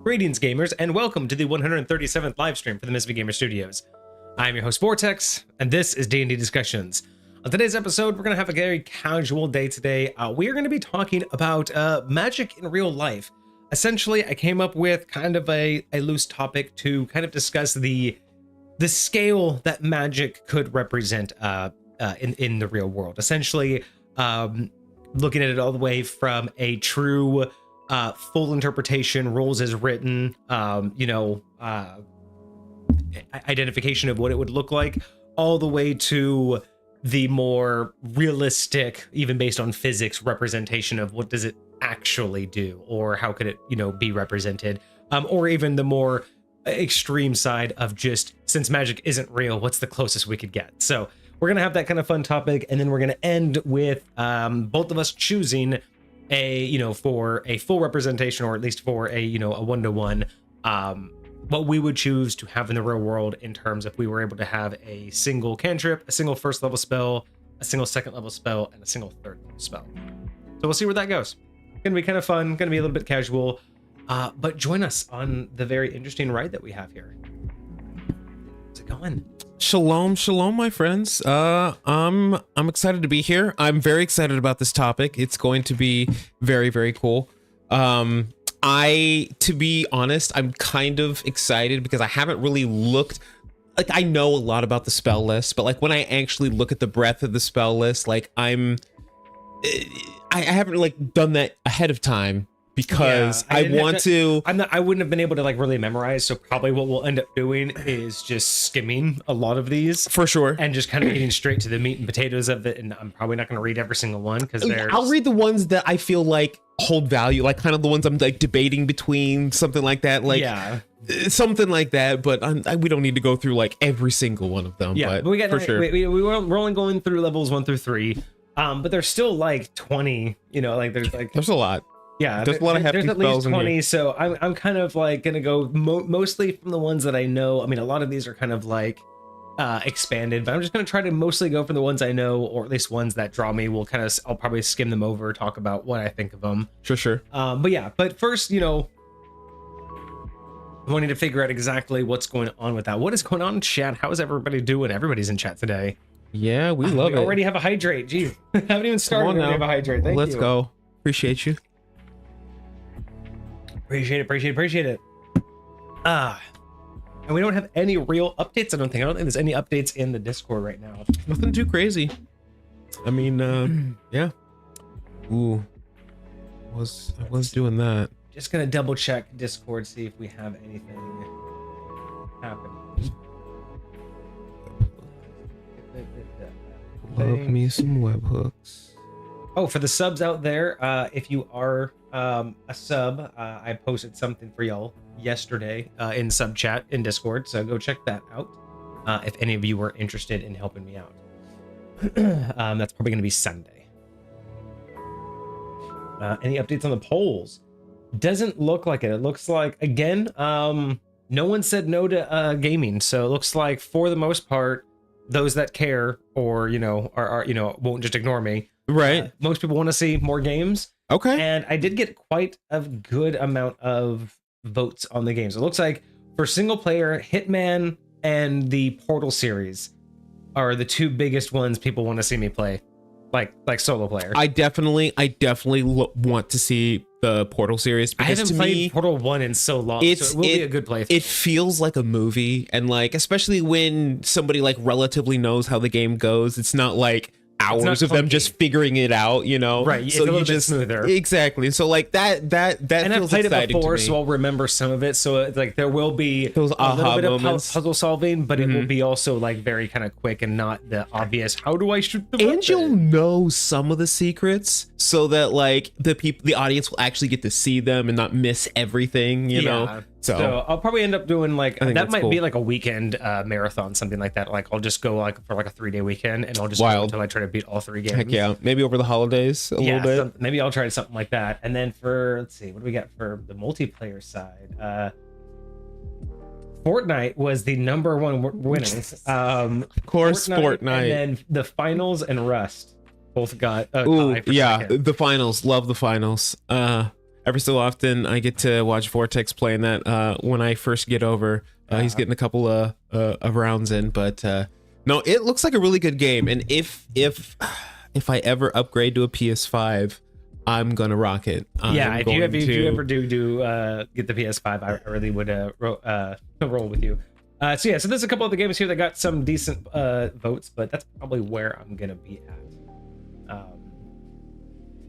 Greetings, gamers, and welcome to the 137th live stream for the MisfitGamersStudios. I'm your host, Vortex, and this is D&D Discussions. On today's episode, we're going to have a very casual day today. We are going to be talking about magic in real life. Essentially, I came up with kind of a loose topic to kind of discuss the scale that magic could represent in the real world. Essentially, looking at it all the way from a true full interpretation, rules as written, identification of what it would look like, all the way to the more realistic, even based on physics, representation of what does it actually do, or how could it, be represented, or even the more extreme side of just, since magic isn't real, what's the closest we could get? So we're gonna have that kind of fun topic, and then we're gonna end with both of us choosing for a full representation, or at least for a one-to-one, what we would choose to have in the real world in terms if we were able to have a single cantrip, a single first level spell, a single second level spell, and a single third level spell. So we'll see where that goes. Gonna be kind of fun, gonna be a little bit casual, but join us on the very interesting ride that we have here. How's it going? Shalom, my friends. I'm excited to be here. I'm very excited about this topic. It's going to be very, very cool. To be honest, I'm kind of excited because I haven't really looked, like, I know a lot about the spell list, but like when I actually look at the breadth of the spell list, like I haven't like done that ahead of time. Because I wouldn't have been able to like really memorize, so probably what we'll end up doing is just skimming a lot of these for sure, and just kind of getting straight to the meat and potatoes of it. And I'm probably not going to read every single one because I'll read the ones that I feel like hold value, like kind of the ones I'm like debating between, something like that, like something like that. But we don't need to go through like every single one of them. Yeah, but we got for sure. We're only going through levels 1 through 3, but there's still like 20. There's a lot. Yeah, there's a lot of hefty spells. There's at least 20, in so I'm kind of like gonna go mostly from the ones that I know. I mean, a lot of these are kind of like expanded, but I'm just going to try to mostly go for the ones I know, or at least ones that draw me. I'll probably skim them over, talk about what I think of them. Sure. But first, wanting to figure out exactly what's going on with that. What is going on in chat? How is everybody doing? Everybody's in chat today. Yeah, we love it. We already have a hydrate. Geez, haven't even started. We have a hydrate. Thank you. Let's go. Appreciate you. Appreciate it. And we don't have any real updates. I don't think there's any updates in the Discord right now. Nothing too crazy. I mean, yeah. Ooh, I was doing that. Just gonna double check Discord, see if we have anything happening. Love me some webhooks. Oh, for the subs out there, if you are a sub, I posted something for y'all yesterday in sub chat in Discord, so go check that out if any of you were interested in helping me out. That's probably going to be Sunday. Any updates on the polls? Doesn't look like it. It looks like, again, no one said no to gaming, so it looks like for the most part, those that care or are won't just ignore me. Right. Most people want to see more games. Okay. And I did get quite a good amount of votes on the games. It looks like for single player, Hitman and the Portal series are the two biggest ones people want to see me play, like solo player. I definitely want to see the Portal series, I because haven't played Portal 1 in so long, so it will be a good play. It feels like a movie, and especially when somebody relatively knows how the game goes, it's not like hours of them just figuring it out, Right, it's a little bit smoother. Exactly. So that and I've played it before, so I'll remember some of it. So there will be those a little bit moments. of puzzle solving, but it will be also very kind of quick and not the obvious, how do I shoot the weapon? And you'll know some of the secrets, so that the audience will actually get to see them and not miss everything, you know. So I'll probably end up doing that might cool. be a weekend marathon, something like that. I'll just go for a 3-day weekend, and I'll just go until I try to beat all 3 games. Heck yeah, maybe over the holidays a little bit. Maybe I'll try something like that. And then let's see, what do we got for the multiplayer side? Fortnite was the #1 winning. Of course, Fortnite. And then the finals and Rust both got the finals. Love the finals. Every so often, I get to watch Vortex playing that when I first get over. He's getting a couple of rounds in, but no, it looks like a really good game. And if I ever upgrade to a PS5, I'm gonna rock it. If you ever do get the PS5, I really would roll with you. So there's a couple of the games here that got some decent votes, but that's probably where I'm gonna be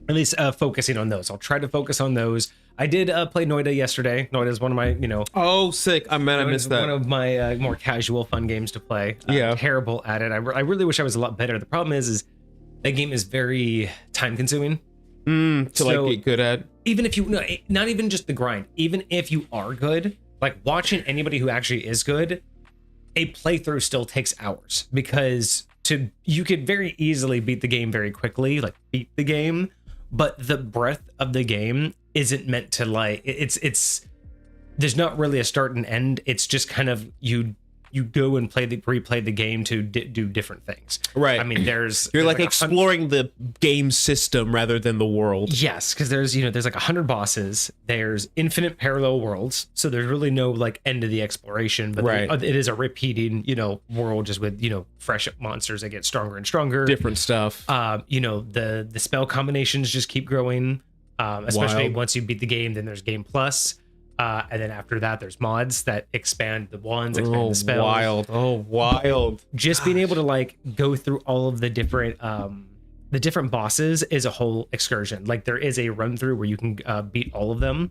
at least focusing on those. I'll try to focus on those. I did play Noida yesterday. Noida is one of my, Oh, sick! I missed that. One of my more casual, fun games to play. Yeah. Terrible at it. I really wish I was a lot better. The problem is that game is very time consuming. Get good at. Even if not even just the grind. Even if you are good, watching anybody who actually is good, a playthrough still takes hours, because you could very easily beat the game very quickly, beat the game. But the breadth of the game isn't meant to it's there's not really a start and end. It's just kind of you go and replay the game to do different things. Right. I mean, you're exploring the game system rather than the world. Yes, because there's 100 bosses. There's infinite parallel worlds, so there's really no end to the exploration. But it is a repeating world, just with fresh monsters that get stronger and stronger. Different stuff. The spell combinations just keep growing. Especially once you beat the game, then there's Game Plus. And then after that, there's mods that expand the wands, expand the spells. Wild. Just being able to go through all of the different bosses is a whole excursion. There is a run through where you can beat all of them.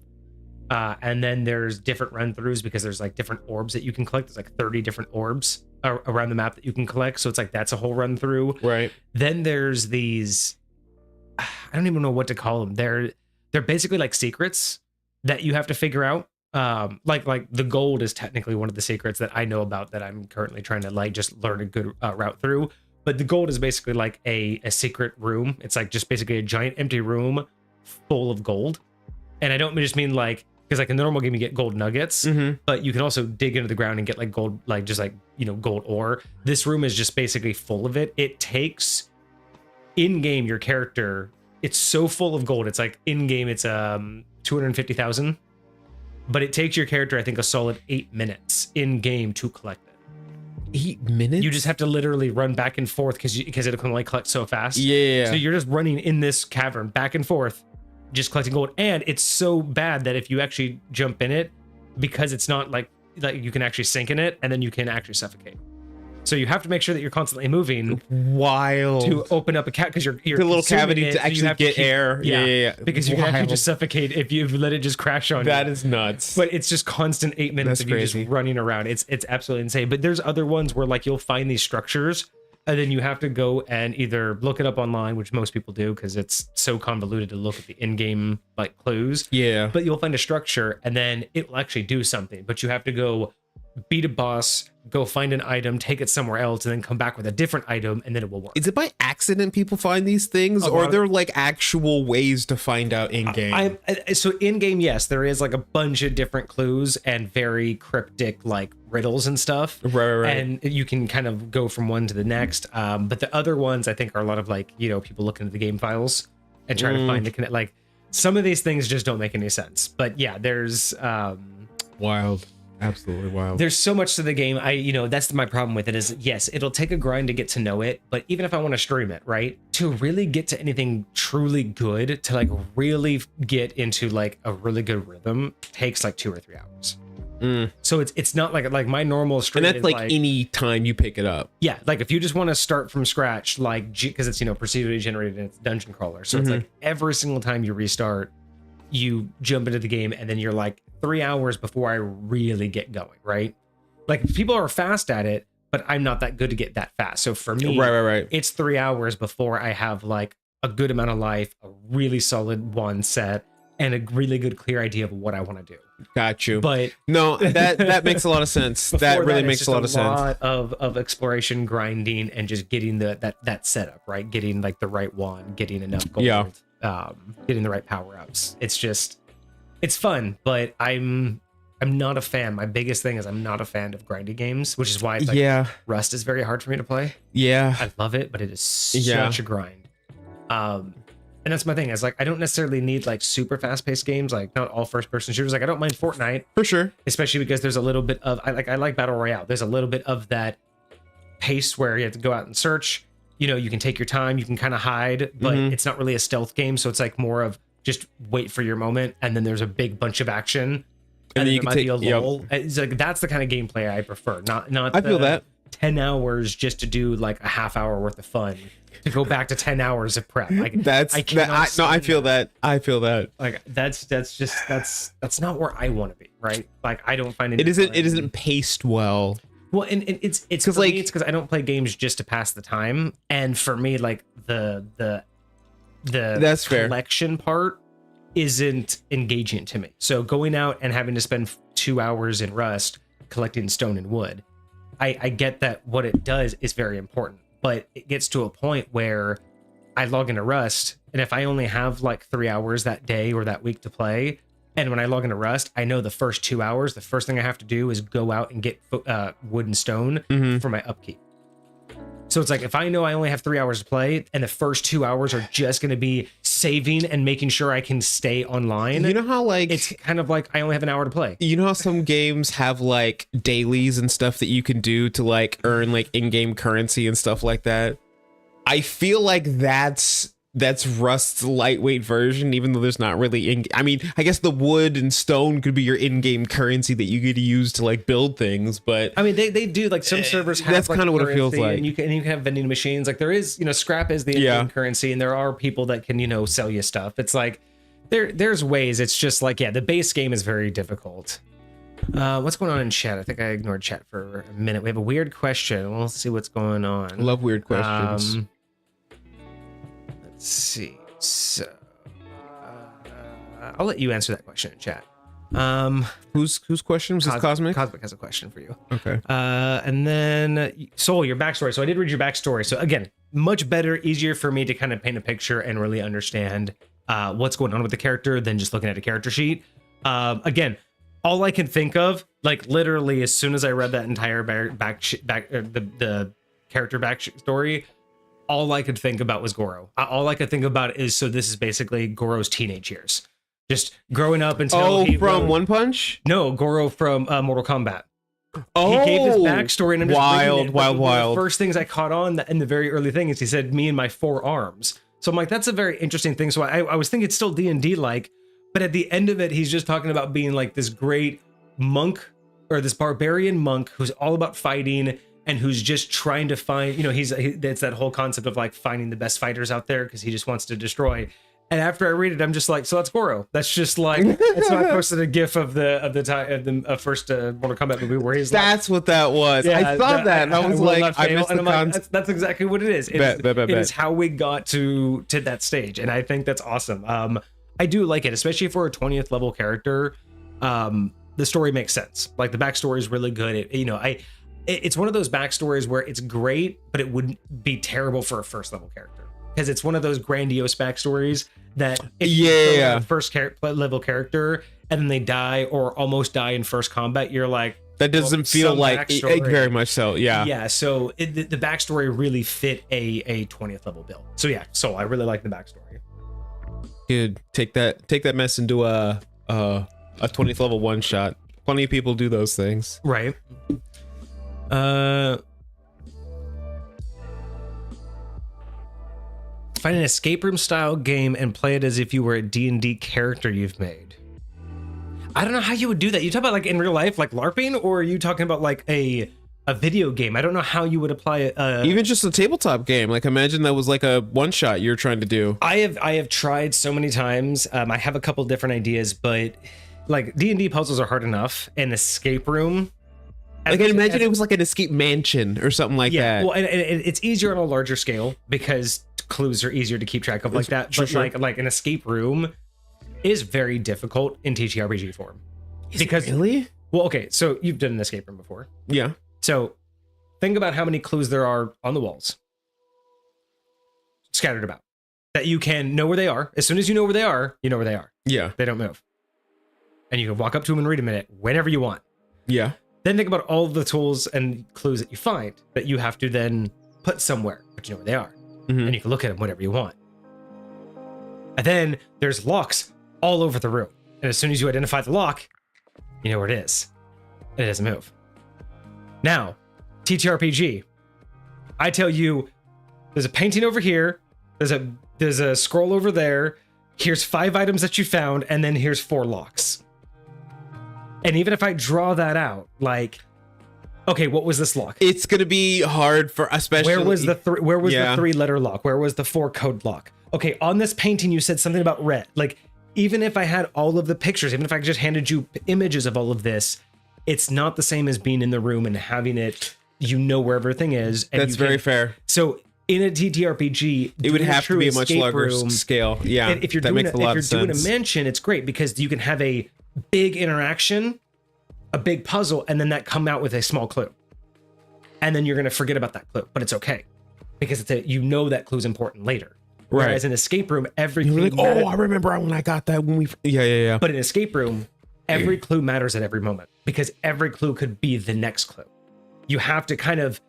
And then there's different run throughs, because there's different orbs that you can collect. There's 30 different orbs around the map that you can collect. So it's that's a whole run through. Right. Then there's these, I don't even know what to call them. They're basically secrets that you have to figure out. Like the gold is technically one of the secrets that I know about, that I'm currently trying to just learn a good route through. But the gold is basically a secret room. It's just basically a giant empty room full of gold. And I don't just mean because like in the normal game you get gold nuggets, but you can also dig into the ground and get like gold, like just like, you know, gold ore. This room is just basically full of it. It takes in game your character, it's so full of gold. It's like in game it's 250,000, but it takes your character I think a solid 8 minutes in game to collect it. 8 minutes? You just have to literally run back and forth because it can only collect so fast. Yeah. So you're just running in this cavern back and forth, just collecting gold. And it's so bad that if you actually jump in it, because it's not like you can actually sink in it and then you can actually suffocate. So you have to make sure that you're constantly moving. Wild. To open up a cat, because you're the little cavity it, to actually get air. Yeah. Because you can actually just suffocate if you let it just crash on you. That is nuts. But it's just constant 8 minutes of you just running around. It's absolutely insane. But there's other ones where like you'll find these structures and then you have to go and either look it up online, which most people do because it's so convoluted to look at the in-game like clues. Yeah. But you'll find a structure and then it will actually do something. But you have to go beat a boss, go find an item, take it somewhere else, and then come back with a different item, and then it will work. Is it by accident people find these things, or are there like actual ways to find out in game? So in game, yes, there is like a bunch of different clues and very cryptic like riddles and stuff. Right. And you can kind of go from one to the next. But the other ones, I think, are a lot of like, you know, people looking at the game files and trying to find the connect. Like some of these things just don't make any sense. But yeah, there's wild. Absolutely wild. There's so much to the game. That's my problem with it is, yes, it'll take a grind to get to know it, but even if I want to stream it, right, to really get to anything truly good, to like really get into like a really good rhythm takes like 2 or 3 hours. So it's not like my normal stream. And that's like any time you pick it up. Yeah, like if you just want to start from scratch, like because it's procedurally generated and it's dungeon crawler, so it's like every single time you restart, you jump into the game and then you're like 3 hours before I really get going, right? Like people are fast at it, but I'm not that good to get that fast. So for me, right. It's 3 hours before I have like a good amount of life, a really solid one set, and a really good clear idea of what I want to do. Got you. But no, that makes a lot of sense. That really makes a lot of sense. A lot of exploration, grinding, and just getting that setup, right? Getting like the right wand, getting enough gold. Yeah. Getting the right power-ups. It's fun, but I'm not a fan. My biggest thing is I'm not a fan of grinding games, which is why it's like Rust is very hard for me to play. Yeah. I love it, but it is such a grind. And that's my thing, is like I don't necessarily need like super fast-paced games, like not all first-person shooters. Like I don't mind Fortnite. For sure. Especially because there's a little bit of I like Battle Royale. There's a little bit of that pace where you have to go out and search. You can take your time, you can kind of hide, but it's not really a stealth game. So it's like more of just wait for your moment, and then there's a big bunch of action, and then you can take a lull. It's like that's the kind of gameplay I prefer. Not I feel that 10 hours just to do like a half hour worth of fun, to go back to 10 hours of prep. Like I feel that. Like that's not where I want to be, right? Like I don't find it isn't paced well. Well, and it's because I don't play games just to pass the time, and for me, like the that's collection part isn't engaging to me. So going out and having to spend 2 hours in Rust collecting stone and wood, I get that what it does is very important, but it gets to a point where I log into Rust, and if I only have like 3 hours that day or that week to play, and when I log into Rust, I know the first 2 hours, the first thing I have to do is go out and get wood and stone for my upkeep. So it's like, if I know I only have 3 hours to play and the first 2 hours are just going to be saving and making sure I can stay online. You know how like it's kind of like I only have an hour to play. You know how some games have like dailies and stuff that you can do to like earn like in-game currency and stuff like that? I feel like that's Rust's lightweight version, even though there's not really I guess the wood and stone could be your in-game currency that you get to use to like build things, but I mean they do, like some servers have that's like kind of what it feels like. And you can have vending machines. Like there is, scrap is the in-game currency, and there are people that can, sell you stuff. It's like there's ways. It's just like, the base game is very difficult. What's going on in chat? I think I ignored chat for a minute. We have a weird question. We'll see what's going on. Love weird questions. Let's see. So, I'll let you answer that question in chat. Whose question was this? Cosmic? Cosmic has a question for you. Okay. And then Soul, your backstory. So I did read your backstory. So again, much better, easier for me to kind of paint a picture and really understand what's going on with the character than just looking at a character sheet. Again, all I can think of, like literally, as soon as I read that entire the character backstory, all I could think about was Goro. All I could think about is, so this is basically Goro's teenage years, just growing up until One Punch. No, Goro from Mortal Kombat. Oh, he gave this backstory, and I'm just wild. One of the first things I caught on in the very early thing is he said, "Me and my 4 arms." So I'm like, that's a very interesting thing. So I was thinking it's still D&D like, but at the end of it, he's just talking about being like this great monk or this barbarian monk who's all about fighting and who's just trying to find, it's that whole concept of like finding the best fighters out there because he just wants to destroy. And after I read it, I'm just like, so that's Goro. That's just like, that's why I posted a GIF of the first Mortal Kombat movie where he's that's what that was. Yeah, I saw that. And I was like, I missed the concept. That's exactly what it is. It is how we got to that stage, and I think that's awesome. I do like it, especially for a 20th level character. The story makes sense. Like the backstory is really good. It's one of those backstories where it's great, but it would be terrible for a first level character. Because it's one of those grandiose backstories that first level character and then they die or almost die in first combat, you're like, that doesn't feel like very much so. Yeah. So the backstory really fit a 20th level build. So yeah, so I really like the backstory. Dude, take that mess into a 20th level one shot. Plenty of people do those things. Right. Find an escape room style game and play it as if you were a D&D character you've made. I don't know how you would do that. You talk about like in real life, like LARPing, or are you talking about like a video game? I don't know how you would apply it. Even just a tabletop game. Like imagine that was like a one shot you're trying to do. I have tried so many times. I have a couple different ideas, but like D&D puzzles are hard enough. An escape room. Like I imagine it was like an escape mansion or something like that. Well, and it's easier on a larger scale because clues are easier to keep track of like that. But sure. like an escape room is very difficult in TTRPG form. Really? Well, okay, so you've done an escape room before. Yeah. So think about how many clues there are on the walls, scattered about, that you can know where they are. As soon as you know where they are, you know where they are. Yeah. They don't move. And you can walk up to them and read them in it whenever you want. Yeah. Then think about all the tools and clues that you find that you have to then put somewhere, but you know where they are. Mm-hmm. And you can look at them whenever you want. And then there's locks all over the room. And as soon as you identify the lock, you know where it is. And it doesn't move. Now, TTRPG, I tell you, there's a painting over here, there's a scroll over there, here's 5 items that you found, and then here's 4 locks. And even if I draw that out, like, okay, what was this lock? It's gonna be hard for, especially. Where was the 3-letter lock? Where was the 4-code lock? Okay, on this painting you said something about red. Like, even if I had all of the pictures, even if I just handed you images of all of this, it's not the same as being in the room and having it, you know where everything is. And that's very fair. So in a TTRPG, it would have to be a much larger scale. Yeah, if you're doing a mansion, it's great because you can have a big interaction, a big puzzle, and then that come out with a small clue. And then you're going to forget about that clue, but it's okay because that clue's important later. Right. Whereas in escape room, every clue like, I remember when I got that when we. Yeah. But in escape room, every clue matters at every moment because every clue could be the next clue. You have to kind of,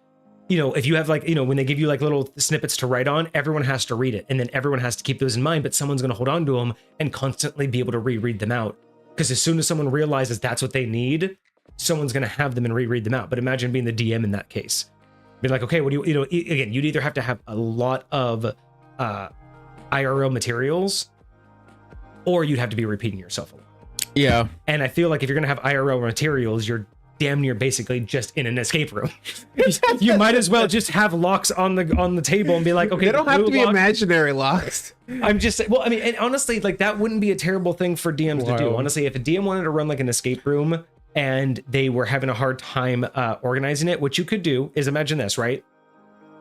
if you have like, when they give you like little snippets to write on, everyone has to read it. And then everyone has to keep those in mind, but someone's going to hold on to them and constantly be able to reread them out. Because as soon as someone realizes that's what they need, someone's going to have them and reread them out. But imagine being the DM in that case. Be like, okay, what do again, you'd either have to have a lot of IRL materials or you'd have to be repeating yourself a lot. Yeah. And I feel like if you're going to have IRL materials, you're damn near basically just in an escape room. You might as well just have locks on the table and be like, okay, they don't have to be imaginary locks. I'm just saying, well, I mean, and honestly, like that wouldn't be a terrible thing for DMs to do. Honestly, if a DM wanted to run like an escape room and they were having a hard time organizing it, what you could do is imagine this, right?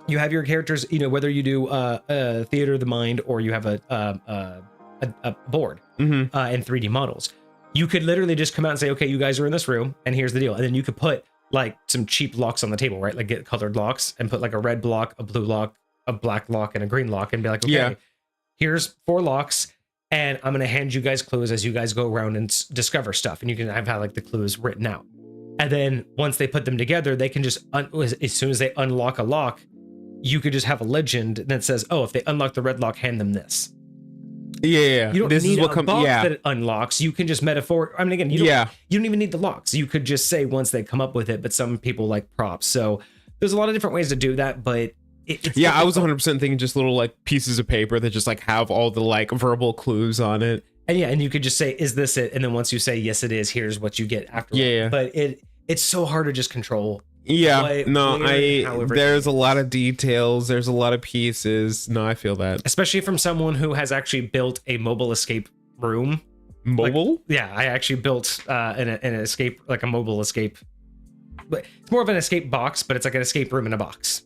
You have your characters, whether you do theater of the mind or you have a board and 3D models. You could literally just come out and say, okay, you guys are in this room and here's the deal. And then you could put like some cheap locks on the table, right? Like get colored locks and put like a red block, a blue lock, a black lock, and a green lock and be like, okay, here's 4 locks. and I'm going to hand you guys clues as you guys go around and discover stuff. And you can have like the clues written out. And then once they put them together, they can just, as soon as they unlock a lock, you could just have a legend that says, oh, if they unlock the red lock, hand them this. Yeah. You don't this need is what a box that it unlocks. You can just metaphor. I mean, again, you don't even need the locks. You could just say once they come up with it, but some people like props. So there's a lot of different ways to do that, but it's I was 100% thinking just little like pieces of paper that just like have all the like verbal clues on it. And and you could just say, is this it? And then once you say, yes, it is, here's what you get after. Yeah. But it's so hard to just control. There's a lot of details. There's a lot of pieces. No, I feel that. Especially from someone who has actually built a mobile escape room. Mobile? I actually built an escape, like a mobile escape. But it's more of an escape box, but it's like an escape room in a box.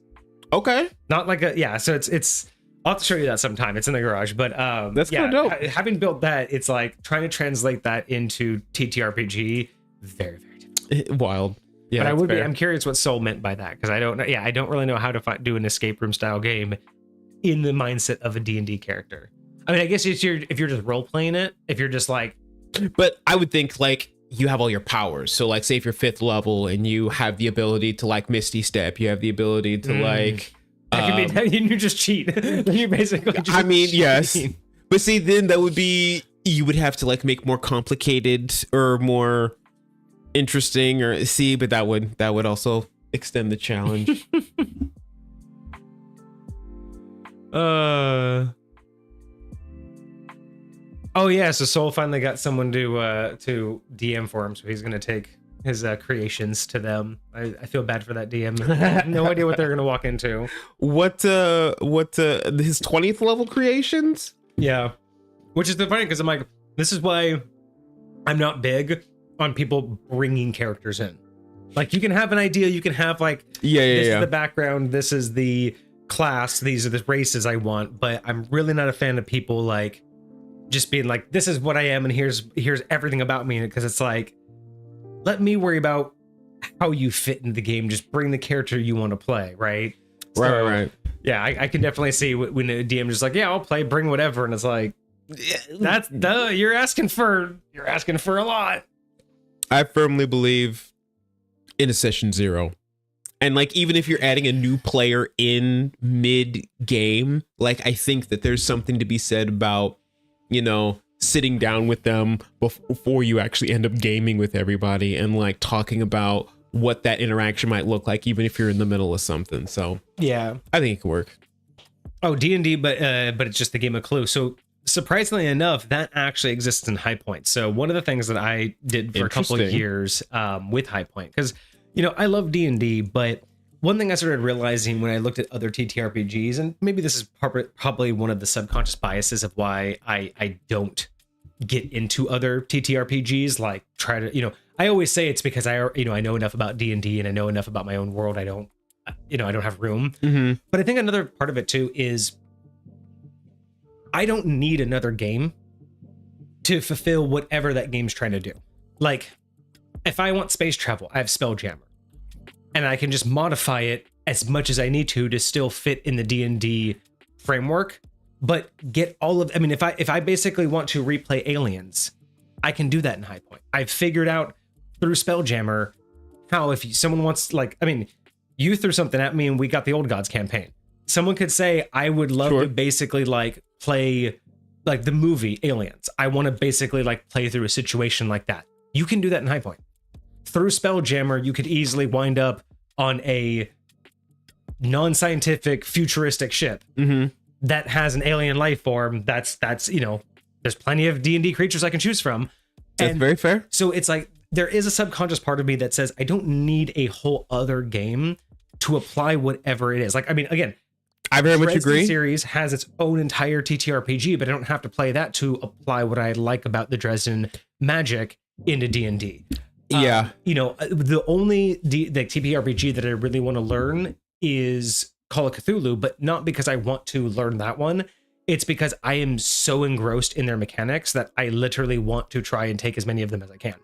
Okay. Not like so it's I'll have to show you that sometime. It's in the garage, but that's kind of dope. Having built that, it's like trying to translate that into TTRPG, very, very difficult. Wild. Yeah, but I'm curious what Soul meant by that, because I don't know. Yeah, I don't really know how to do an escape room style game in the mindset of a D&D character. I mean, I guess if you're just role playing it, if you're just like, but I would think like you have all your powers. So like, say if you're 5th level and you have the ability to like Misty Step, you have the ability to like. That could be, you just cheat. You basically. Just yes, but see, then that would be you would have to like make more complicated or more interesting or see, but that would also extend the challenge. Oh yeah, so Soul finally got someone to DM for him, so he's gonna take his creations to them. I feel bad for that DM. I have no idea what they're gonna walk into. What his 20th level creations? Yeah, which is the funny, because I'm like, this is why I'm not big on people bringing characters in. Like, you can have an idea, you can have like, this is the background, this is the class, these are the races I want, but I'm really not a fan of people like just being like, this is what I am and here's everything about me, because it's like, let me worry about how you fit in the game. Just bring the character you want to play, right? Right. Yeah, I can definitely see when a DM is like, yeah, I'll play, bring whatever, and it's like, that's you're asking for a lot. I firmly believe in a session 0. And like, even if you're adding a new player in mid game, like, I think that there's something to be said about, sitting down with them before you actually end up gaming with everybody and like talking about what that interaction might look like, even if you're in the middle of something. So yeah, I think it could work. Oh, D&D, but it's just the game of Clue. So surprisingly enough, that actually exists in High Point. So one of the things that I did for a couple of years with High Point, because I love D&D, but one thing I started realizing when I looked at other TTRPGs, and maybe this is probably one of the subconscious biases of why I don't get into other TTRPGs, like try to, I always say it's because I know enough about D&D and I know enough about my own world. I don't have room. Mm-hmm. But I think another part of it too is I don't need another game to fulfill whatever that game's trying to do. Like, if I want space travel, I have Spelljammer. And I can just modify it as much as I need to still fit in the D&D framework, but get all of, if I basically want to replay Aliens, I can do that in High Point. I've figured out through Spelljammer how, if someone wants, you threw something at me and we got the Old Gods campaign. Someone could say, I would love to basically play like the movie Aliens. I want to basically play through a situation like that. You can do that in High Point. Through Spelljammer, you could easily wind up on a non-scientific futuristic ship that has an alien life form. That's there's plenty of D&D creatures I can choose from. That's very fair. So it's like, there is a subconscious part of me that says I don't need a whole other game to apply whatever it is. Again, I very much agree. The series has its own entire TTRPG, but I don't have to play that to apply what I like about the Dresden magic into D&D. Yeah. The only the TTRPG that I really want to learn is Call of Cthulhu, but not because I want to learn that one. It's because I am so engrossed in their mechanics that I literally want to try and take as many of them as I can.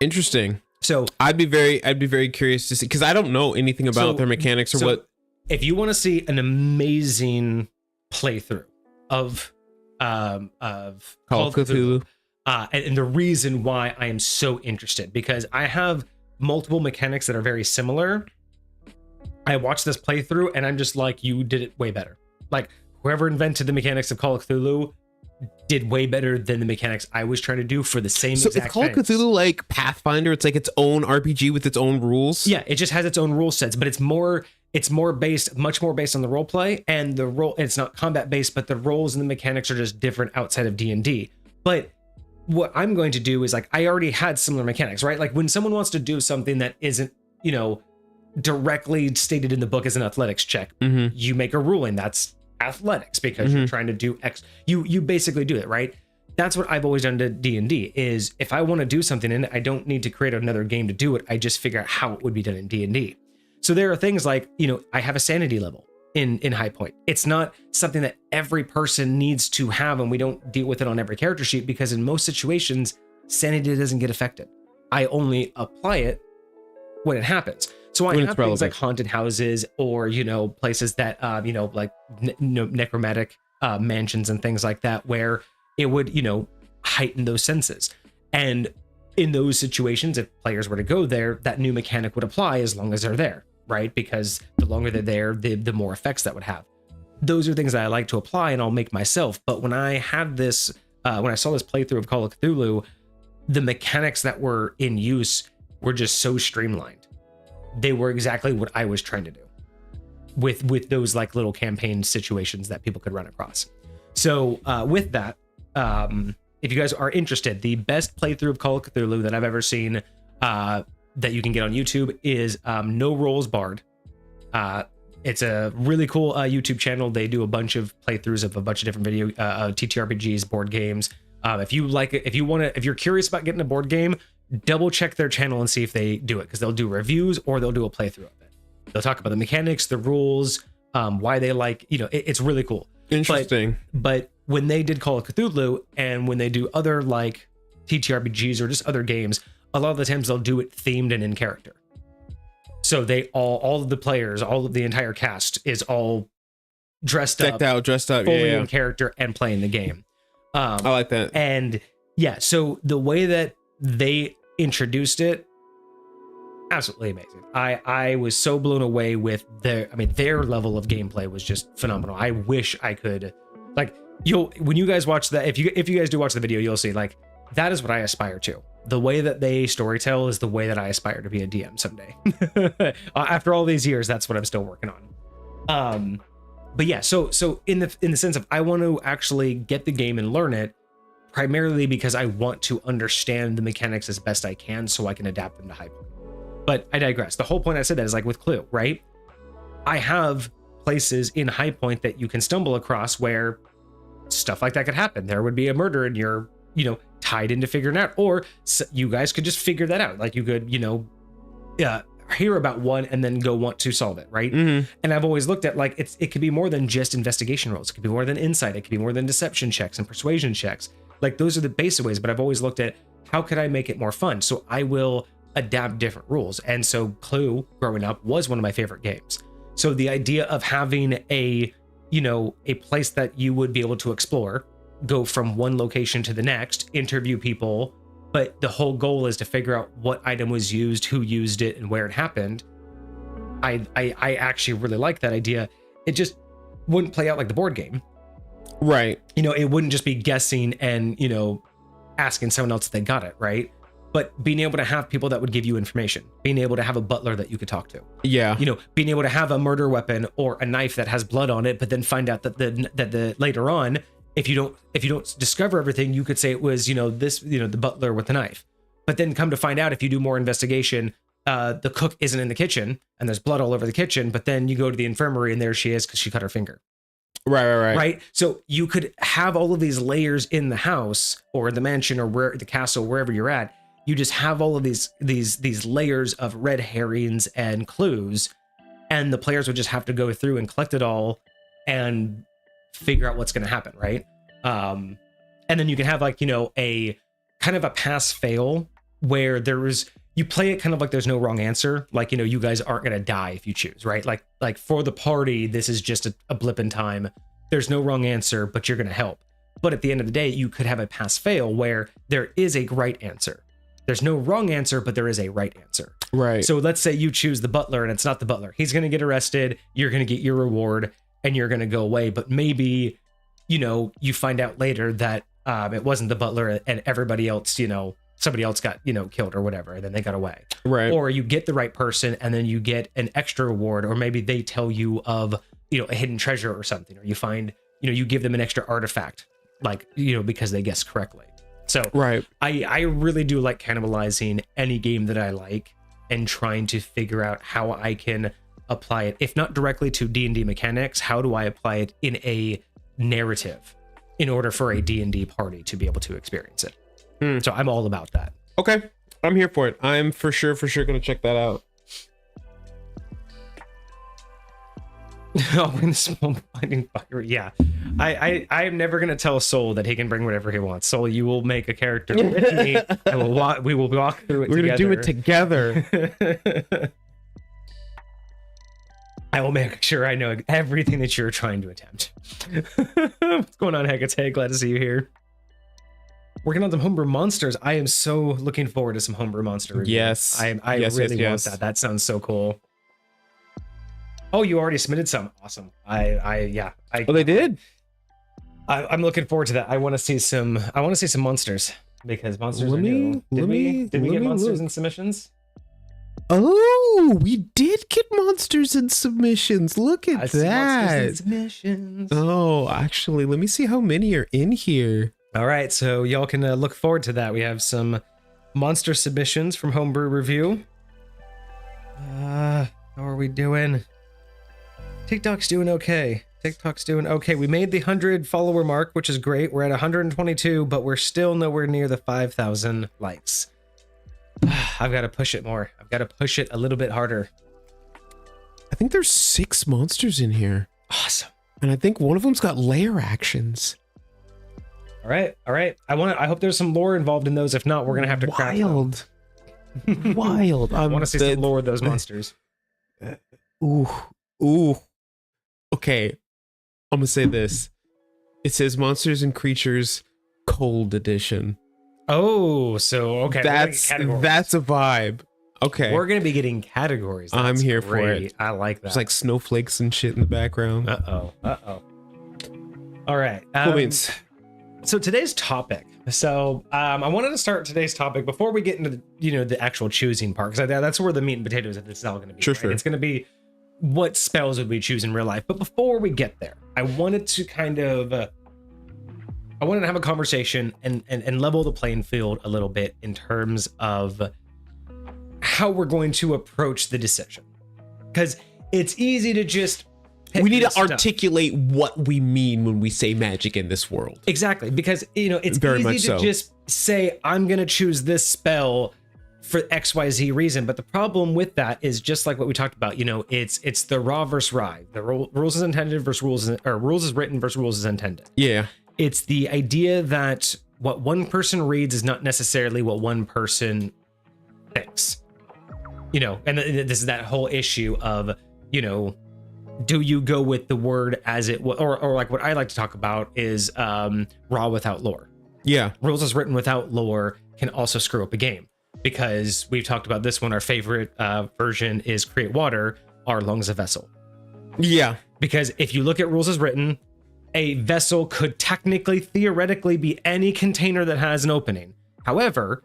Interesting. So I'd be very curious to see, because I don't know anything about their mechanics or what. If you want to see an amazing playthrough of Call of Cthulhu. And the reason why I am so interested, because I have multiple mechanics that are very similar. I watched this playthrough and I'm just like, you did it way better. Like whoever invented the mechanics of Call of Cthulhu did way better than the mechanics I was trying to do for the same exact So is Call of Cthulhu like Pathfinder? It's like its own RPG with its own rules? Yeah, it just has its own rule sets, but it's much more based on the role play, and it's not combat based, but the roles and the mechanics are just different outside of D&D. But what I'm going to do is like, I already had similar mechanics, right? Like when someone wants to do something that isn't, directly stated in the book as an athletics check, you make a ruling that's athletics because you're trying to do X. You basically do it, right? That's what I've always done to D&D is if I want to do something in it, I don't need to create another game to do it. I just figure out how it would be done in D&D. So there are things like, I have a sanity level in High Point. It's not something that every person needs to have, and we don't deal with it on every character sheet because in most situations, sanity doesn't get affected. I only apply it when it happens. So I have things like haunted houses or, places that, like necromantic mansions and things like that, where it would, heighten those senses. And in those situations, if players were to go there, that new mechanic would apply as long as they're there, right? Because the longer they're there, the more effects that would have. Those are things that I like to apply and I'll make myself. But when I had this, when I saw this playthrough of Call of Cthulhu, the mechanics that were in use were just so streamlined. They were exactly what I was trying to do with those like little campaign situations that people could run across. So with that, if you guys are interested, the best playthrough of Call of Cthulhu that I've ever seen that you can get on YouTube is No Rolls Barred. It's a really cool YouTube channel. They do a bunch of playthroughs of a bunch of different video TTRPGs, board games. If you like it, if you're curious about getting a board game, double check their channel and see if they do it, because they'll do reviews or they'll do a playthrough of it. They'll talk about the mechanics, the rules, why they like, it's really cool. Interesting. But when they did Call of Cthulhu and when they do other like TTRPGs or just other games, a lot of the times they'll do it themed and in character. So they all of the players, all of the entire cast is all dressed up, fully in character and playing the game. I like that. And yeah, so the way that they introduced it, absolutely amazing. I was so blown away with their level of gameplay was just phenomenal. I wish I could, like, when you guys watch that, if you guys do watch the video, you'll see like that is what I aspire to. The way that they storytell is the way that I aspire to be a DM someday. After all these years, that's what I'm still working on. But yeah, so in the sense of I want to actually get the game and learn it, primarily because I want to understand the mechanics as best I can so I can adapt them to High Point. But I digress. The whole point I said that is like with Clue, right? I have places in High Point that you can stumble across where stuff like that could happen. There would be a murder and you're, tied into figuring it out, or you guys could just figure that out. Like you could, hear about one and then go want to solve it, right? And I've always looked at like it could be more than just investigation rolls. It could be more than insight. It could be more than deception checks and persuasion checks. Like those are the basic ways, but I've always looked at how could I make it more fun? So I will adapt different rules. And so Clue growing up was one of my favorite games. So the idea of having a place that you would be able to explore, go from one location to the next, interview people, but the whole goal is to figure out what item was used, who used it, and where it happened. I actually really like that idea. It just wouldn't play out like the board game. Right. It wouldn't just be guessing and, asking someone else if they got it, right? But being able to have people that would give you information, being able to have a butler that you could talk to. Yeah. Being able to have a murder weapon or a knife that has blood on it, but then find out that the later on, if you don't discover everything, you could say it was, the butler with the knife. But then come to find out, if you do more investigation, the cook isn't in the kitchen and there's blood all over the kitchen, but then you go to the infirmary and there she is because she cut her finger. Right. So you could have all of these layers in the house or the mansion or the castle, wherever you're at. You just have all of these layers of red herrings and clues, and the players would just have to go through and collect it all and figure out what's going to happen, right? And then you can have like, a kind of a pass fail where you play it kind of like there's no wrong answer. Like, you guys aren't going to die if you choose, right? Like for the party, this is just a blip in time. There's no wrong answer, but you're going to help. But at the end of the day, you could have a pass fail where there is a right answer. There's no wrong answer, but there is a right answer. Right. So let's say you choose the butler and it's not the butler. He's going to get arrested. You're going to get your reward and you're going to go away. But maybe, you find out later that it wasn't the butler and everybody else, somebody else got, killed or whatever. And then they got away. Right. Or you get the right person and then you get an extra reward, or maybe they tell you of, a hidden treasure or something, or you find, you give them an extra artifact, like, because they guessed correctly. So right. I really do like cannibalizing any game that I like and trying to figure out how I can apply it, if not directly to D&D mechanics, how do I apply it in a narrative in order for a D&D party to be able to experience it. So I'm all about that. Okay. I'm here for it. I'm for sure going to check that out. Yeah. I'm never gonna tell Soul that he can bring whatever he wants. Soul, you will make a character with me, and we will walk through it. We're gonna do it together. I will make sure I know everything that you're trying to attempt. What's going on, Hecate? Glad to see you here. Working on some homebrew monsters. I am so looking forward to some homebrew monster review. Yes. I really want that. That sounds so cool. Oh, you already submitted some. Awesome. Yeah. Oh, they did. I'm looking forward to that. I want to see some monsters, because monsters are new. Did we get monsters and submissions? Oh, we did get monsters and submissions. Look at that. Monsters and submissions. Oh, actually, let me see how many are in here. All right, so y'all can look forward to that. We have some monster submissions from Homebrew Review. How are we doing? TikTok's doing okay. We made the 100 follower mark, which is great. We're at 122, but we're still nowhere near the 5,000 likes. I've got to push it more. I've got to push it a little bit harder. I think there's 6 monsters in here. Awesome. And I think one of them's got lair actions. All right. I hope there's some lore involved in those. If not, we're gonna have to craft them. Wild. I want to see some lore of those monsters. Ooh. Okay, I'm gonna say this. It says Monsters and Creatures Cold Edition. Oh, so okay. That's a vibe. Okay. We're gonna be getting categories. I'm here for it. I like that. There's like snowflakes and shit in the background. Uh-oh. All right. Cool beans. So today's topic. So I wanted to start today's topic before we get into the actual choosing part, because that's where the meat and potatoes of this is all going to be. Sure. It's going to be what spells would we choose in real life. But before we get there, I wanted to have a conversation and level the playing field a little bit in terms of how we're going to approach the decision, because it's easy to just we need to articulate what we mean when we say magic in this world. Exactly, because it's very easy to just say I'm gonna choose this spell for XYZ reason, but the problem with that is just like what we talked about. It's the raw versus rye. The rules is intended versus rules is written versus rules is intended. Yeah, it's the idea that what one person reads is not necessarily what one person thinks. And this is that whole issue of do you go with the word as it or like what I like to talk about is raw without lore. Yeah, rules is written without lore can also screw up a game, because we've talked about this one. Our favorite version is create water, our lungs a vessel. Yeah, because if you look at rules as written, a vessel could theoretically be any container that has an opening. However,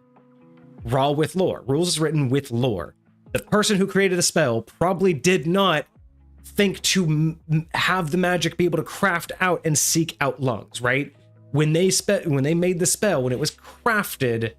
raw with lore, rules is written with lore. The person who created the spell probably did not think to have the magic be able to craft out and seek out lungs, right? When they made the spell, when it was crafted,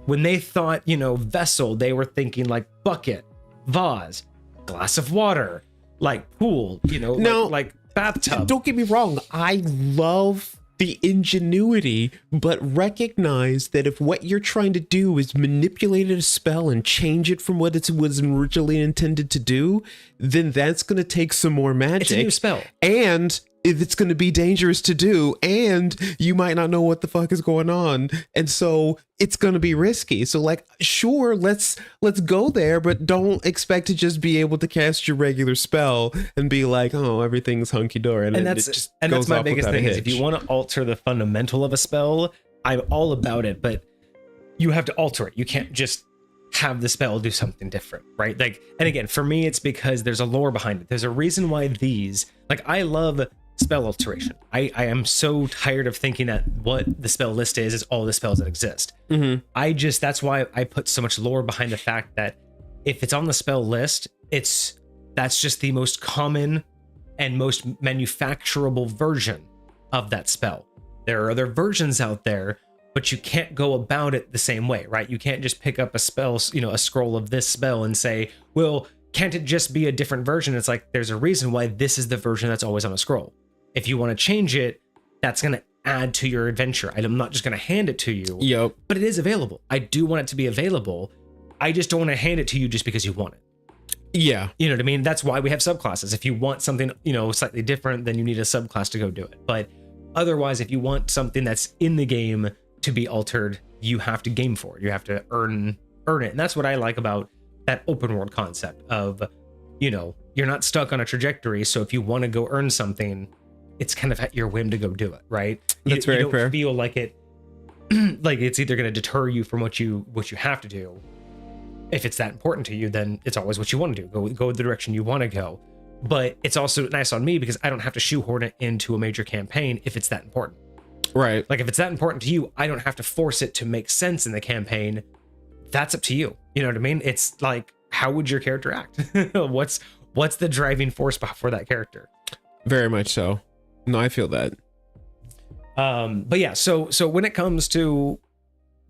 when they thought, vessel, they were thinking like bucket, vase, glass of water, like pool, like bathtub. Don't get me wrong. I love the ingenuity, but recognize that if what you're trying to do is manipulate a spell and change it from what it was originally intended to do, then that's going to take some more magic. It's a new spell. And it's going to be dangerous to do, and you might not know what the fuck is going on, and so it's going to be risky. So like, sure, let's go there, but don't expect to just be able to cast your regular spell and be like, oh, everything's hunky-dory. And that's my biggest thing is, if you want to alter the fundamental of a spell, I'm all about it, but you have to alter it. You can't just have the spell do something different, right? Like, and again, for me, it's because there's a lore behind it. There's a reason why these, like, I love spell alteration. I am so tired of thinking that what the spell list is all the spells that exist. That's why I put so much lore behind the fact that if it's on the spell list, that's just the most common and most manufacturable version of that spell. There are other versions out there, but you can't go about it the same way, right? You can't just pick up a spell, a scroll of this spell and say, well, can't it just be a different version? It's like, there's a reason why this is the version that's always on a scroll. If you want to change it, that's going to add to your adventure. I'm not just going to hand it to you. Yep. But it is available. I do want it to be available. I just don't want to hand it to you just because you want it. Yeah. You know what I mean? That's why we have subclasses. If you want something, slightly different, then you need a subclass to go do it. But otherwise, if you want something that's in the game to be altered, you have to game for it. You have to earn it. And that's what I like about that open world concept of, you're not stuck on a trajectory. So if you want to go earn something, it's kind of at your whim to go do it, right? That's very fair. You don't feel like it, like it's either going to deter you from what you have to do. If it's that important to you, then it's always what you want to do. Go the direction you want to go. But it's also nice on me because I don't have to shoehorn it into a major campaign if it's that important. Right. Like if it's that important to you, I don't have to force it to make sense in the campaign. That's up to you. You know what I mean? It's like, how would your character act? What's the driving force for that character? Very much so. No, I feel that. But yeah, so when it comes to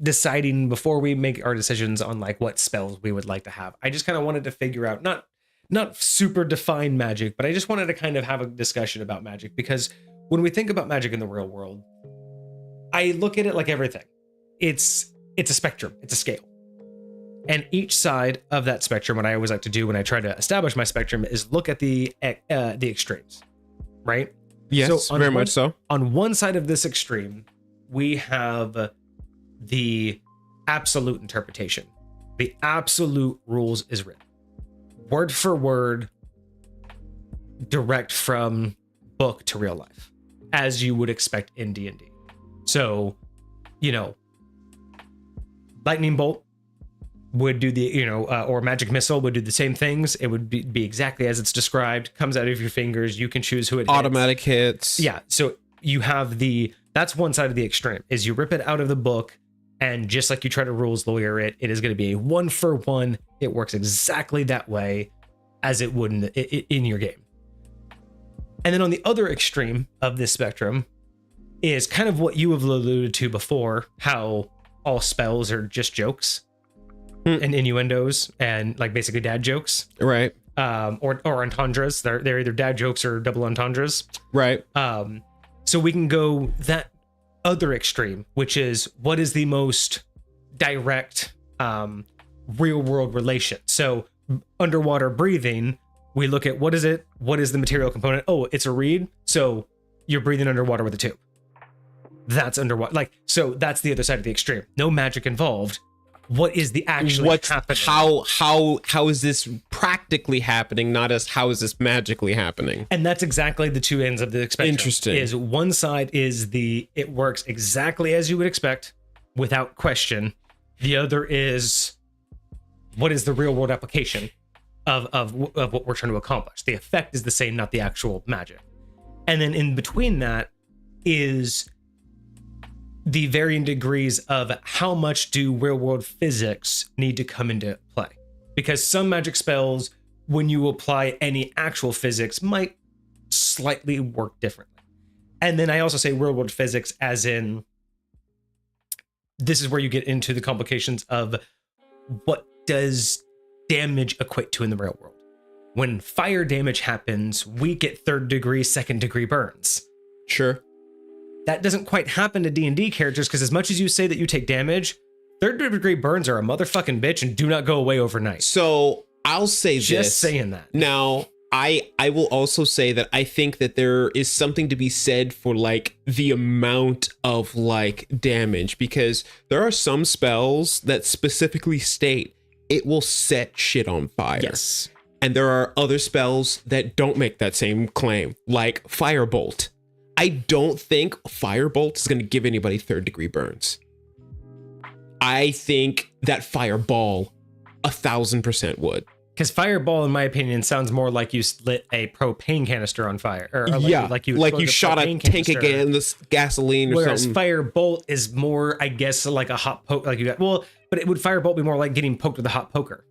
deciding before we make our decisions on like what spells we would like to have, I just kind of wanted to figure out not super define magic, but I just wanted to kind of have a discussion about magic, because when we think about magic in the real world, I look at it like everything. It's a spectrum, it's a scale. And each side of that spectrum, what I always like to do when I try to establish my spectrum is look at the extremes, right? Yes, so very much so. On one side of this extreme, we have the absolute interpretation. The absolute rules is written. Word for word, direct from book to real life, as you would expect in D&D. So, lightning bolt would do the, or magic missile would do the same things. It would be exactly as it's described, comes out of your fingers. You can choose who it automatic hits. Yeah. So you have that's one side of the extreme, is you rip it out of the book, and just like you try to rules lawyer it is going to be a 1-for-1. It works exactly that way as it would in your game. And then on the other extreme of this spectrum is kind of what you have alluded to before, how all spells are just jokes and innuendos and like basically dad jokes, right? Or entendres. They're either dad jokes or double entendres, right? So we can go that other extreme, which is what is the most direct real world relation. So underwater breathing, we look at what is the material component. Oh, it's a reed, so you're breathing underwater with a tube. That's underwater. Like, so that's the other side of the extreme. No magic involved. What is the actually happening? How is this practically happening? Not as how is this magically happening? And that's exactly the two ends of the spectrum. Interesting. Is one side is it works exactly as you would expect, without question. The other is what is the real world application of what we're trying to accomplish. The effect is the same, not the actual magic. And then in between that is the varying degrees of how much do real world physics need to come into play. Because some magic spells, when you apply any actual physics, might slightly work differently. And then I also say real world physics as in, this is where you get into the complications of what does damage equate to in the real world. When fire damage happens, we get 3rd degree, 2nd degree burns. Sure. That doesn't quite happen to D&D characters, because as much as you say that you take damage, 3rd degree burns are a motherfucking bitch and do not go away overnight. So I'll say just saying that. Now, I will also say that I think that there is something to be said for like the amount of like damage, because there are some spells that specifically state it will set shit on fire. Yes. And there are other spells that don't make that same claim, like Firebolt. I don't think Firebolt is going to give anybody 3rd-degree burns. I think that Fireball 1000% would. Because Fireball, in my opinion, sounds more like you lit a propane canister on fire. Or like you shot a tank again, this gasoline or whereas something. Whereas Firebolt is more, I guess, like a hot poke. Like you got, well, but it would Firebolt be more like getting poked with a hot poker.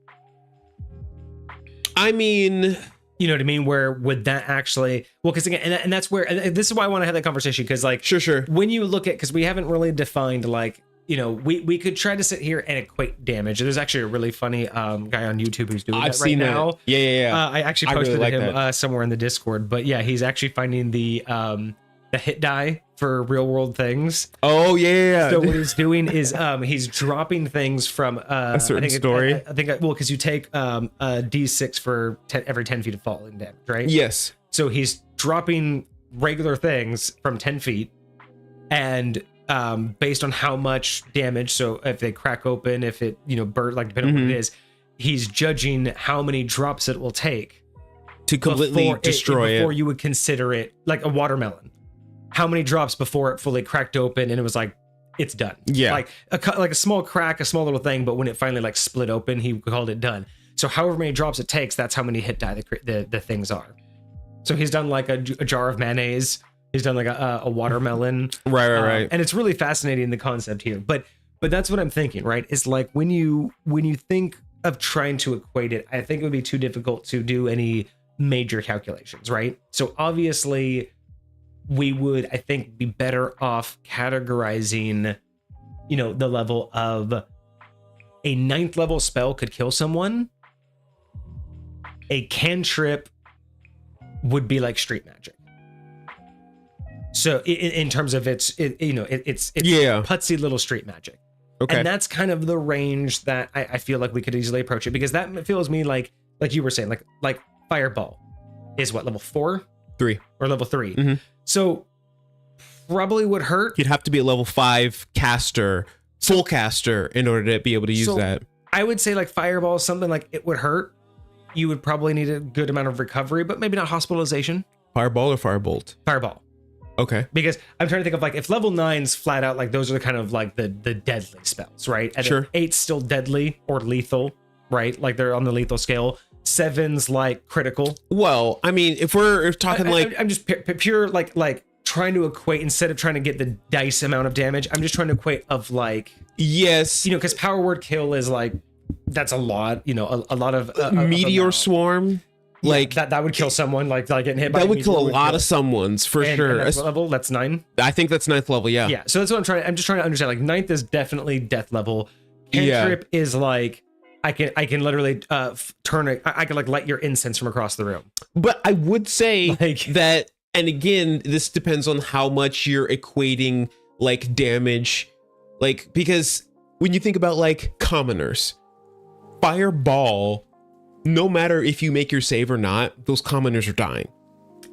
I mean, you know what I mean? Where would that actually? Well, because again, and that's where, and this is why I want to have that conversation. Because like, sure. When you look at, because we haven't really defined like, you know, we could try to sit here and equate damage. There's actually a really funny guy on YouTube who's doing that right now. Yeah. I actually posted him somewhere in the Discord, but yeah, he's actually finding the hit die for real world things. Oh yeah. So what he's doing is he's dropping things from a certain story. I think well, because you take a D6 for every 10 feet of falling damage, right? Yes. So he's dropping regular things from 10 feet, and based on how much damage, so if they crack open, if it, you know, burn, like depending on what it is, he's judging how many drops it will take to completely destroy it before you would consider it like a watermelon. How many drops before it fully cracked open and it was like, it's done. Yeah. Like a small crack, a small little thing, but when it finally like split open, he called it done. So however many drops it takes, that's how many hit die the things are. So he's done like a jar of mayonnaise. He's done like a watermelon. Right. And it's really fascinating, the concept here. But that's what I'm thinking, right? Is like when you think of trying to equate it, I think it would be too difficult to do any major calculations, right? So obviously we would, I think, be better off categorizing, you know, the level of a 9th level spell could kill someone. A cantrip would be like street magic. So in terms of it's putsy little street magic. Okay. And that's kind of the range that I feel like we could easily approach it, because that feels me like you were saying, like Fireball is what, level 4? 3. Or level 3. Mm-hmm. So probably would hurt. You'd have to be a level 5 caster, full caster, in order to be able to use that. I would say like Fireball is something like it would hurt. You would probably need a good amount of recovery, but maybe not hospitalization. Fireball or Firebolt? Fireball. Okay. Because I'm trying to think of like, if level 9's flat out, like those are the kind of like the deadly spells, right? And sure. 8's still deadly or lethal, right? Like they're on the lethal scale. 7's like critical. Well, I mean, if we're talking I'm just pure like trying to equate, instead of trying to get the dice amount of damage, I'm just trying to equate of like, yes, you know, because power word kill is like, that's a lot, you know, a lot of meteor swarm. Like that would kill someone, like getting hit by that would kill a lot of someone's for sure. And that's level, that's 9. I think that's 9th level. Yeah. So that's what I'm just trying to understand. Like 9th is definitely death level. Cantrip is like, I can literally turn it. I can like light your incense from across the room. But I would say like, that, and again, this depends on how much you're equating like damage, like, because when you think about like commoners, Fireball, no matter if you make your save or not, those commoners are dying.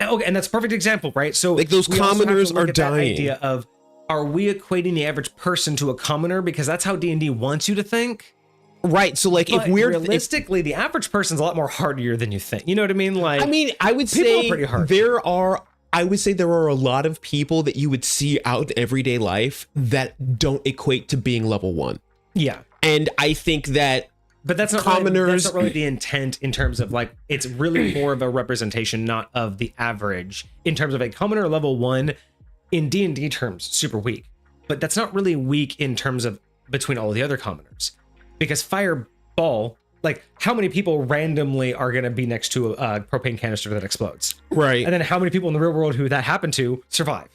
Okay, and that's a perfect example, right? So like those commoners are dying. Idea of, are we equating the average person to a commoner? Because that's how D&D wants you to think. Right. So like, if we're realistically, the average person's a lot more hardier than you think. You know what I mean? Like, I mean, I would say pretty hard. I would say there are a lot of people that you would see out in everyday life that don't equate to being level 1. Yeah. And I think that, but that's not commoners, really, that's not really the intent, in terms of like, it's really more of a representation, not of the average. In terms of a commoner level 1 in D&D terms, super weak, but that's not really weak in terms of between all of the other commoners, because Fireball, like how many people randomly are going to be next to a propane canister that explodes? Right. And then how many people in the real world who that happened to survive?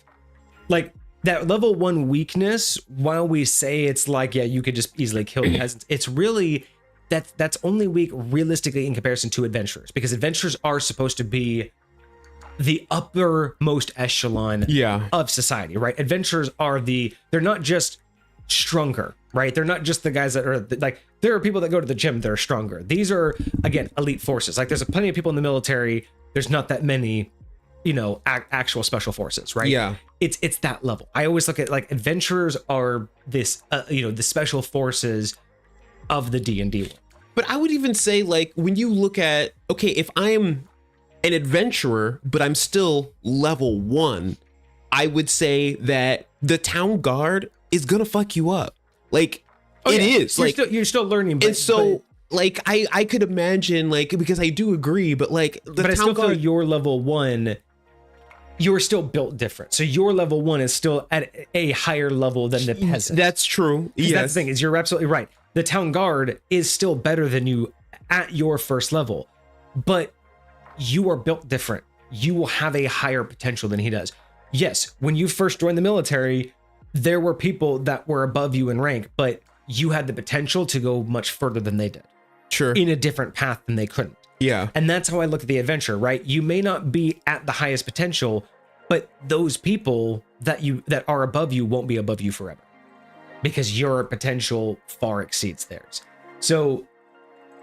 Like that level 1 weakness, while we say it's like, yeah, you could just easily kill peasants, it's really, that's only weak realistically in comparison to adventurers, because adventurers are supposed to be the uppermost echelon of society, right? Adventurers are they're not just stronger, right? They're not just the guys that are like, there are people that go to the gym that are stronger. These are, again, elite forces. Like there's plenty of people in the military there's not that many, actual special forces, right? Yeah. It's that level. I always look at like adventurers are this, the special forces of the D&D world. But I would even say, like, when you look at, okay, if I'm an adventurer, but I'm still level 1, I would say that the town guard is gonna fuck you up. Like, it is. You're still learning. And so, like, I could imagine, like, because I do agree, but like, but I still feel your level 1, you're still built different. So your level 1 is still at a higher level than the peasant. That's true. Yes. That's the thing, is you're absolutely right. The town guard is still better than you at your first level, but you are built different. You will have a higher potential than he does. Yes, when you first joined the military, there were people that were above you in rank, but you had the potential to go much further than they did. Sure. In a different path than they couldn't. Yeah. And that's how I look at the adventure, right? You may not be at the highest potential, but those people that are above you won't be above you forever, because your potential far exceeds theirs. So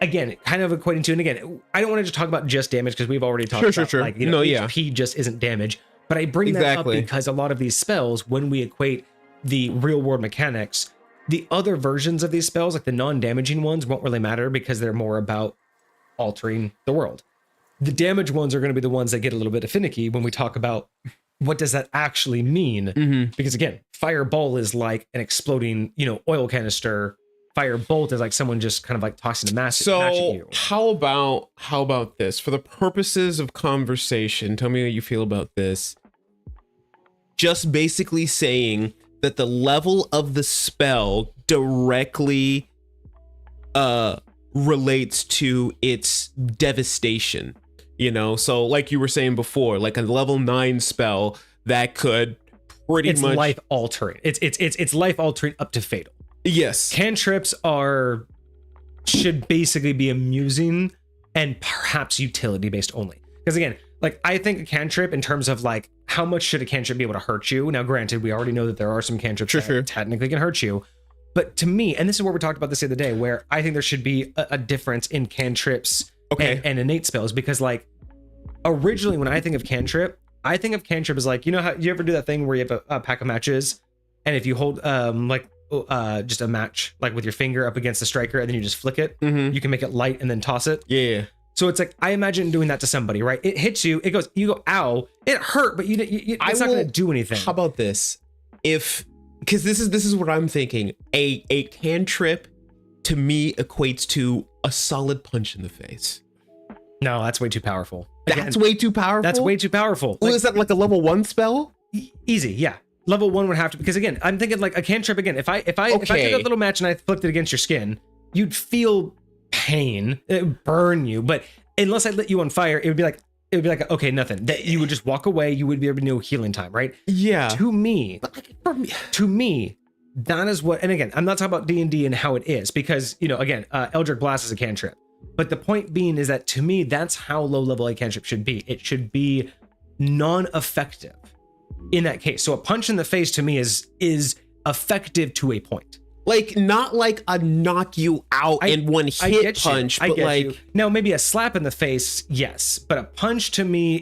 again, kind of equating to, and again, I don't want to just talk about just damage, because we've already talked about like, HP just isn't damage, but I bring that up because a lot of these spells, when we equate the real world mechanics, the other versions of these spells, like the non-damaging ones, won't really matter because they're more about altering the world. The damage ones are going to be the ones that get a little bit finicky when we talk about what does that actually mean? Because again, fireball is like an exploding, oil canister. Firebolt is like someone just kind of like tossing a match at you. How about this? For the purposes of conversation, tell me how you feel about this. Just basically saying that the level of the spell directly relates to its devastation. So like you were saying before, like a level 9 spell that could pretty much life altering. It's life altering up to fatal. Yes. Cantrips should basically be amusing and perhaps utility based only. Because again, like I think a cantrip in terms of like how much should a cantrip be able to hurt you? Now, granted, we already know that there are some cantrips that technically can hurt you. But to me, and this is where we talked about this the other day, where I think there should be a difference in cantrips and innate spells. Because like originally when I think of cantrip as like, how you ever do that thing where you have a pack of matches, and if you hold just a match like with your finger up against the striker and then you just flick it, you can make it light and then toss it. Yeah. So it's like, I imagine doing that to somebody, right? It hits you, you go, ow, it hurt, but it's not going to do anything. How about this? Because this is what I'm thinking. A cantrip to me equates to a solid punch in the face. No, that's way too powerful. That's way too powerful? That's way too powerful. Well, is that like a level 1 spell? Easy, yeah. Level 1 would have to, because again, I'm thinking like a cantrip again. If I took a little match and I flicked it against your skin, you'd feel pain. It would burn you. But unless I lit you on fire, it would be like okay, nothing. That you would just walk away. You would be able to know healing time, right? Yeah. To me, that is what. And again, I'm not talking about D&D and how it is, because again, Eldritch Blast is a cantrip. But the point being is that to me, that's how low level a cantrip should be. It should be non-effective in that case. So a punch in the face to me is effective to a point. Like not like a knock you out in one hit punch, but like now maybe a slap in the face, yes, but a punch to me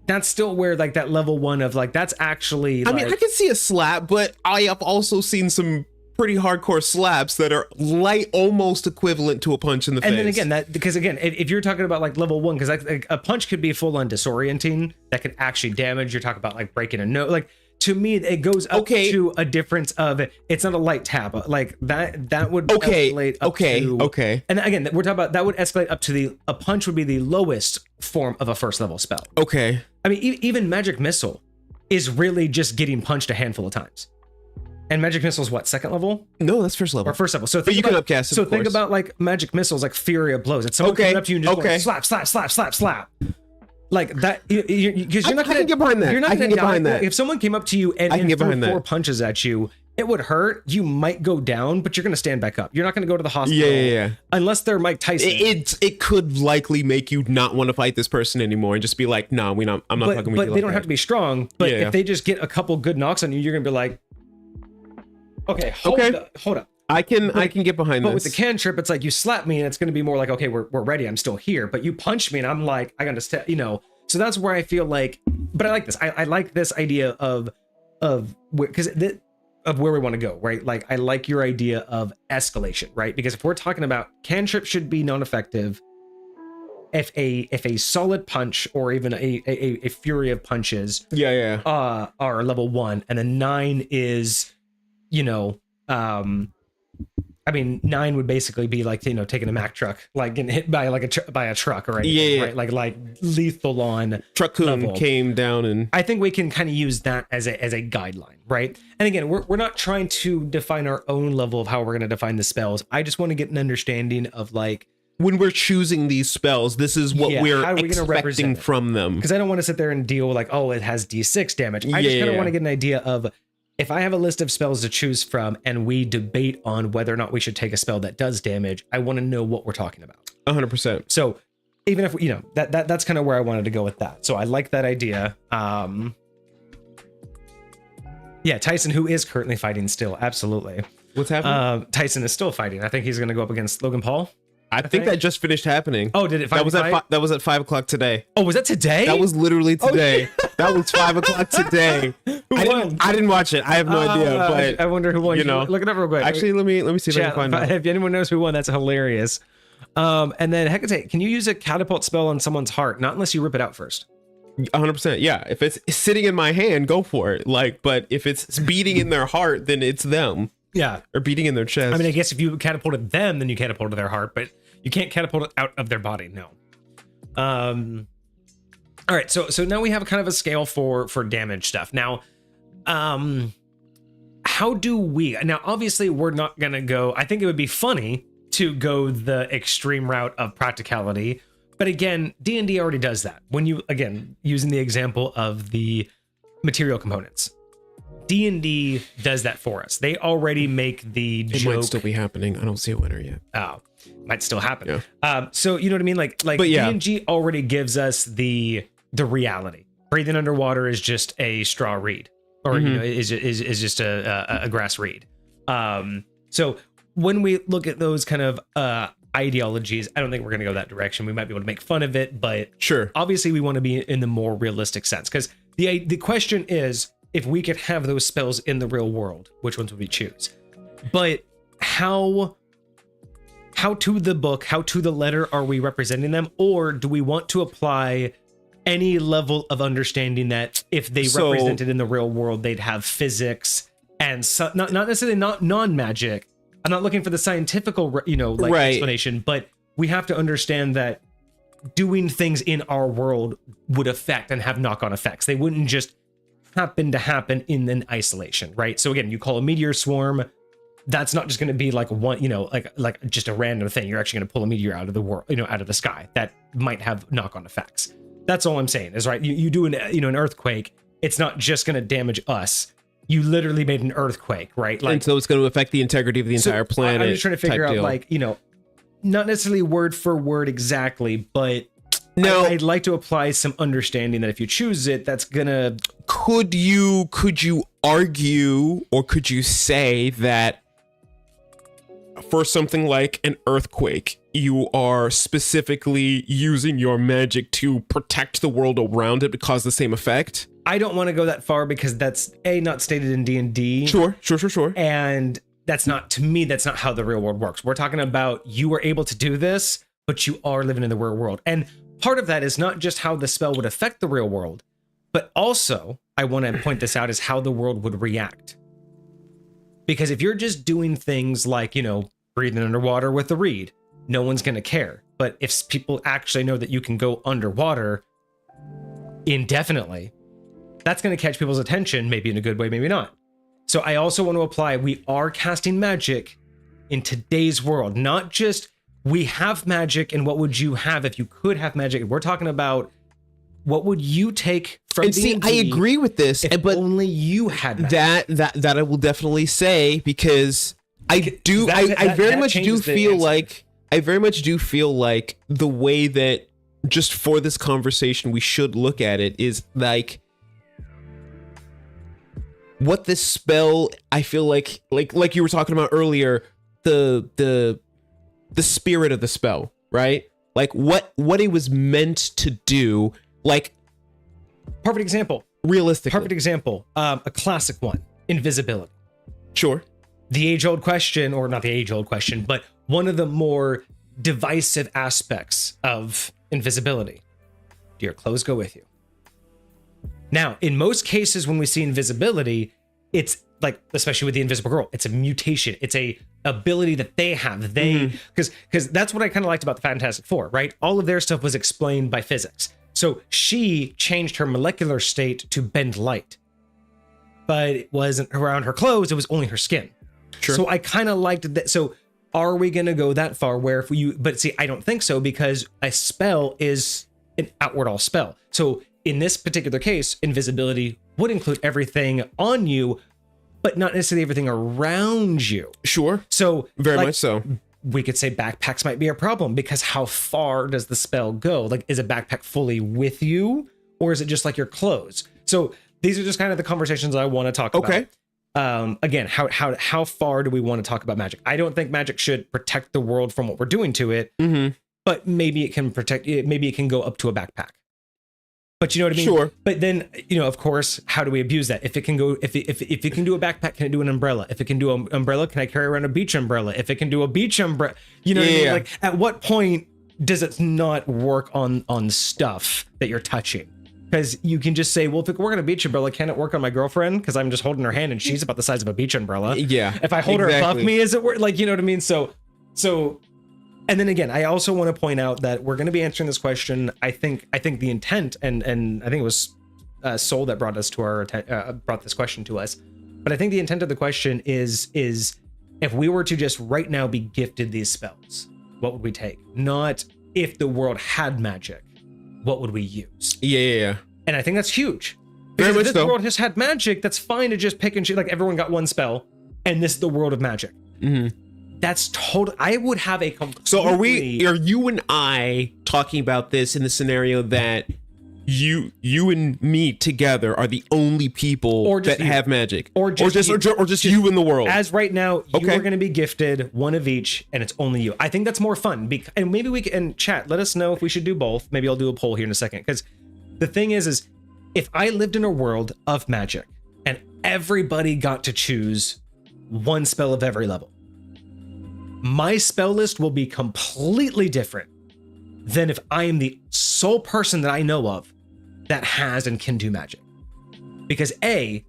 that's still where like that level 1 of like that's actually. I mean, I can see a slap, but I have also seen some pretty hardcore slaps that are light, almost equivalent to a punch in the face. And then again, because again, if you're talking about like level 1, because like a punch could be full on disorienting, that could actually damage. You're talking about like breaking a nose, like. To me, it goes up to a difference of it's not a light tap, like that would escalate up to, and again, we're talking about that would escalate up to a punch would be the lowest form of a first level spell. Okay. I mean, even Magic Missile is really just getting punched a handful of times. And Magic Missile is what, second level? No, that's first level. Or first level. So but you can upcast it. So think about like Magic Missiles, like Fury of Blows. It's someone coming up to you and just going, slap, slap, slap, slap, slap. Like that, because you're not going to get behind that. You're not going to die. That. If someone came up to you and threw 4 punches at you, it would hurt. You might go down, but you're going to stand back up. You're not going to go to the hospital. Yeah. Unless they're Mike Tyson. It could likely make you not want to fight this person ananymore and just be like, no, I'm not fucking with you. But they don't have to be strong. But if they just get a couple good knocks on you, you're going to be like, okay, hold up. I can get behind But this. with the cantrip, it's like you slap me and it's going to be more like, okay, we're ready. I'm still here. But you punch me and I'm like, I understand, So that's where I feel like, but I like this. I like this idea of because of where we want to go, right? Like I like your idea of escalation, right? Because if we're talking about cantrip should be non-effective if a solid punch or even a fury of punches are level 1, and then 9 is, I mean, 9 would basically be like, taking a Mack truck, like getting hit by like by a truck or anything, right? Like lethal on Truck-kun level. Came down, and I think we can kind of use that as a guideline, right? And again, we're not trying to define our own level of how we're going to define the spells. I just want to get an understanding of like, when we're choosing these spells, this is what we're expecting from them. Because I don't want to sit there and deal with like, oh, it has D6 damage. I just kind of want to get an idea of, if I have a list of spells to choose from and we debate on whether or not we should take a spell that does damage, I want to know what we're talking about. 100%. So even if, that's kind of where I wanted to go with that. So I like that idea. Yeah, Tyson, who is currently fighting still. Absolutely. What's happening? Tyson is still fighting. I think he's going to go up against Logan Paul. I think that just finished happening. Oh, did it? That was at 5 o'clock today. Oh, was that today? That was literally today. That was 5 o'clock today. I didn't watch it. I have no idea. But I wonder who won. Look it up real quick. Actually, let me see if I can find out. If anyone knows who won, that's hilarious. And then Hecate, can you use a catapult spell on someone's heart? Not unless you rip it out first. 100%. Yeah. If it's sitting in my hand, go for it. But if it's beating in their heart, then it's them. Yeah. Or beating in their chest. I mean, I guess if you catapulted them, then you catapulted their heart, but you can't catapult it out of their body. No. All right. So now we have kind of a scale for damage stuff. Now, how do we, now obviously we're not going to go, I think it would be funny to go the extreme route of practicality, but again, D&D already does that. When you, again, using the example of the material components, D&D does that for us. They already make the joke. It might still be happening. I don't see a winner yet. Oh, might still happen. Yeah. So you know what I mean? Like D&D already gives us the reality. Breathing underwater is just a straw reed, or is just a grass reed. So when we look at those kind of ideologies, I don't think we're going to go that direction. We might be able to make fun of it, but sure. Obviously we want to be in the more realistic sense, because the question is, if we could have those spells in the real world, which ones would we choose? But how to the book, how to the letter are we representing them? Or do we want to apply any level of understanding that if they represented in the real world, they'd have physics and not necessarily not non-magic. I'm not looking for the scientific, explanation, but we have to understand that doing things in our world would affect and have knock-on effects. They wouldn't just happen to happen in an isolation, right? So again, you call a meteor swarm, that's not just going to be like one, like just a random thing. You're actually going to pull a meteor out of the world, out of the sky that might have knock-on effects. That's all I'm saying is, right, you do an earthquake, it's not just going to damage us. You literally made an earthquake, right? Like, and so it's going to affect the integrity of the entire planet. I'm just trying to figure out, not necessarily word for word exactly, but no, I'd like to apply some understanding that if you choose it, that's gonna. Could you argue, or could you say that for something like an earthquake, you are specifically using your magic to protect the world around it to cause the same effect? I don't want to go that far because that's not stated in D&D. Sure. And that's not, to me, that's not how the real world works. We're talking about you were able to do this, but you are living in the real world. And part of that is not just how the spell would affect the real world, but also, I want to point this out, is how the world would react. Because if you're just doing things like, breathing underwater with the reed, no one's going to care. But if people actually know that you can go underwater indefinitely, that's going to catch people's attention, maybe in a good way, maybe not. So I also want to apply, we are casting magic in today's world, not just we have magic and what would you have if you could have magic. We're talking about what would you take from D&D. And see, I agree with this, but only you had magic. That I will definitely say, because I very much do feel like the way that, just for this conversation, we should look at it is like what this spell, I feel like you were talking about earlier, the spirit of the spell, right? Like what it was meant to do, like perfect example. Realistically. Perfect example. A classic one, invisibility. Sure. The age-old question, or not the age-old question, but one of the more divisive aspects of invisibility. Do your clothes go with you? Now, in most cases when we see invisibility, it's like, especially with the Invisible Girl, it's a mutation. It's a ability that they have. Because that's what I kind of liked about the Fantastic Four, right? All of their stuff was explained by physics. So she changed her molecular state to bend light, but it wasn't around her clothes. It was only her skin. Sure. So I kind of liked that. So are we going to go that far where if you, but see, I don't think so, because a spell is an outward all spell. So in this particular case, invisibility would include everything on you, but not necessarily everything around you. Sure. So very like, much so. We could say backpacks might be a problem, because how far does the spell go? Like, is a backpack fully with you, or is it just like your clothes? So these are just kind of the conversations I want to talk about. Okay. Again, how far do we want to talk about magic? I don't think magic should protect the world from what we're doing to it, but maybe it can protect it. Maybe it can go up to a backpack. But you know what I mean? Sure. But then, you know, of course, how do we abuse that? If it can go, if it can do a backpack, can it do an umbrella? If it can do an umbrella, can I carry around a beach umbrella? If it can do a beach umbrella, you know what I mean? Like, at what point does it not work on stuff that you're touching? Because you can just say, well, if it can work on a beach umbrella, can it work on my girlfriend? Because I'm just holding her hand and she's about the size of a beach umbrella. Yeah. If I hold her above me, is it work? Like, you know what I mean? So. And then again, I also want to point out that we're going to be answering this question. I think the intent, and I think it was Soul that brought this question to us. But I think the intent of the question is if we were to just right now be gifted these spells, what would we take? Not if the world had magic, what would we use? Yeah. And I think that's huge. Because if this world just had magic, that's fine to just pick and choose. Like, everyone got one spell, and this is the world of magic. That's total. I would have a completely. So are you and I talking about this in the scenario that you and me together are the only people that have magic, or just you in the world? As right now, you are going to be gifted one of each, and it's only you. I think that's more fun. And maybe we can, and chat, let us know if we should do both. Maybe I'll do a poll here in a second. Because the thing is if I lived in a world of magic and everybody got to choose one spell of every level, my spell list will be completely different than if I am the sole person that I know of that has and can do magic. Because A,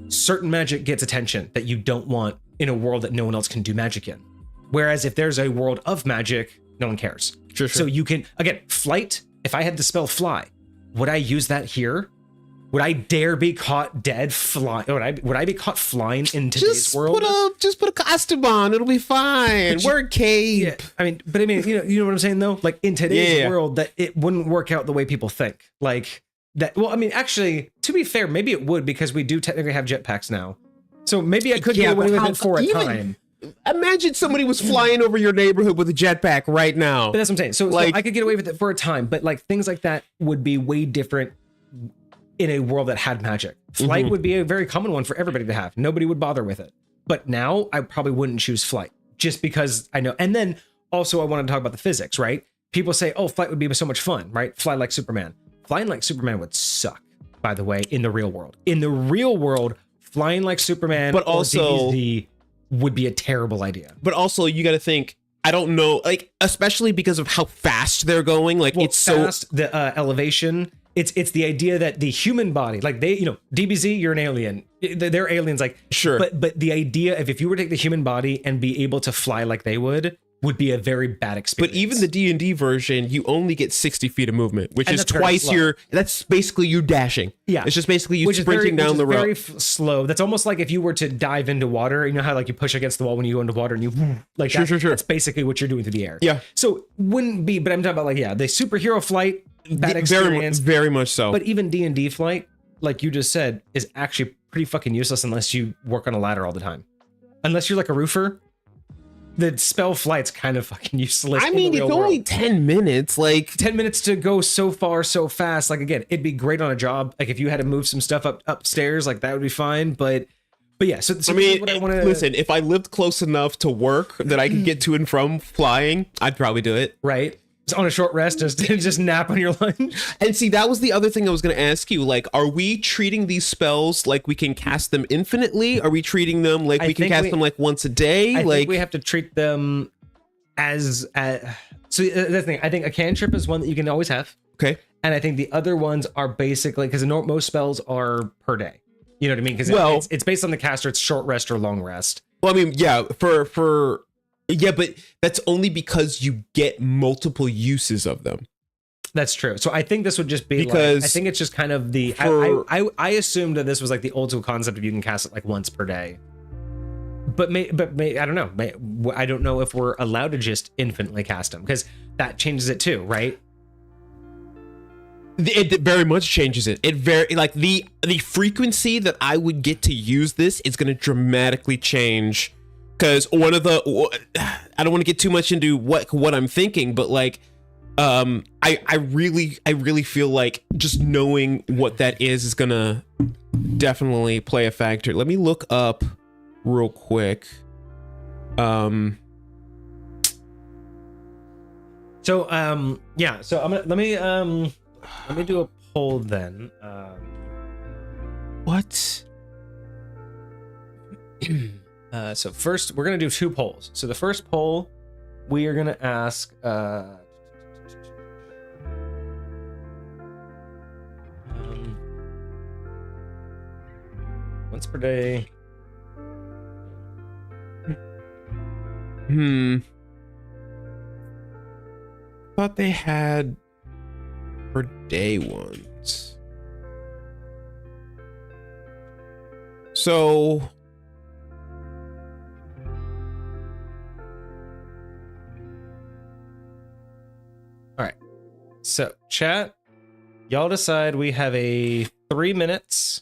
certain magic gets attention that you don't want in a world that no one else can do magic in. Whereas if there's a world of magic, no one cares. Sure. So you can, again, flight, if I had the spell fly, would I use that here? Would I dare be caught dead flying? Would I be caught flying in today's world? Just put a costume on. It'll be fine. Wear a cape. Yeah, I mean, you know what I'm saying though? Like, in today's world, that it wouldn't work out the way people think. Like that. Well, I mean, actually, to be fair, maybe it would, because we do technically have jetpacks now. So maybe I could get away with it for a time. Imagine somebody was flying over your neighborhood with a jetpack right now. But that's what I'm saying. So I could get away with it for a time, but like things like that would be way different in a world that had magic. Flight would be a very common one for everybody to have. Nobody would bother with it. But now I probably wouldn't choose flight, just because I know. And then also I want to talk about the physics, right? People say, oh, flight would be so much fun, right? Fly like Superman. Flying like Superman would suck, by the way, in the real world. In the real world, flying like Superman but also DBZ would be a terrible idea. But also you got to think, I don't know, like, especially because of how fast they're going. Like, it's fast, so the elevation. It's the idea that the human body, like they, DBZ, you're an alien. They're aliens, like, sure. But the idea of if you were to take the human body and be able to fly like they would be a very bad experience. But even the D&D version, you only get 60 feet of movement, which is twice that's basically you dashing. Yeah. It's just basically you sprinting down the road. Very slow. That's almost like if you were to dive into water, you know how like you push against the wall when you go into water and you like sure. That's basically what you're doing through the air. Yeah. So wouldn't be, but I'm talking about like, the superhero flight, bad experience. Very much so. But even D&D flight, like you just said, is actually pretty fucking useless unless you work on a ladder all the time. Unless you're like a roofer, the spell flight's kind of fucking useless. I mean, it's only 10 minutes. Like 10 minutes to go so far, so fast. Like, again, it'd be great on a job. Like if you had to move some stuff upstairs, like that would be fine. But But yeah, so I mean, what I want to listen, if I lived close enough to work that I could get to and from flying, I'd probably do it. right. It's on a short rest, just nap on your lunch. And see, that was the other thing I was going to ask you. Like, are we treating these spells like we can cast them infinitely? Are we treating them like we can cast them like once a day? I like think we have to treat them as so the thing. I think a cantrip is one that you can always have. Okay. And I think the other ones are basically because most spells are per day. You know what I mean? Because it's based on the caster. It's short rest or long rest. Well, I mean, yeah, yeah, but that's only because you get multiple uses of them. That's true. So I think this would just be because I think it's just kind of the I assumed that this was like the old school concept of you can cast it like once per day. But I don't know. I don't know if we're allowed to just infinitely cast them because that changes it too, right? It very much changes it. It very like the frequency that I would get to use this is going to dramatically change. Because one of the, I don't want to get too much into what I'm thinking, but like, I really feel like just knowing what that is gonna definitely play a factor. Let me look up real quick. So yeah. So let me do a poll then. What? So first, we're going to do 2 polls. So the first poll, we are going to ask... once per day. Thought they had per day ones. So... So, chat, y'all decide. We have a 3 minutes.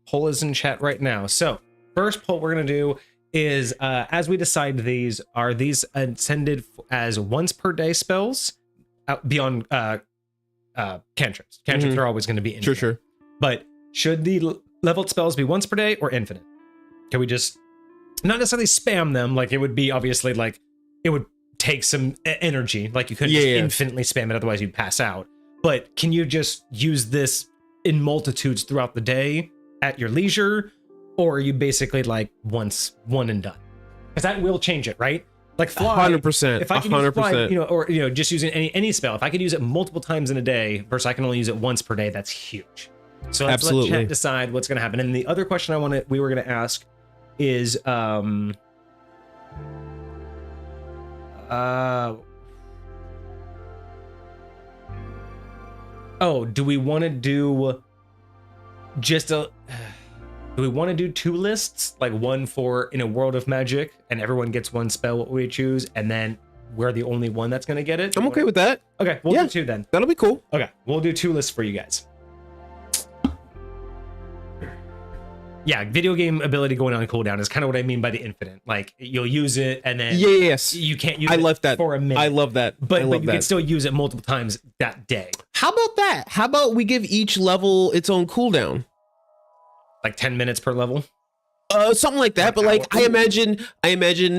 Poll is in chat right now. So, first poll we're going to do is, as we decide these, are these intended as once per day spells beyond cantrips? Cantrips are always going to be infinite. Sure. But should the leveled spells be once per day or infinite? Can we just not necessarily spam them? Like, it would be obviously like, it would take some energy, like you couldn't just infinitely spam it, otherwise you'd pass out. But can you just use this in multitudes throughout the day at your leisure, or are you basically like one and done? Because that will change it, right? Like fly, 100%. if I can use fly, or just using any spell, if I could use it multiple times in a day versus I can only use it once per day, that's huge. So let's let chat decide what's going to happen. And the other question we were going to ask is do we want to do do we want to do 2 lists, like one for in a world of magic and everyone gets one spell what we choose, and then we're the only one that's going to get it? I'm okay with that. Okay, we'll do 2 then. That'll be cool. Okay, we'll do 2 lists for you guys. Yeah, video game ability going on cooldown is kind of what I mean by the infinite. Like, you'll use it and then you can't use it for a minute. I love that. But you can still use it multiple times that day. How about that? How about we give each level its own cooldown? Like 10 minutes per level? Something like that. But like, I imagine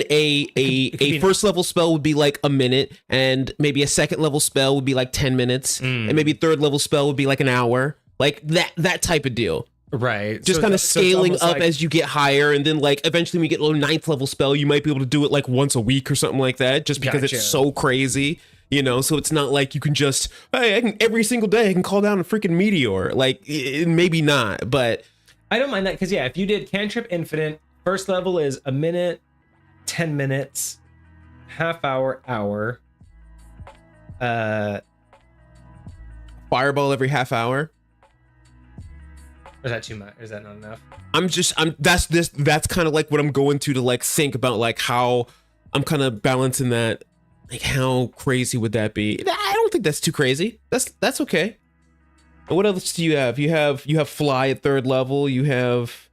a first level spell would be like a minute, and maybe a second level spell would be like 10 minutes, and maybe a third level spell would be like an hour. Like that type of deal. Right. Just kind of scaling up as you get higher, and then like eventually when you get a 9th level spell, you might be able to do it like once a week or something like that, just because it's so crazy, so it's not like you can just, hey, every single day I can call down a freaking meteor. Like, maybe not, but I don't mind that, because if you did Cantrip Infinite, first level is a minute, 10 minutes, half hour, fireball every half hour. Or is that too much? Or is that not enough? That's kind of like what I'm going to like think about, like how I'm kind of balancing that. Like, how crazy would that be? I don't think that's too crazy. That's okay. And what else do you have? You have fly at 3rd level. You have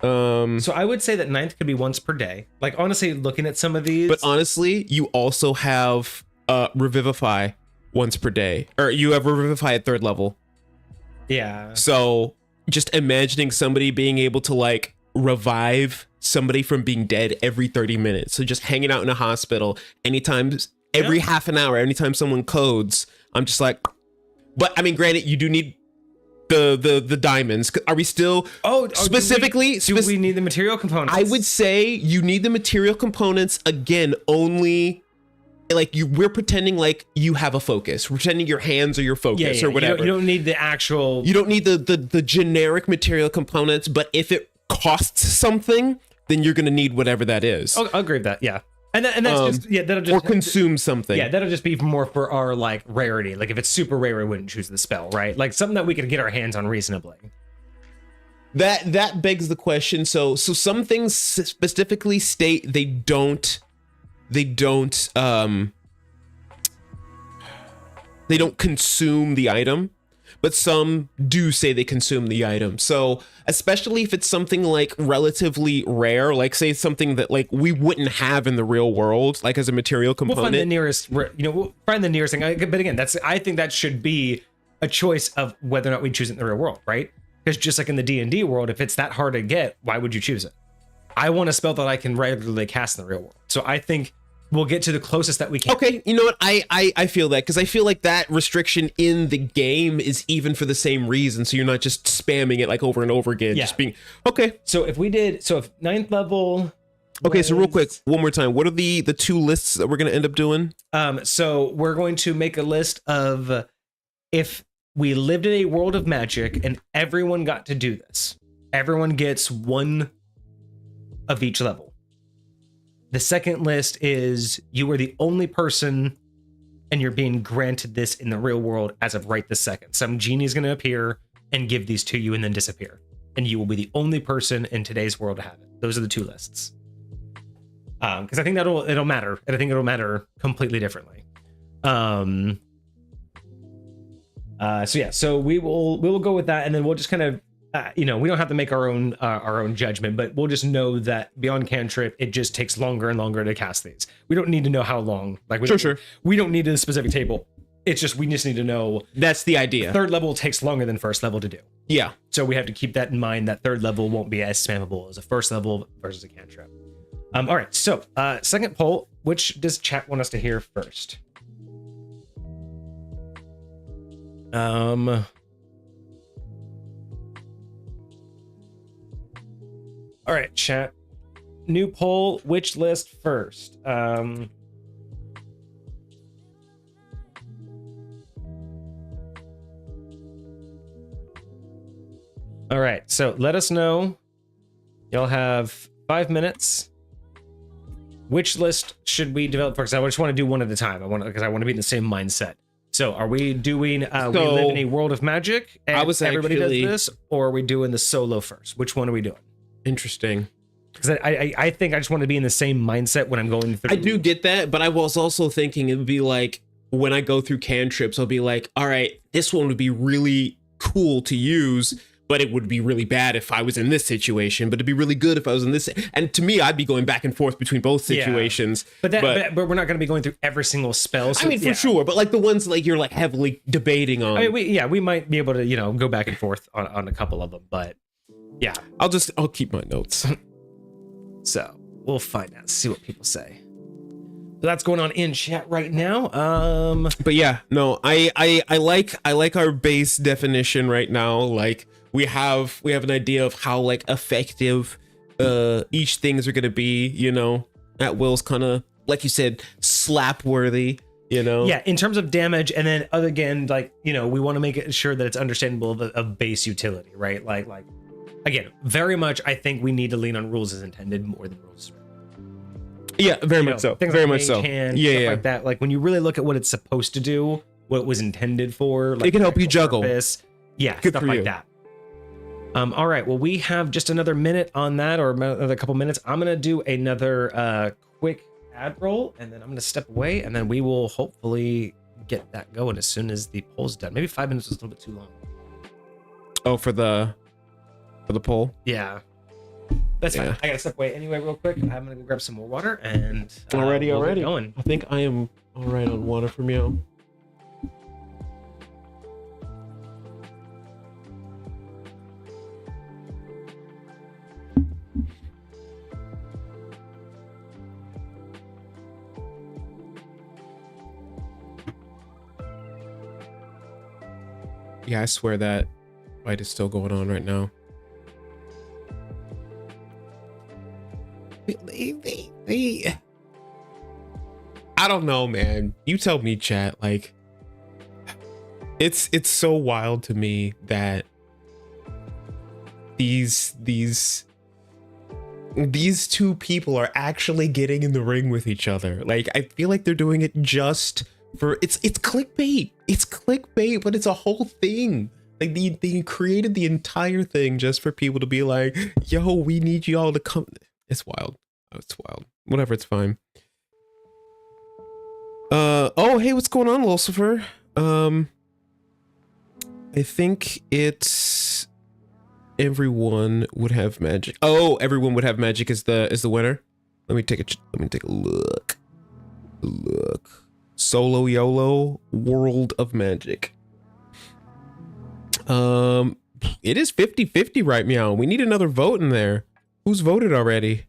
so I would say that 9th could be once per day. Like, honestly, looking at some of these. But honestly, you also have revivify once per day, or you have revivify at 3rd level. Yeah. So just imagining somebody being able to like revive somebody from being dead every 30 minutes. So just hanging out in a hospital anytime, every half an hour, anytime someone codes, I'm just like, but I mean, granted, you do need the diamonds. Are we still specifically? Do we need the material components? I would say you need the material components again, only like we're pretending like you have a focus. We're pretending your hands are your focus or whatever. You don't need the actual. You don't need the generic material components, but if it costs something, then you're gonna need whatever that is. I'll agree with that. Yeah. And that's that'll just or consume something. Yeah, that'll just be more for our like rarity. Like if it's super rare, we wouldn't choose the spell, right? Like something that we could get our hands on reasonably. That begs the question. So some things specifically state they don't consume the item, but some do say they consume the item. So especially if it's something like relatively rare, like say something that like we wouldn't have in the real world, like as a material component. We'll find the nearest, we'll find the nearest thing. But again, I think that should be a choice of whether or not we choose it in the real world, right? Because just like in the D&D world, if it's that hard to get, why would you choose it? I want a spell that I can regularly cast in the real world. So I think we'll get to the closest that we can. Okay, you know what? I feel that, because I feel like that restriction in the game is even for the same reason. So you're not just spamming it like over and over again. Yeah. Just being okay. So if 9th level. Okay, so real quick, one more time. What are the two lists that we're gonna end up doing? So we're going to make a list of if we lived in a world of magic and everyone got to do this. Everyone gets one of each level. The second list is you are the only person and you're being granted this in the real world as of right this second. Some genie is going to appear and give these to you and then disappear. And you will be the only person in today's world to have it. Those are the two lists. Because I think it'll matter. And I think it'll matter completely differently. So we will go with that, and then we'll just kind of we don't have to make our own judgment, but we'll just know that beyond Cantrip, it just takes longer and longer to cast these. We don't need to know how long. Like we don't need a specific table. It's just we just need to know. That's the idea. Third level takes longer than first level to do. Yeah. So we have to keep that in mind. That third level won't be as spammable as a first level versus a Cantrip. All right. So second poll. Which does chat want us to hear first? All right, chat. New poll. Which list first? All right. So let us know. Y'all have 5 minutes. Which list should we develop first? I just want to do one at a time. Because I want to be in the same mindset. So are we doing? We live in a world of magic, and everybody does this, or are we doing the solo first? Which one are we doing? Interesting. Because I think I just want to be in the same mindset when I'm going through. I do get that, but I was also thinking it would be like when I go through cantrips, I'll be like, all right, this one would be really cool to use, but it would be really bad if I was in this situation, but it'd be really good if I was in this. And to me, I'd be going back and forth between both situations. Yeah. But we're not going to be going through every single spell. So, I mean, for sure. But like the ones like you're like heavily debating on. I mean, we might be able to, go back and forth on a couple of them, but yeah. I'll keep my notes. So we'll find out, see what people say. So that's going on in chat right now. But yeah, no, I like our base definition right now. Like we have an idea of how like effective each things are gonna be, at will's kind of, like you said, slap worthy, Yeah, in terms of damage, and then again, like, we want to make it sure that it's understandable of base utility, right? Like again, very much I think we need to lean on rules as intended more than rules as written. Yeah, very much so. Things very like much so. Hand, yeah, like that. Like when you really look at what it's supposed to do, what it was intended for, like it can help you juggle. Purpose, yeah, Good stuff for like you. that. All right. Well, we have just another minute on that, or another couple minutes. I'm gonna do another quick ad roll, and then I'm gonna step away, and then we will hopefully get that going as soon as the poll's done. Maybe 5 minutes is a little bit too long. Oh, for the poll? Yeah. That's fine. I gotta step away anyway real quick. I'm gonna go grab some more water and already we'll get going. I think I am all right on water from you. Yeah, I swear that fight is still going on right now. I don't know, man. You tell me, chat. Like, it's so wild to me that these two people are actually getting in the ring with each other. Like, I feel like they're doing it just for it's clickbait. It's clickbait, but it's a whole thing. Like they created the entire thing just for people to be like, yo, we need y'all to come. It's wild. It's wild. Whatever, it's fine. Oh, hey, what's going on, Lucifer? I think it's everyone would have magic. Oh, everyone would have magic is the winner. Let me take a look. Solo YOLO World of Magic. It is 50-50 right now. We need another vote in there. Who's voted already?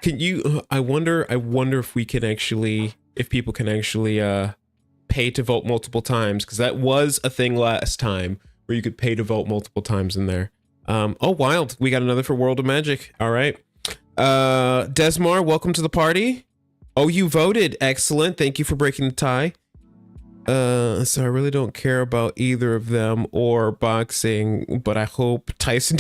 Can you I wonder if we can actually, if people can actually pay to vote multiple times, because that was a thing last time where you could pay to vote multiple times in there. Oh, wild. We got another for World of Magic. All right. Desmar, welcome to the party. Oh, you voted. Excellent. Thank you for breaking the tie. So I really don't care about either of them or boxing, but I hope Tyson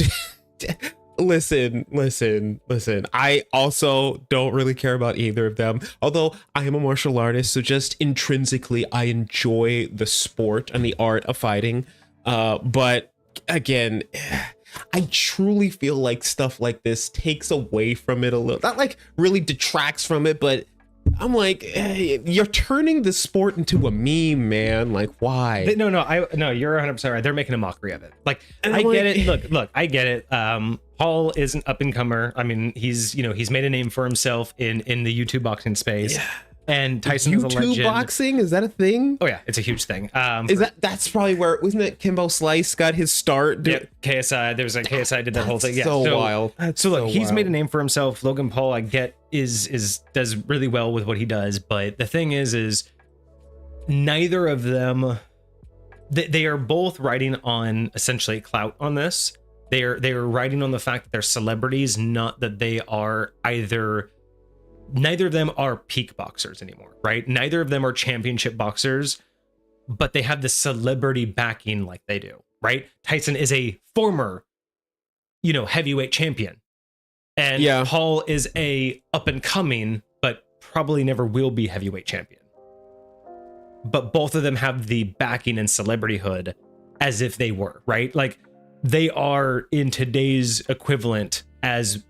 Listen. I also don't really care about either of them, although I am a martial artist, so just intrinsically I enjoy the sport and the art of fighting. But again, I truly feel like stuff like this takes away from it a little, not like really detracts from it, but I'm like, hey, you're turning the sport into a meme, man. Like, why? No, you're 100% right. They're making a mockery of it. Like, I get it. Look, I get it. Paul is an up and comer. I mean, he's made a name for himself in the YouTube boxing space. Yeah. And Tyson is a legend. YouTube boxing, is that a thing? Oh yeah, it's a huge thing. That's probably where, wasn't it Kimbo Slice got his start? Yeah, KSI. There was KSI did that whole thing. Yeah, so wild. So look, he's made a name for himself. Logan Paul, I get, does really well with what he does, but the thing is neither of them, they are both riding on essentially clout on this. They are riding on the fact that they're celebrities, not that they are either. Neither of them are peak boxers anymore, right? Neither of them are championship boxers, but they have the celebrity backing like they do, right? Tyson is a former, heavyweight champion. And yeah, Paul is a up and coming, but probably never will be heavyweight champion. But both of them have the backing and celebrityhood as if they were, right? Like they are in today's equivalent as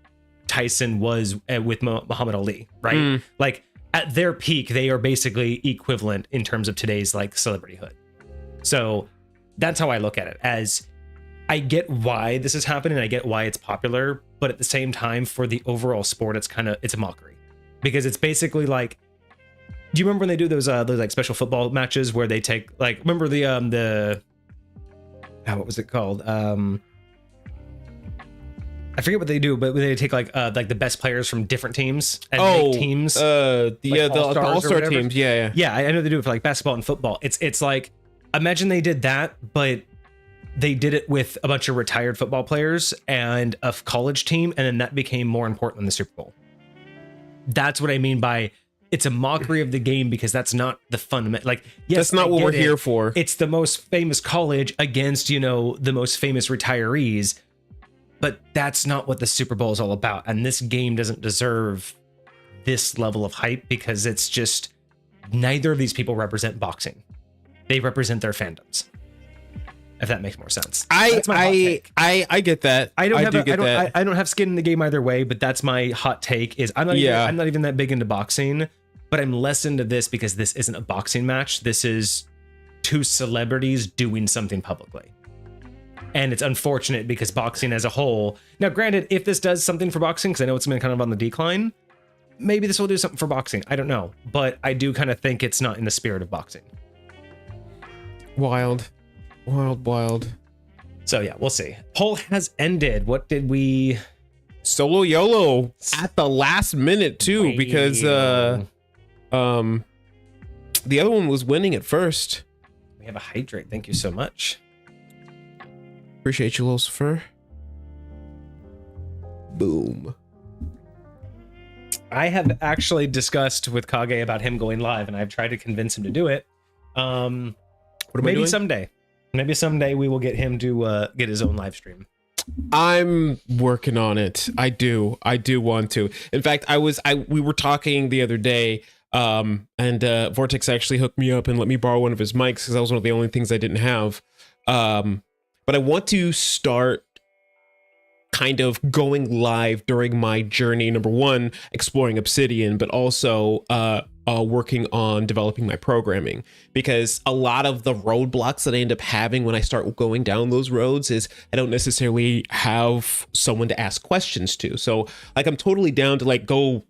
Tyson was with Muhammad Ali, right? Like at their peak, they are basically equivalent in terms of today's like celebrityhood. So that's how I look at it. As I get why this is happening, I get why it's popular, but at the same time, for the overall sport, it's a mockery, because it's basically like, do you remember when they do those like special football matches where they take like, remember the what was it called? I forget what they do, but they take like the best players from different teams and make teams. The all-star teams. Yeah. I know they do it for like basketball and football. It's like, imagine they did that, but they did it with a bunch of retired football players and a college team, and then that became more important than the Super Bowl. That's what I mean by it's a mockery of the game, because that's not the fundamental. Like, yes, that's not what we're here for. It's the most famous college against the most famous retirees. But that's not what the Super Bowl is all about. And this game doesn't deserve this level of hype, because it's just, neither of these people represent boxing. They represent their fandoms. If that makes more sense. I get that. I don't have skin in the game either way, but that's my hot take is I'm not even that big into boxing, but I'm less into this because this isn't a boxing match. This is two celebrities doing something publicly. And it's unfortunate because boxing as a whole, now granted, if this does something for boxing, because I know it's been kind of on the decline, maybe this will do something for boxing. I don't know, but I do kind of think it's not in the spirit of boxing. Wild. So yeah, we'll see. Poll has ended. What did we? Solo YOLO at the last minute too, because the other one was winning at first. have a hydrate. Thank you so much. Appreciate you, Lucifer. Boom. I have actually discussed with Kage about him going live, and I've tried to convince him to do it. What am I Maybe doing? someday we will get him to get his own live stream. I'm working on it. I do want to. In fact, we were talking the other day, and Vortex actually hooked me up and let me borrow one of his mics because that was one of the only things I didn't have. But I want to start kind of going live during my journey. Number one, exploring Obsidian, but also working on developing my programming, because a lot of the roadblocks that I end up having when I start going down those roads is I don't necessarily have someone to ask questions to. So like, I'm totally down to like go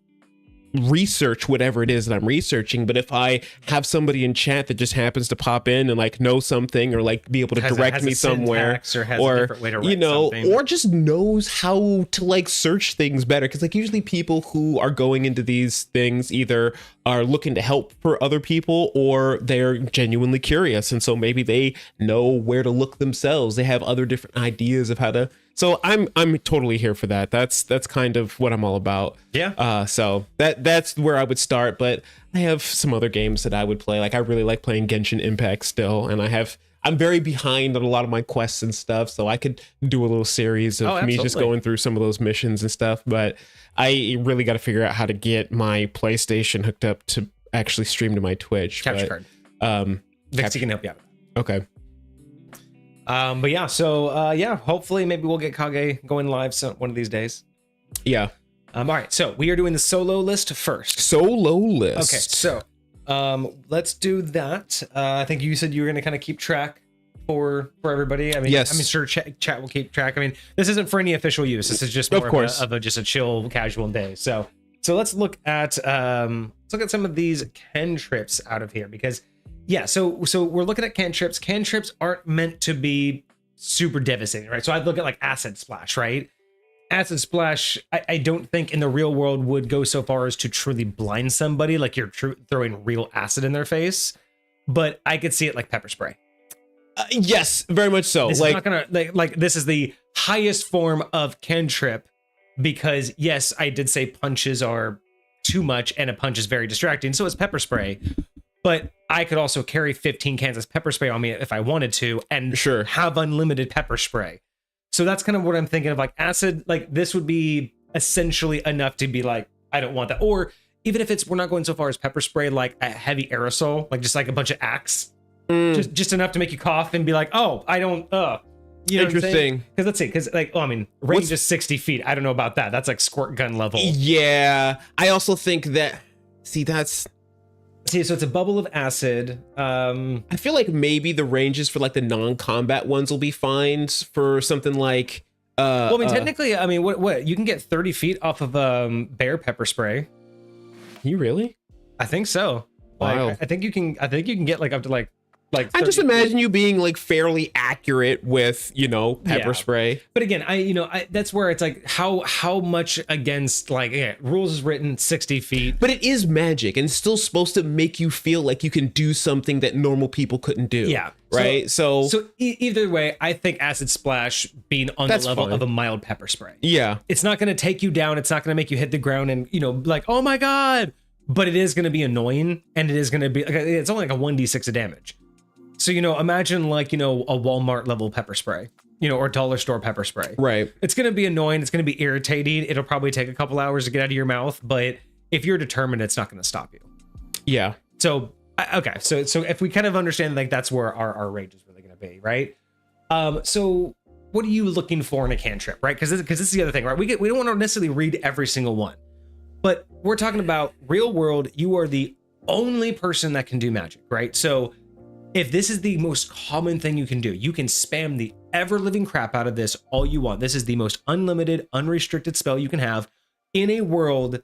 research whatever it is that I'm researching, but if I have somebody in chat that just happens to pop in and like know something, or like be able to direct me somewhere, or you know, or just knows how to like search things better, because like usually people who are going into these things either are looking to help for other people or they're genuinely curious, and so maybe they know where to look themselves. They have other different ideas of how to. So I'm totally here for that. That's kind of what I'm all about. Yeah. So that's where I would start, but I have some other games that I would play. Like I really like playing Genshin Impact still, and I'm very behind on a lot of my quests and stuff, so I could do a little series of me just going through some of those missions and stuff, but I really got to figure out how to get my PlayStation hooked up to actually stream to my Twitch. Capture card. Vixie can help you out. Okay. But yeah, so yeah, hopefully maybe we'll get Kage going live one of these days. Yeah. All right, so we are doing the solo list first. Solo list. Okay, so let's do that. I think you said you were going to kind of keep track for everybody. I mean, yes. I mean, sure, chat will keep track. I mean, this isn't for any official use. This is just more of a just a chill, casual day. So let's look at some of these cantrips out of here, because yeah, so we're looking at cantrips. Cantrips aren't meant to be super devastating, right? So I'd look at like Acid Splash, right? Acid Splash, I don't think in the real world would go so far as to truly blind somebody, like you're throwing real acid in their face. But I could see it like pepper spray. Yes, very much so. This is not gonna like this is the highest form of cantrip, because yes, I did say punches are too much and a punch is very distracting, so it's pepper spray. But I could also carry 15 cans of pepper spray on me if I wanted to, and have unlimited pepper spray. So that's kind of what I'm thinking of. Like acid, like this would be essentially enough to be like, I don't want that. Or even if we're not going so far as pepper spray, like a heavy aerosol, like just like a bunch of Axe, just enough to make you cough and be like, oh, I don't, you know. Interesting. Because let's see, because like, I mean, range is 60 feet. I don't know about that. That's like squirt gun level. Yeah, I also think that. See, so it's a bubble of acid. I feel like maybe the ranges for like the non-combat ones will be fine for something like. Well, I mean, technically, I mean, what you can get 30 feet off of bear pepper spray. You really? I think so. Wow. Like, I think you can get like up to like. I just imagine you being like fairly accurate with, you know, pepper spray. But again, that's where it's like how much against like rules is written 60 feet. But it is magic and it's still supposed to make you feel like you can do something that normal people couldn't do. Yeah. Right. So either way, I think Acid Splash being on the level of a mild pepper spray. Yeah. It's not going to take you down. It's not going to make you hit the ground and, you know, like, oh my God. But it is going to be annoying, and it is going to be, it's only like a 1d6 of damage. So, you know, imagine like, you know, a Walmart level pepper spray, you know, or dollar store pepper spray. Right. It's going to be annoying. It's going to be irritating. It'll probably take a couple hours to get out of your mouth, but if you're determined, it's not going to stop you. Yeah. So, okay. So if we kind of understand, like, that's where our range is really going to be, right? So what are you looking for in a cantrip, right? Because this is the other thing, right? We don't want to necessarily read every single one, but we're talking about real world. You are the only person that can do magic, right? So if this is the most common thing you can do, you can spam the ever-living crap out of this all you want. This is the most unlimited, unrestricted spell you can have in a world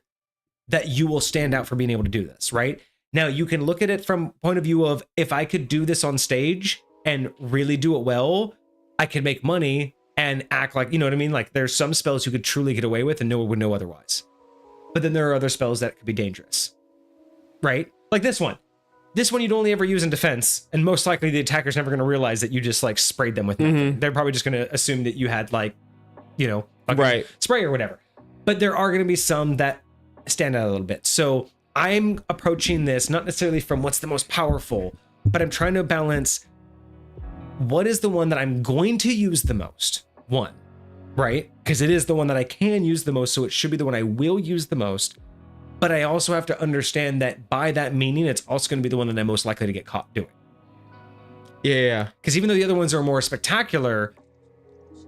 that you will stand out for being able to do this, right? Now, you can look at it from point of view of, if I could do this on stage and really do it well, I could make money and act like, you know what I mean? Like, there's some spells you could truly get away with and no one would know otherwise. But then there are other spells that could be dangerous, right? Like this one. This one you'd only ever use in defense, and most likely the attacker's never going to realize that you just like sprayed them with nothing. They're probably just going to assume that you had like, you know, right, spray or whatever. But there are going to be some that stand out a little bit. So I'm approaching this not necessarily from what's the most powerful, but I'm trying to balance what is the one that I'm going to use the most. One, right? Because it is the one that I can use the most, so it should be the one I will use the most. But I also have to understand that by that meaning, it's also going to be the one that I'm most likely to get caught doing. Yeah. Because even though the other ones are more spectacular,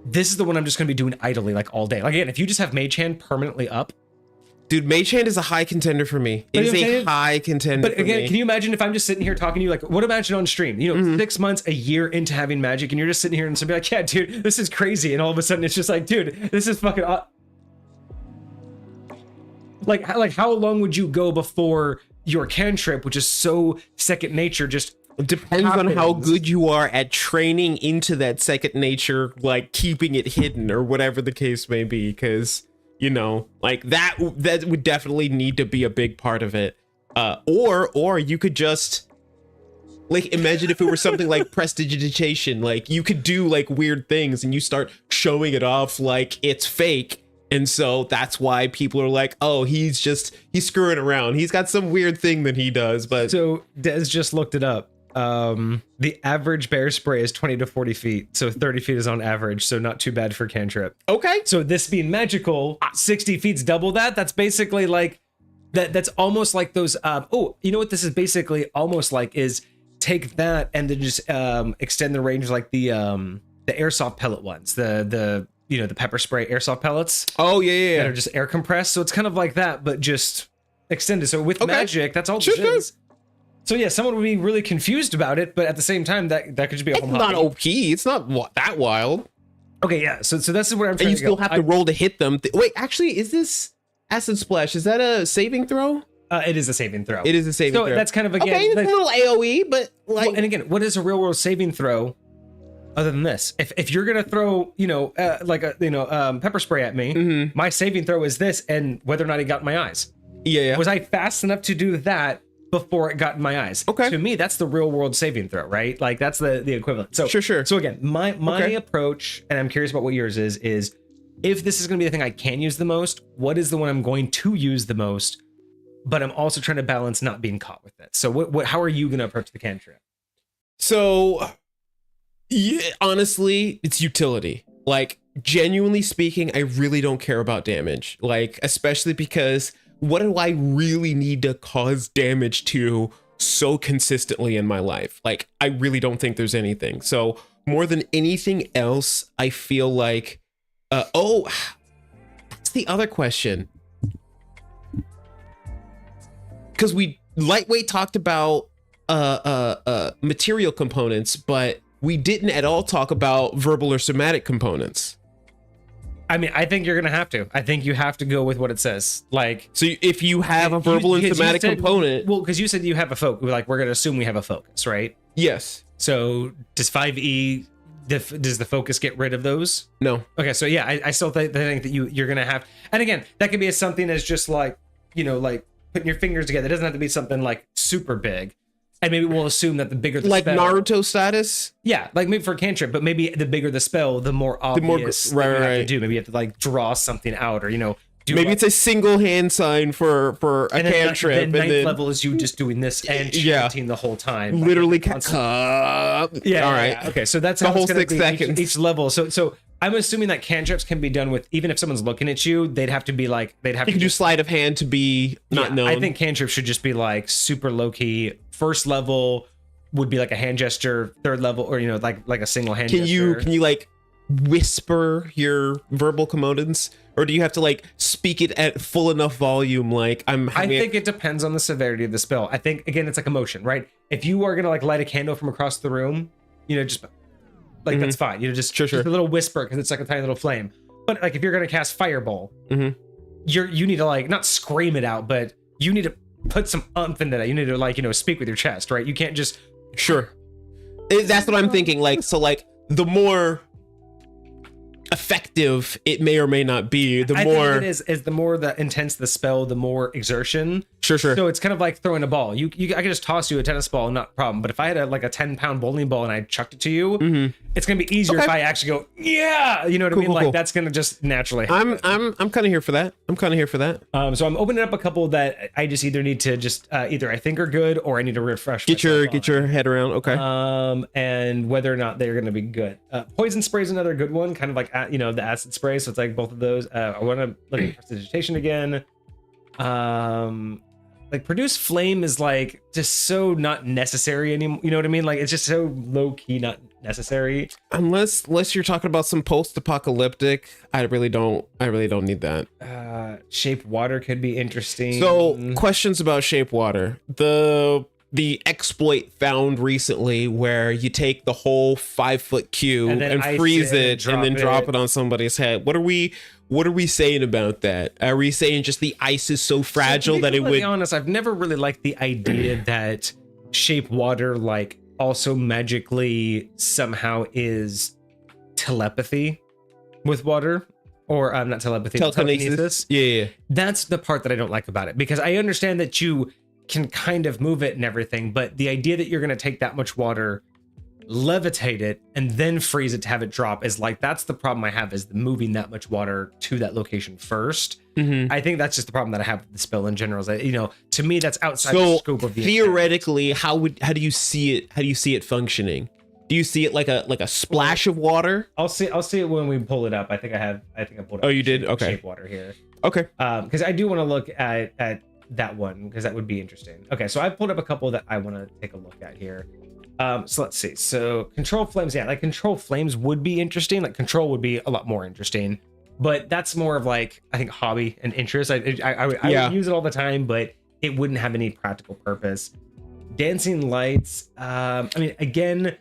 this is the one I'm just going to be doing idly like all day. Like again, if you just have Mage Hand permanently up, dude, Mage Hand is a high contender for me. It is a high contender. But again, can you imagine if I'm just sitting here talking to you, like, what imagine on stream? You know, 6 months, a year into having Magic, and you're just sitting here and somebody like, yeah, dude, this is crazy, and all of a sudden it's just like, dude, this is fucking. Like how long would you go before your cantrip, which is so second nature, just depends on how good you are at training into that second nature, like keeping it hidden or whatever the case may be, because. You know, like that would definitely need to be a big part of it. Or you could just like imagine if it were something like prestidigitation, like you could do like weird things and you start showing it off like it's fake. And so that's why people are like, oh, he's screwing around. He's got some weird thing that he does. But so Des just looked it up. The average bear spray is 20 to 40 feet, so 30 feet is on average, so not too bad for cantrip. Okay, so this being magical, 60 feet's double that. That's basically like that's almost like those you know what this is basically almost like is take that and then just extend the range like the airsoft pellet ones, the you know, the pepper spray airsoft pellets. Oh yeah, that are just air compressed. So it's kind of like that, but just extended. So with magic, that's all this is. So yeah, someone would be really confused about it, but at the same time, that could just be a whole hobby. It's not OP. It's not that wild. Okay, yeah. So this is where I'm trying to go. And you still have to roll to hit them. Wait, actually, is this Acid Splash? Is that a saving throw? It is a saving throw. It is a saving throw. So that's kind of, again... Okay, it's like, a little AoE, but like... Well, and again, what is a real-world saving throw other than this? If you're going to throw, you know, like a, you know, pepper spray at me, my saving throw is this, and whether or not it got in my eyes. Yeah. Was I fast enough to do that before it got in my eyes? Okay. To me, that's the real world saving throw, right? Like that's the equivalent. So sure. So again, my approach, and I'm curious about what yours is if this is going to be the thing I can use the most, what is the one I'm going to use the most? But I'm also trying to balance not being caught with it. So how are you going to approach the cantrip? So yeah, honestly, it's utility. Like genuinely speaking, I really don't care about damage. Like especially because what do I really need to cause damage to so consistently in my life? Like, I really don't think there's anything. So more than anything else, I feel like, that's the other question. Because we lightweight talked about material components, but we didn't at all talk about verbal or somatic components. I mean, I think you're gonna have to. I think you have to go with what it says. Like, so if you have a verbal and somatic component, well, because you said you have a focus. Like, we're gonna assume we have a focus, right? Yes. So does 5e? Does the focus get rid of those? No. Okay, so yeah, I still think that you're gonna have. And again, that could be something as just like, you know, like putting your fingers together. It doesn't have to be something like super big. And maybe we'll assume that the bigger the like spell, Naruto status. Yeah, like maybe for a cantrip, but maybe the bigger the spell, the more obvious you have to do. Maybe you have to like draw something out, or you know, maybe it's a single hand sign for a cantrip. And then ninth level is you just doing this and chanting the whole time, literally. Yeah. All right. Yeah. Okay, so that's the how whole it's gonna 6 be seconds. each level. So I'm assuming that cantrips can be done with, even if someone's looking at you, they'd have to be like, you can do sleight of hand to be not known. I think cantrips should just be like super low key. First level would be like a hand gesture. Third level, or you know, like a single hand gesture. Can you like whisper your verbal components, or do you have to like speak it at full enough volume? Like I think it depends on the severity of the spell. I think again, it's like emotion, right? If you are gonna like light a candle from across the room, you know, just like that's fine. You know, just a little whisper because it's like a tiny little flame. But like if you're gonna cast fireball, you need to like not scream it out, but you need to put some umph into that. You need to like, you know, speak with your chest, right? You can't just that's what I'm thinking. Like, so like the more effective it may or may not be, the I more think it is the more the intense the spell, the more exertion. Sure. So it's kind of like throwing a ball. I could just toss you a tennis ball, not a problem. But if I had a 10-pound bowling ball and I chucked it to you, it's gonna be easier if I actually go, yeah, you know what I mean? Cool. That's gonna just naturally happen. I'm kind of here for that. So I'm opening up a couple that I just either need to just either I think are good or I need to refresh. Get your head around. Okay. And whether or not they're gonna be good. Poison spray is another good one, kind of like the acid spray. So it's like both of those. I want to look at prestidigitation again. Like produce flame is like just so not necessary anymore. You know what I mean? Like it's just so low key, not necessary. Unless you're talking about some post-apocalyptic, I really don't need that. Shape water could be interesting. So questions about shape water. The exploit found recently where you take the whole 5-foot cube and freeze it and then drop it on somebody's head. What are we saying about that? Are we saying just the ice is so fragile that it would? To be honest, I've never really liked the idea that shape water like also magically somehow is telepathy with water. Or not telepathy, telekinesis. Yeah. That's the part that I don't like about it, because I understand that you can kind of move it and everything, but the idea that you're going to take that much water, levitate it, and then freeze it to have it drop is like, that's the problem I have, is moving that much water to that location first. I think that's just the problem that I have with the spell in general. Is that, to me, that's outside the scope of the theoretically, how do you see it? How do you see it functioning? Do you see it like a splash of water? I'll see it when we pull it up. I think I pulled up. Oh, you did? Okay. Shape water here. Okay. Because I do want to look at that one, because that would be interesting. Okay, so I pulled up a couple that I want to take a look at here. So let's see. So control flames, like control flames would be interesting. Like control would be a lot more interesting, but that's more of like, I think, hobby and interest. I would use it all the time, but it wouldn't have any practical purpose. Dancing lights. I mean, again,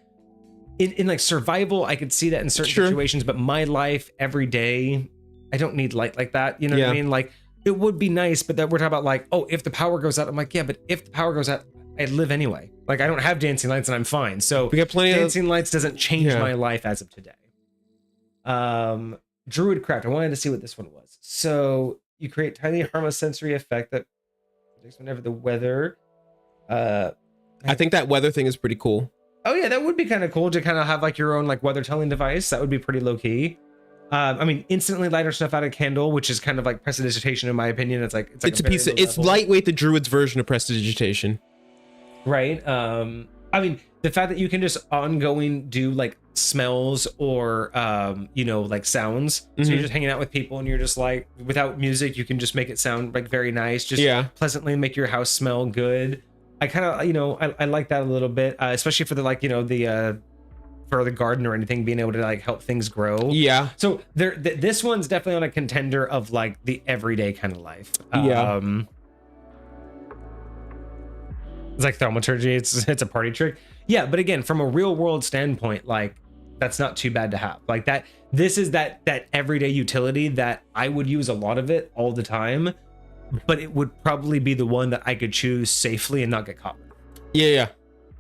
in like survival, I could see that in certain situations, but my life every day, I don't need light like that. You know what I mean? Like, it would be nice, but that we're talking about like, oh, if the power goes out, I'm like, yeah, but if the power goes out, I live anyway. Like, I don't have dancing lights and I'm fine. So we got plenty dancing lights doesn't change my life as of today. Druidcraft. I wanted to see what this one was. So you create tiny harmless sensory effect that whenever the weather. I think that weather thing is pretty cool. Oh yeah, that would be kind of cool to kind of have like your own like weather telling device. That would be pretty low key. I mean, instantly lighter stuff out of candle, which is kind of like prestidigitation in my opinion. It's a piece of, it's lightweight, the druid's version of prestidigitation. Right. I mean, the fact that you can just ongoing do like smells or like sounds. So you're just hanging out with people and you're just like, without music, you can just make it sound like very nice. Just pleasantly make your house smell good. I kind of, I like that a little bit, especially for the for the garden or anything, being able to like help things grow. Yeah. So this one's definitely on a contender of like the everyday kind of life. It's like thaumaturgy. It's a party trick. Yeah, but again, from a real world standpoint, like that's not too bad to have. Like that. This is that everyday utility that I would use a lot of it all the time, but it would probably be the one that I could choose safely and not get caught. Yeah.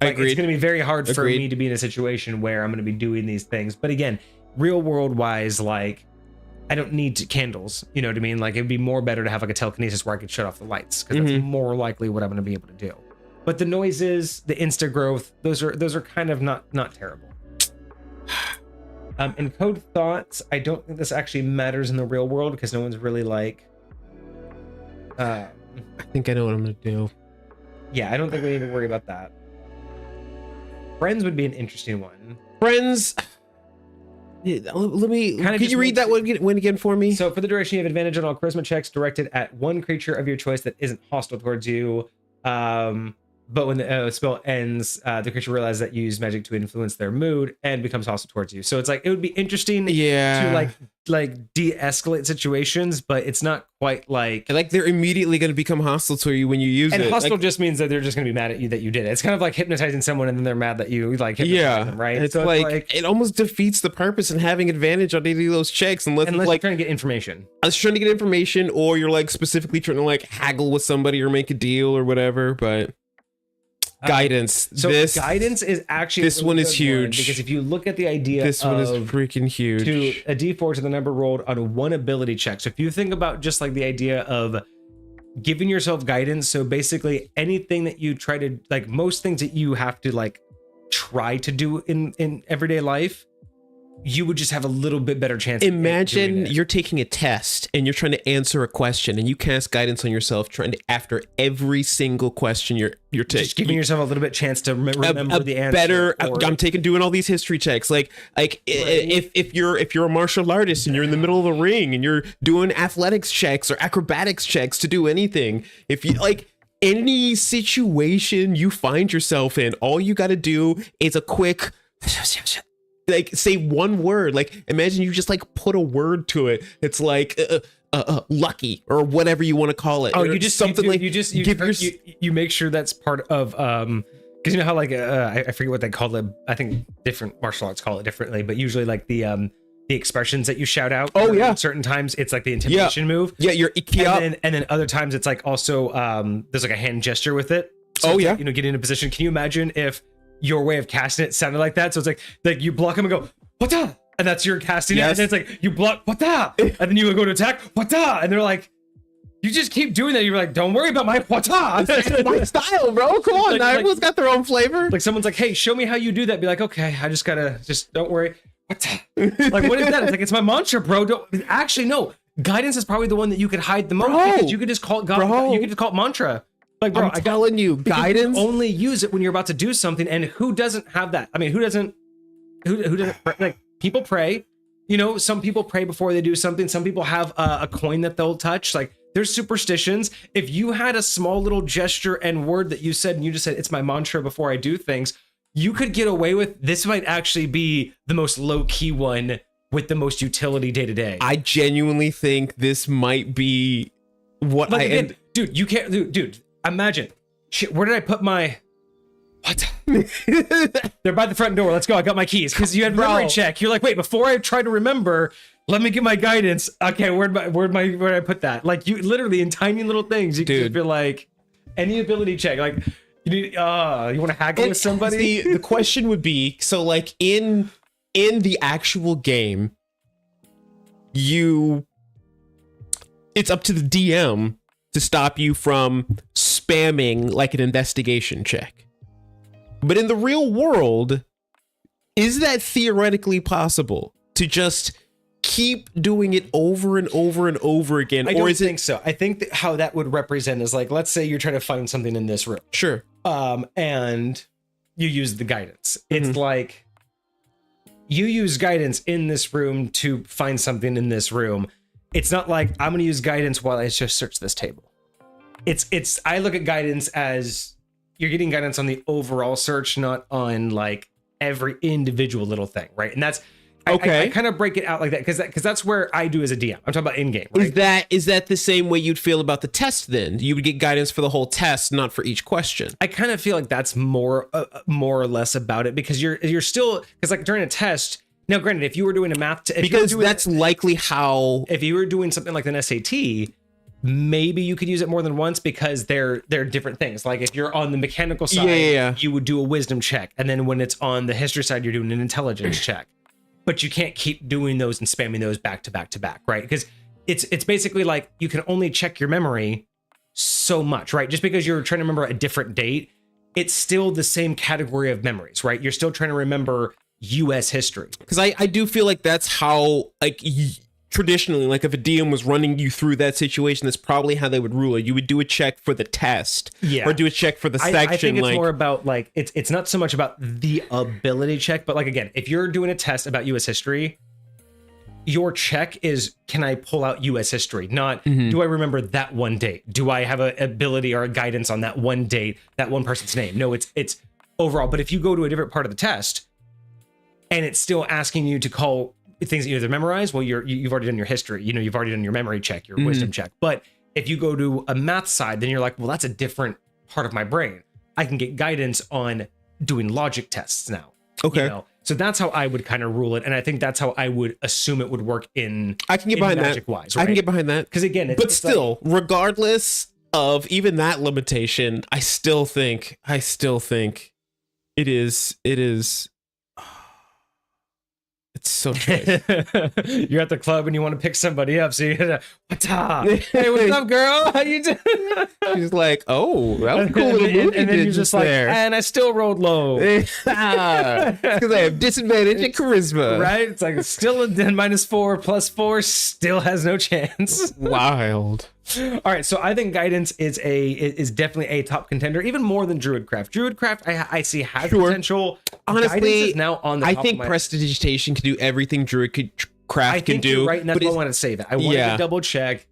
I agree. It's going to be very hard for me to be in a situation where I'm going to be doing these things. But again, real world wise, like I don't need candles. You know what I mean? Like it'd be more better to have like a telekinesis where I could shut off the lights, because that's more likely what I'm going to be able to do. But the noises, the insta growth, those are kind of not terrible. Encode thoughts. I don't think this actually matters in the real world because no one's really like. I think I know what I'm going to do. Yeah, I don't think we need to worry about that. Friends would be an interesting one. Friends. Let me. Can you read that one again for me? So for the duration, you have advantage on all charisma checks directed at one creature of your choice that isn't hostile towards you. But when the spell ends, the creature realizes that you use magic to influence their mood and becomes hostile towards you. So it's like it would be interesting to like de-escalate situations, but it's not quite like they're immediately going to become hostile to you when you use it. And hostile just means that they're just going to be mad at you that you did it. It's kind of like hypnotizing someone and then they're mad that you like hypnotize them, right? It's like it almost defeats the purpose in having advantage on any of those checks unless you're trying to get information. I was trying to get information, or you're like specifically trying to like haggle with somebody or make a deal or whatever, but Guidance. So guidance is actually this one is huge because if you look at the idea this one is freaking huge. To a D4 to the number rolled on one ability check. So if you think about just like the idea of giving yourself guidance, so basically anything that you try to like, most things that you have to like try to do in everyday life, you would just have a little bit better chance. Imagine you're taking a test and you're trying to answer a question and you cast guidance on yourself trying to after every single question you're taking. Just giving yourself a little bit chance to remember the answer. Better. I'm doing all these history checks. Like right. if you're a martial artist and you're in the middle of a ring and you're doing athletics checks or acrobatics checks to do anything, if you like any situation you find yourself in, all you got to do is a quick like say one word. Like imagine you just like put a word to it. It's like lucky or whatever you want to call it. Oh, you just something like you make sure that's part of because you know how like I forget what they call it. I think different martial arts call it differently, but usually like the expressions that you shout out. Oh yeah. Certain times it's like the intimidation move. Yeah, you're and then other times it's like also there's like a hand gesture with it. So oh yeah. Like, getting in a position. Can you imagine if your way of casting it sounded like that? So it's like you block him and go wata, and that's your casting it, and then it's like you block wata, and then you go to attack wata, and they're like, you just keep doing that. You're like, don't worry about my wata. That's my style, bro. Come on, like, everyone's got their own flavor. Like someone's like, hey, show me how you do that. Be like, okay, I just gotta don't worry. Wata. Like what is that? It's like it's my mantra, bro. Actually no. Guidance is probably the one that you could hide the most because you could just call it you could just call it mantra. Like, bro, I'm telling you, guidance. You only use it when you're about to do something, and who doesn't have that? I mean, who doesn't like people pray? Some people pray before they do something. Some people have a coin that they'll touch. Like, there's superstitions. If you had a small little gesture and word that you said, and you just said it's my mantra before I do things, you could get away with. This might actually be the most low key one with the most utility day to day. I genuinely think this might be what dude. You can't, dude. Imagine, shit, where did I put my, what? They're by the front door. Let's go. I got my keys. Because you had memory check. You're like, wait, before I try to remember, let me get my guidance. Okay, where did I put that? Like you literally in tiny little things, you can feel like any ability check. Like you want to haggle with somebody? The question would be, so like in the actual game, it's up to the DM to stop you from spamming like an investigation check. But in the real world, is that theoretically possible to just keep doing it over and over and over again? I don't think so. I think that how that would represent is like, let's say you're trying to find something in this room. Sure. And you use the guidance. It's like you use guidance in this room to find something in this room. It's not like I'm going to use guidance while I just search this table. I look at guidance as you're getting guidance on the overall search, not on like every individual little thing, right? And that's okay. I kind of break it out like that because that's where I do as a DM. I'm talking about in game. Right? Is that the same way you'd feel about the test? Then you would get guidance for the whole test, not for each question. I kind of feel like that's more or less about it because you're still because like during a test. Now, granted, if you were doing a math, that's likely how. If you were doing something like an SAT, maybe you could use it more than once because they're different things. Like if you're on the mechanical side, you would do a wisdom check, and then when it's on the history side, you're doing an intelligence check. But you can't keep doing those and spamming those back to back to back, right? Because it's basically like you can only check your memory so much, right? Just because you're trying to remember a different date, it's still the same category of memories, right? You're still trying to remember US history. Because I do feel like that's how like traditionally, like if a DM was running you through that situation, that's probably how they would rule it. You would do a check for the test, or do a check for the section. I think it's more about like it's not so much about the ability check, but like again, if you're doing a test about US history, your check is, can I pull out US history? Not do I remember that one date? Do I have an ability or a guidance on that one date, that one person's name? No, it's overall. But if you go to a different part of the test and it's still asking you to call things that you either memorize, well, you've already done your history, you've already done your memory check, your wisdom check. But if you go to a math side, then you're like, well, that's a different part of my brain. I can get guidance on doing logic tests now. Okay. So that's how I would kind of rule it. And I think that's how I would assume it would work in I can get behind magic that. Wise, right? I can get behind that. Because again, but still, like, regardless of even that limitation, I still think it is it's so choice. You're at the club and you want to pick somebody up, so you hit what's up? Hey, what's up, girl? How you doing? She's like, oh, that was a cool little movie. And then you're just like, there. and I still rolled low. Because I have disadvantage in charisma. Right? It's like still a -4 +4 still has no chance. Wild. All right, so I think guidance is definitely a top contender, even more than Druidcraft. Druidcraft, I see has potential. Honestly, guidance is now on the I top think of my prestidigitation can do everything Druidcraft I can think do. you're right, and that's why I wanted to say that. I wanted Yeah. to double check.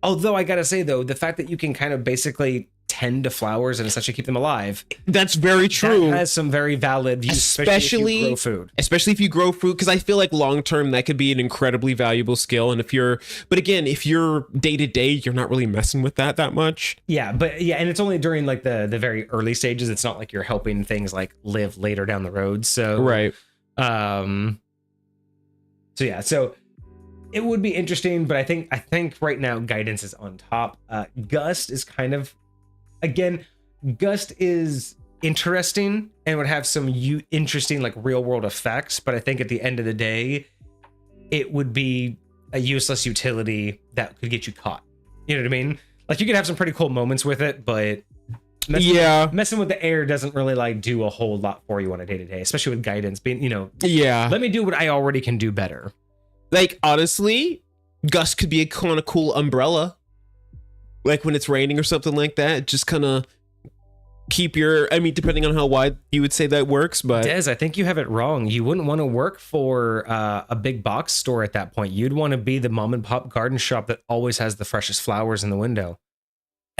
Although I gotta say though, the fact that you can kind of basically tend to flowers and essentially keep them alive, That's very true. that has some very valid views, especially if you grow food. Especially if you grow food, because I feel like long term that could be an incredibly valuable skill. And if you're day to day, you're not really messing with that much. Yeah, but yeah, and it's only during like the very early stages. It's not like you're helping things like live later down the road. So Right. So yeah, so it would be interesting, but I think right now guidance is on top. Gust is kind of, again, Gust is interesting and would have some interesting like real world effects, but I think at the end of the day, it would be a useless utility that could get you caught. You know what I mean? Like you could have some pretty cool moments with it, but messing with the air doesn't really like do a whole lot for you on a day to day, especially with guidance being, let me do what I already can do better. Like, honestly, Gust could be a kind of cool umbrella. Like when it's raining or something like that, just kind of keep depending on how wide you would say that works, but Des, I think you have it wrong. You wouldn't want to work for a big box store at that point. You'd want to be the mom and pop garden shop that always has the freshest flowers in the window.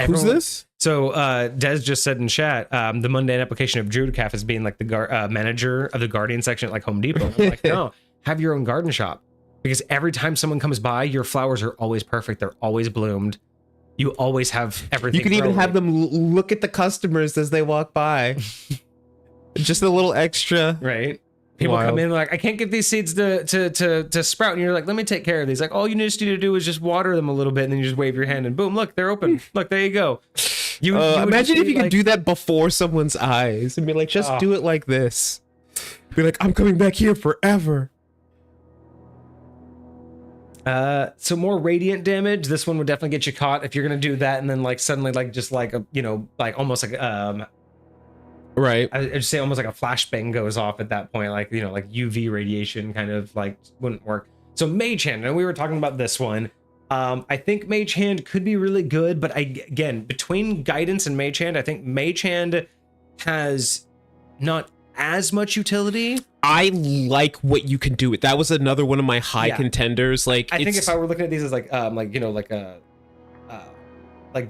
Who's this? So Des just said in chat, the mundane application of Druidcraft is being like the manager of the Guardian section at like Home Depot. I'm like, no, have your own garden shop. Because every time someone comes by, your flowers are always perfect. They're always bloomed. You always have everything. You can even growing. have them look at the customers as they walk by. Just a little extra. Right. People come in like, I can't get these seeds to sprout. And you're like, let me take care of these. Like, all you just need to do is just water them a little bit. And then you just wave your hand and boom, look, they're open. Look, there you go. You imagine if you could do that before someone's eyes and be like, just do it like this. Be like, I'm coming back here forever. So more radiant damage. This one would definitely get you caught if you're gonna do that, and then like suddenly like just like a like almost like right. I'd say almost like a flashbang goes off at that point, like like UV radiation kind of like wouldn't work. So Mage Hand, and we were talking about this one. I think Mage Hand could be really good, but again, between Guidance and Mage Hand, I think Mage Hand has not as much utility. I like what you can do with that. Was another one of my high contenders. Like I think if I were looking at these as like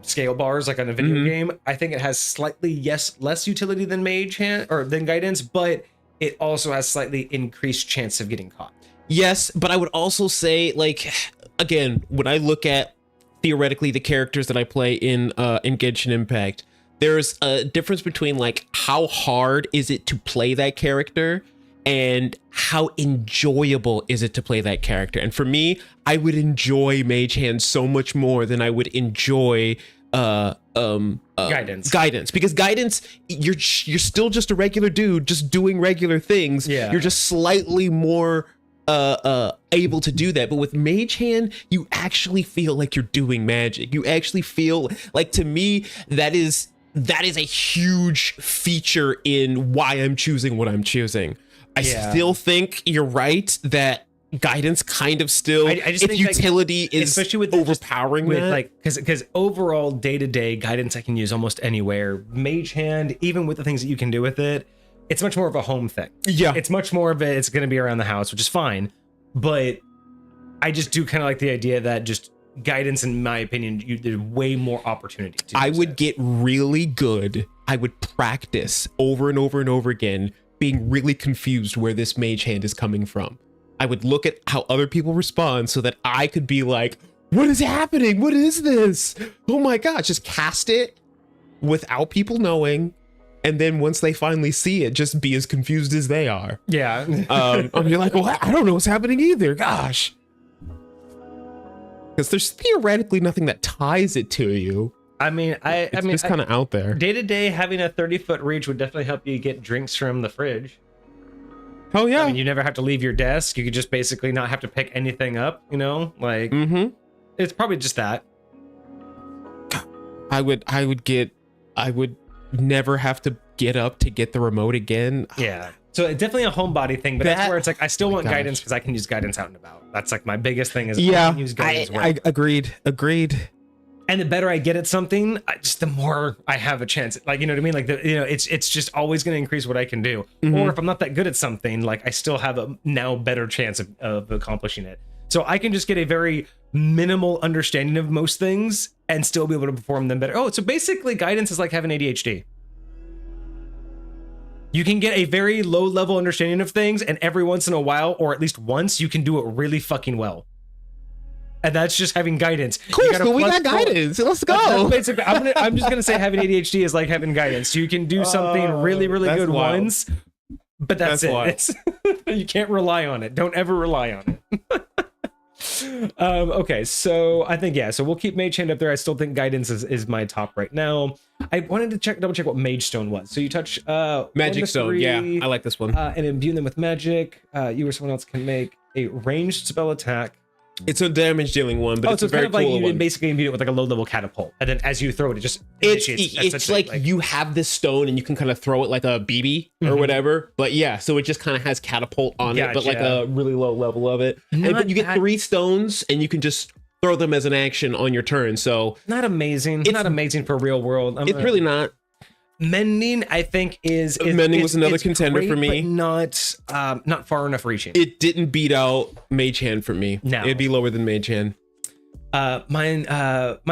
scale bars like on a video game, I think it has slightly less utility than Mage Hand or than Guidance, but it also has slightly increased chance of getting caught. Yes, but I would also say, like, again, when I look at theoretically the characters that I play in Genshin Impact, there's a difference between like how hard is it to play that character and how enjoyable is it to play that character. And for me, I would enjoy Mage Hand so much more than I would enjoy guidance, because guidance, you're still just a regular dude just doing regular things. You're just slightly more able to do that. But with Mage Hand, you actually feel like you're doing magic. You actually feel like, to me, that is a huge feature in why I'm choosing what I'm choosing. I still think you're right that guidance kind of still, I just think utility like, is especially with overpowering with like because overall day-to-day guidance I can use almost anywhere. Mage Hand, even with the things that you can do with it, it's much more of a home thing. It's much more of it's going to be around the house, which is fine, but I just do kind of like the idea that just guidance, in my opinion, there's way more opportunity to I would get really good. I would practice over and over and over again, being really confused where this Mage Hand is coming from. I would look at how other people respond so that I could be like, what is happening? What is this? Oh my gosh, just cast it without people knowing. And then once they finally see it, just be as confused as they are. Yeah. You're like, well, I don't know what's happening either. Gosh. Because there's theoretically nothing that ties it to you. I mean, It's just kind of out there. Day to day, having a 30-foot reach would definitely help you get drinks from the fridge. Oh yeah. I mean, you never have to leave your desk. You could just basically not have to pick anything up. You know, like it's probably just that. I would never have to get up to get the remote again. Yeah. So it's definitely a homebody thing, but that's where it's like I still want guidance because I can use guidance out and about. That's like my biggest thing is I can use guidance. I agreed. And the better I get at something, just the more I have a chance. Like, you know what I mean? Like, it's just always going to increase what I can do. Or if I'm not that good at something, like I still have a now better chance of accomplishing it. So I can just get a very minimal understanding of most things and still be able to perform them better. Oh, so basically guidance is like having ADHD. You can get a very low level understanding of things, and every once in a while, or at least once, you can do it really fucking well. And that's just having guidance. Cool, so we got guidance. Let's go. That's basically, I'm just gonna say having ADHD is like having guidance. You can do something really, really good once, but that's it. It's, you can't rely on it. Don't ever rely on it. Okay, so I think so we'll keep Mage Hand up there. I still think guidance is my top right now. I wanted to double check what Mage Stone was. So you touch Magic Stone. Yeah, I like this one. And imbue them with magic. You or someone else can make a ranged spell attack. It's a damage dealing one, but it's a very kind of cool like one. you basically imbue it with like a low level catapult, and then as you throw it, it just it's like you have this stone and you can kind of throw it like a BB or whatever. But yeah, so it just kind of has catapult on it, but like a really low level of it. But you get 3 stones and you can just throw them as an action on your turn. So not amazing. It's not amazing for real world. It's really not. Mending, I think, is Mending was another contender great, for me, but not far enough reaching. It didn't beat out Mage Hand for me. No, it'd be lower than Mage Hand. Mind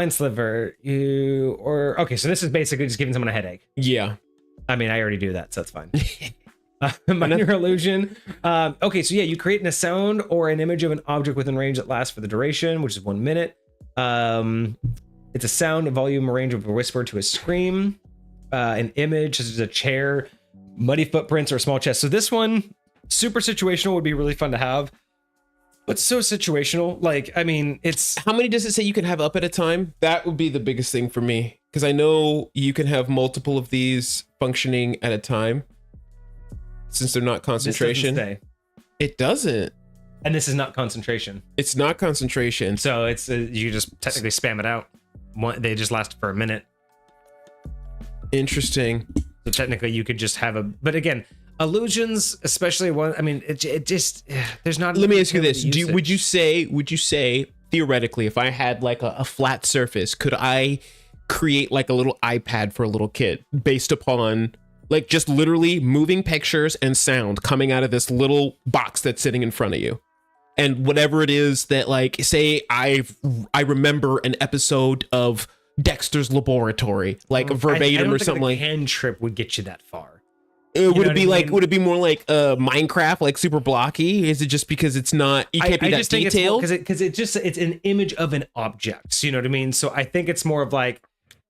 Sliver. Okay, so this is basically just giving someone a headache. Yeah, I mean, I already do that, so that's fine. Minor illusion. Okay, so yeah, you create a sound or an image of an object within range that lasts for the duration, which is 1 minute. It's a sound, a volume, a range of a whisper to a scream. An image, such as a chair, muddy footprints, or a small chest. So this one, super situational, would be really fun to have. But so situational, like, I mean, it's... How many does it say you can have up at a time? That would be the biggest thing for me. Because I know you can have multiple of these functioning at a time. Since they're not concentration. It doesn't. And this is not concentration. It's not concentration. So it's you just technically spam it out. They just last for a minute. Interesting. So technically you could just have a, but again, illusions, especially one, I mean, it just, there's not. Let me ask you this. Would you say theoretically, if I had like a flat surface, could I create like a little iPad for a little kid based upon like just literally moving pictures and sound coming out of this little box that's sitting in front of you? And whatever it is that, like, say I remember an episode of Dexter's Laboratory, like verbatim or something like. Cantrip would get you that far. Would it be like? Would it be more like Minecraft, like super blocky? Is it just because it's not? You can't be that detailed because it's an image of an object. So you know what I mean? So I think it's more of like.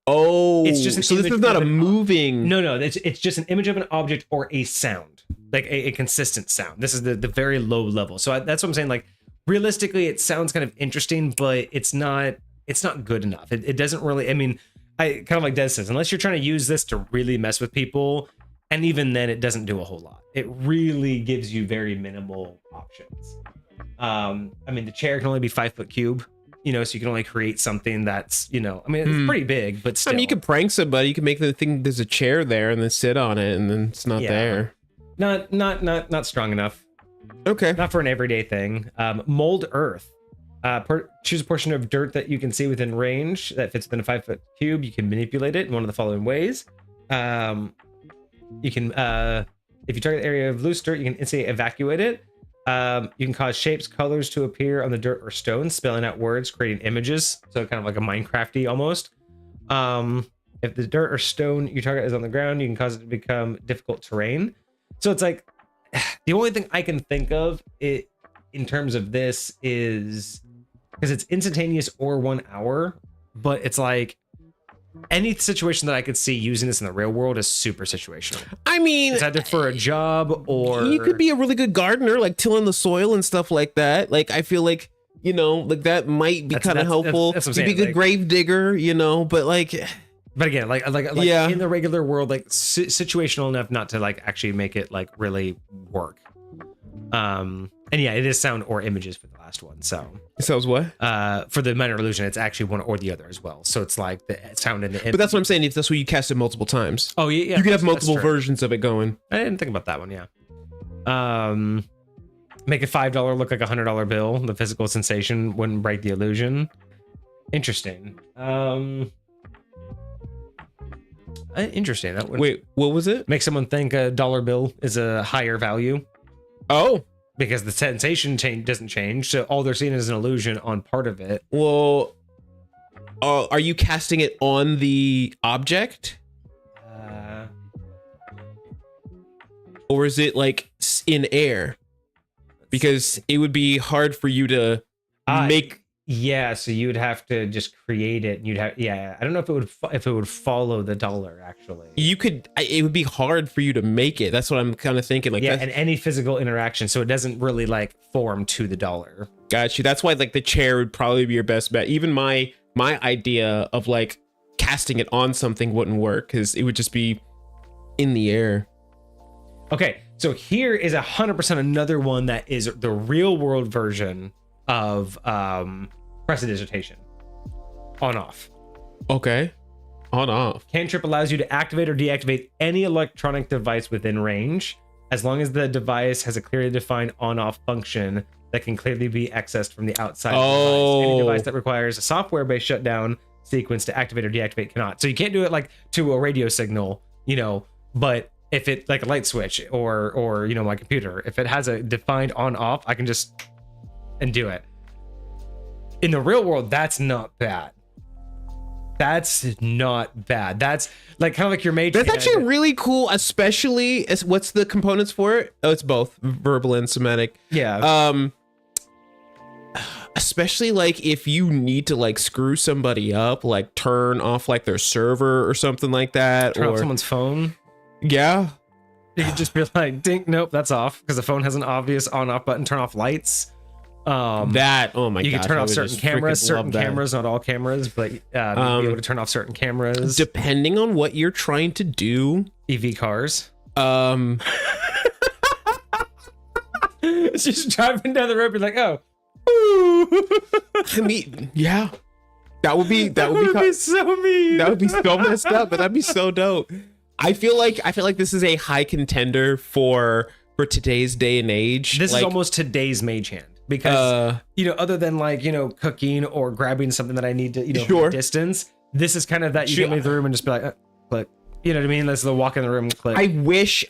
Oh, it's just so this is not a moving. No, it's just an image of an object or a sound, like a consistent sound. This is the very low level. So that's what I'm saying. Like realistically, it sounds kind of interesting, but it's not good enough. It doesn't really, I mean, I kind of like Des says, unless you're trying to use this to really mess with people, and even then it doesn't do a whole lot. It really gives you very minimal options. I mean, the chair can only be 5 foot cube, you know, so you can only create something that's, you know, I mean, it's pretty big, but still. I mean, you can prank somebody, you can make the thing, there's a chair there and then sit on it and then it's not there. Not strong enough. Okay. Not for an everyday thing. Mold earth. Choose a portion of dirt that you can see within range that fits within a 5 foot cube. You can manipulate it in one of the following ways. You can, if you target the area of loose dirt, you can instantly evacuate it. You can cause shapes, colors to appear on the dirt or stone, spelling out words, creating images. So kind of like a Minecrafty almost. If the dirt or stone you target is on the ground, you can cause it to become difficult terrain. So it's like, the only thing I can think of it in terms of this is because it's instantaneous or 1 hour, but it's like any situation that I could see using this in the real world is super situational. I mean, it's either for a job or you could be a really good gardener, like tilling the soil and stuff like that. Like, I feel like you know, like that might be kind of helpful. That's what You'd I'm be a saying, good grave digger, you know, but like, but again, like yeah, in the regular world, like situational enough not to like actually make it like really work. And yeah, it is sound or images for the last one. So sounds what? For the minor illusion, it's actually one or the other as well. So it's like the sound and the image. But that's what I'm saying. If that's what you cast it multiple times. Oh yeah, you can have multiple versions of it going. I didn't think about that one. Yeah. Make a $5 look like $100 bill. The physical sensation wouldn't break the illusion. Interesting. Interesting. That would Wait, what was it? make someone think a dollar bill is a higher value. Oh, because the sensation doesn't change, so all they're seeing is an illusion on part of it. well, are you casting it on the object? Or is it like in air? Because it would be hard for you to make. Yeah, so you'd have to just create it. You'd have, yeah. I don't know if it would follow the dollar actually. You could. It would be hard for you to make it. That's what I'm kind of thinking. Like, yeah, and any physical interaction, so it doesn't really like form to the dollar. Got you. That's why like the chair would probably be your best bet. Even my idea of like casting it on something wouldn't work because it would just be in the air. Okay, so here is 100% another one that is the real world version of prestidigitation. On off. Okay. On off. Cantrip allows you to activate or deactivate any electronic device within range, as long as the device has a clearly defined on-off function that can clearly be accessed from the outside of the device. Any device that requires a software-based shutdown sequence to activate or deactivate cannot. So you can't do it like to a radio signal, you know, but if it like a light switch or you know, my computer, if it has a defined on-off, I can just and do it. In the real world, that's not bad. That's not bad. That's like kind of like your mage. That's actually really cool, especially as what's the components for it? Oh, it's both verbal and somatic. Yeah. Especially like if you need to like screw somebody up, like turn off like their server or something like that, turn or off someone's phone. Yeah. You could just be like, ding, nope, that's off, because the phone has an obvious on-off button. Turn off lights. Oh my god! You can turn off certain cameras, not all cameras, but be able to turn off certain cameras depending on what you're trying to do. EV cars. It's just driving down the road, be like, oh. I mean, yeah, that would be so mean. That would be so messed up, but that'd be so dope. I feel like this is a high contender for today's day and age. This is almost today's mage hand. Because, you know, other than like, you know, cooking or grabbing something that I need to, you know, distance, this is kind of that you get me the room and just be like, click. You know what I mean? Let's walk in the room and click. I wish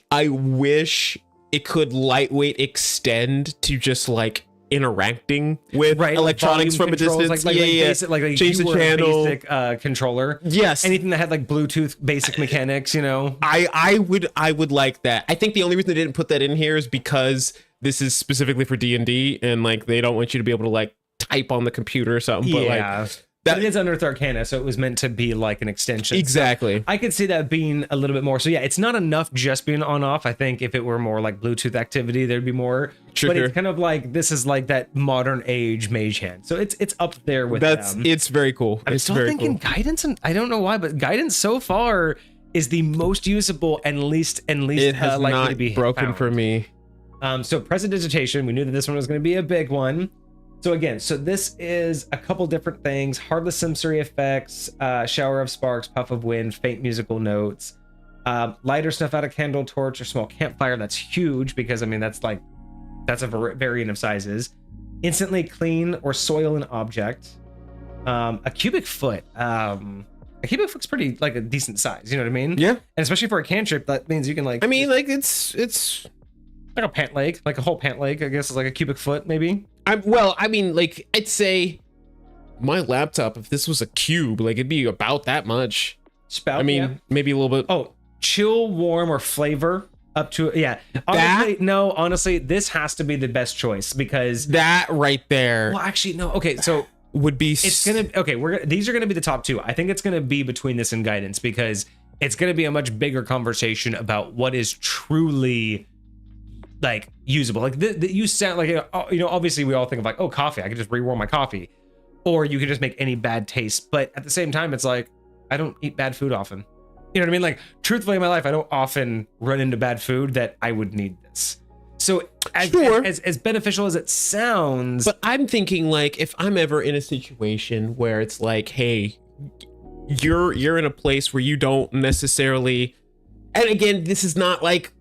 it could lightweight extend to just like interacting with electronics from a distance. Basic, like change the channel. Basic controller. Yes. Anything that had like Bluetooth basic mechanics, you know? I would like that. I think the only reason they didn't put that in here is because this is specifically for D&D and like they don't want you to be able to like type on the computer or something. But like that is Unearthed Arcana, so it was meant to be like an extension. Exactly. So I could see that being a little bit more. So yeah, it's not enough just being on off. I think if it were more like Bluetooth activity, there'd be more. But it's kind of like this is like that modern age mage hand. So it's up there with them. It's very cool. I'm still thinking guidance, and I don't know why, but guidance so far is the most usable and least it has likely not to be broken found. for me. So prestidigitation, we knew that this one was going to be a big one. So again, this is a couple different things: heartless sensory effects, shower of sparks, puff of wind, faint musical notes, lighter stuff out of candle, torch, or small campfire. That's huge because I mean that's a variant of sizes. Instantly clean or soil an object. A cubic foot. A cubic foot's pretty like a decent size. You know what I mean? Yeah. And especially for a cantrip, that means you can like. I mean, like it's. Like a pant leg, like a whole pant leg, I guess is like a cubic foot, maybe. I mean, like I'd say my laptop, if this was a cube, like it'd be about that much. Spout. I mean, maybe a little bit. Oh, chill, warm, or flavor up to honestly, this has to be the best choice because that right there. Well, actually, no. Okay, so would be. It's gonna these are gonna be the top two. I think it's gonna be between this and guidance because it's gonna be a much bigger conversation about what is truly like usable. Like you sound like, you know, obviously we all think of like, oh, coffee, I could just rewarm my coffee, or you could just make any bad taste. But at the same time, it's like, I don't eat bad food often. You know what I mean? Like, truthfully, in my life, I don't often run into bad food that I would need this. So as beneficial as it sounds, but I'm thinking like, if I'm ever in a situation where it's like, hey, you're in a place where you don't necessarily, and again, this is not like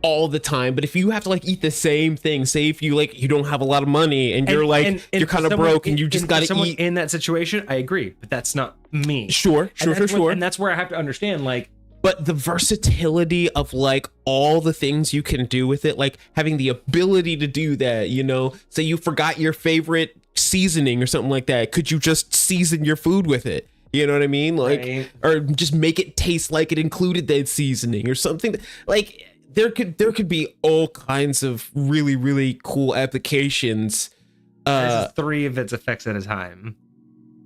all the time, but if you have to like eat the same thing, say if you like, you don't have a lot of money and you're you're kind of broke and you just got to eat. In that situation, I agree, but that's not me. Sure. And that's where I have to understand, like, but the versatility of like all the things you can do with it, like having the ability to do that, you know, say you forgot your favorite seasoning or something like that, could you just season your food with it? You know what I mean? Like, right. Or just make it taste like it included that seasoning or something. Like, there could be all kinds of really, really cool applications. This is 3 of its effects at a time.